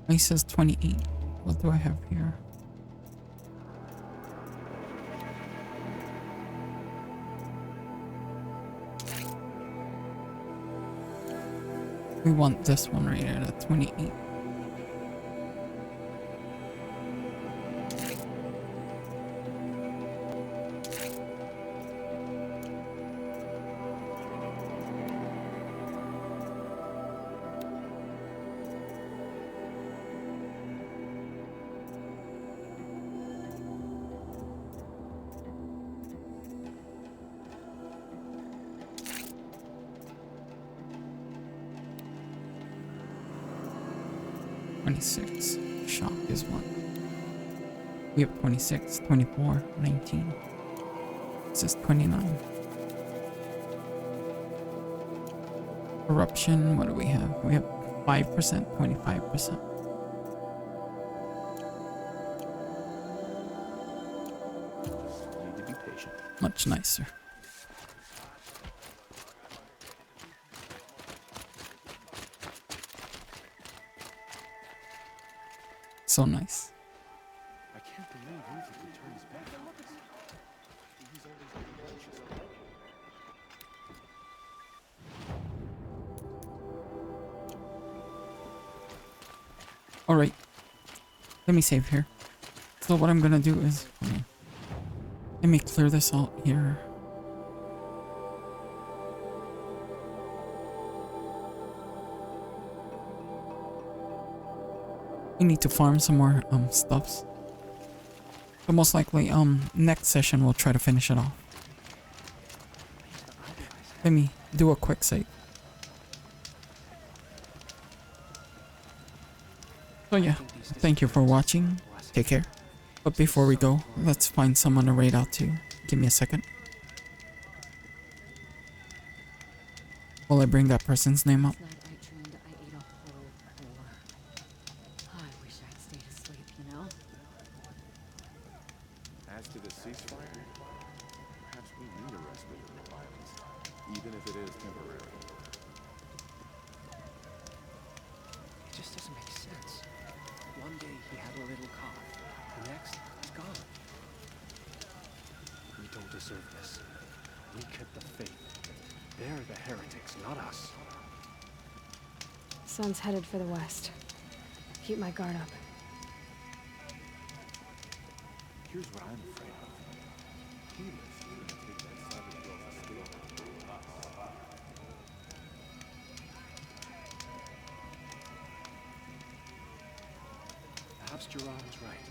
He says 28. What do I have here? We want this one right here at 28. Shock is one. We have 26, 24, 19. This is 29. Corruption, what do we have? We have 5%, 25%. Need to be patient. Much nicer. So nice. I can't believe Uther would turn his back on us. He's always been anxious. Alright. Let me save here. So what I'm gonna do is... let me clear this out here. We need to farm some more stuffs. But most likely next session we'll try to finish it off. Let me do a quick save. So yeah, thank you for watching. Take care. But before we go, let's find someone to raid out to. Give me a second. Will I bring that person's name up? As to the ceasefire, perhaps we need a respite from the violence, even if it is temporary. It just doesn't make sense. One day he had a little cough. The next, he's gone. We don't deserve this. We kept the faith. They're the heretics, not us. Sun's headed for the west. Keep my guard up. Here's what I'm afraid of. Helis is going to take that savage girl's escape and us. Perhaps Geron's right.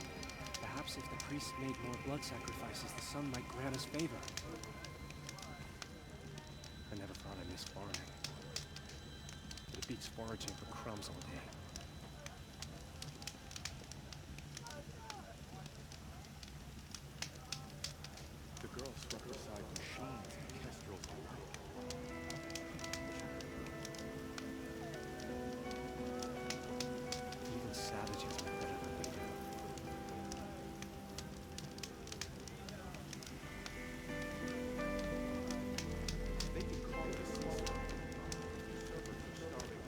Perhaps if the priests made more blood sacrifices, the sun might grant us favor. I never thought I'd miss farming. But it beats foraging for crumbs all day. The girl swept aside machines and kestrels alike. Even savages know better than we do. They can call it a ceasefire. Servers are starving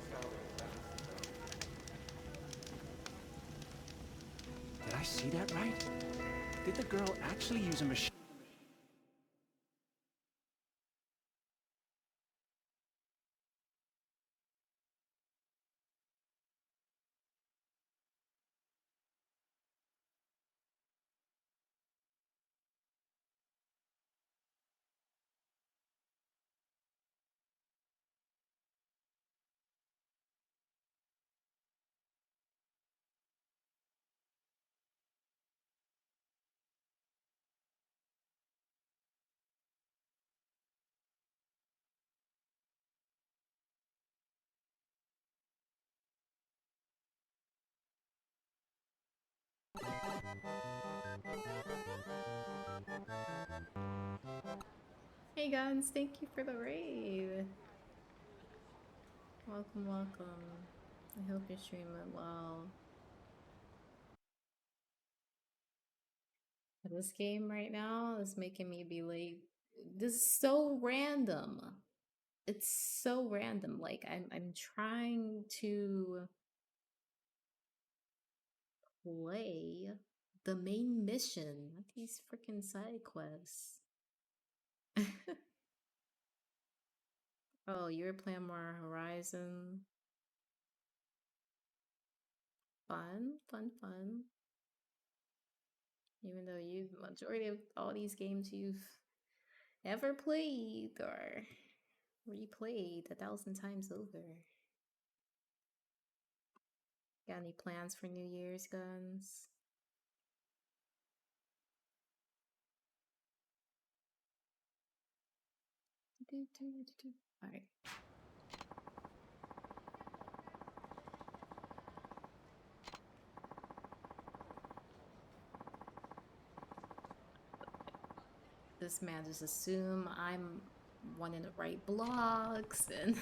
Did I see that right? Did the girl actually use a machine? Hey guys, thank you for the raid. Welcome, welcome. I hope you're streaming well. This game right now is making me be late. This is so random. It's so random. Like I'm trying to play the main mission. What these freaking side quests? Oh, you were playing more Horizon. Fun, fun, fun. Even though you majority of all these games you've ever played or replayed 1,000 times over. Got any plans for New Year's, Guns? Alright. This man just assume I'm wanting to write blogs and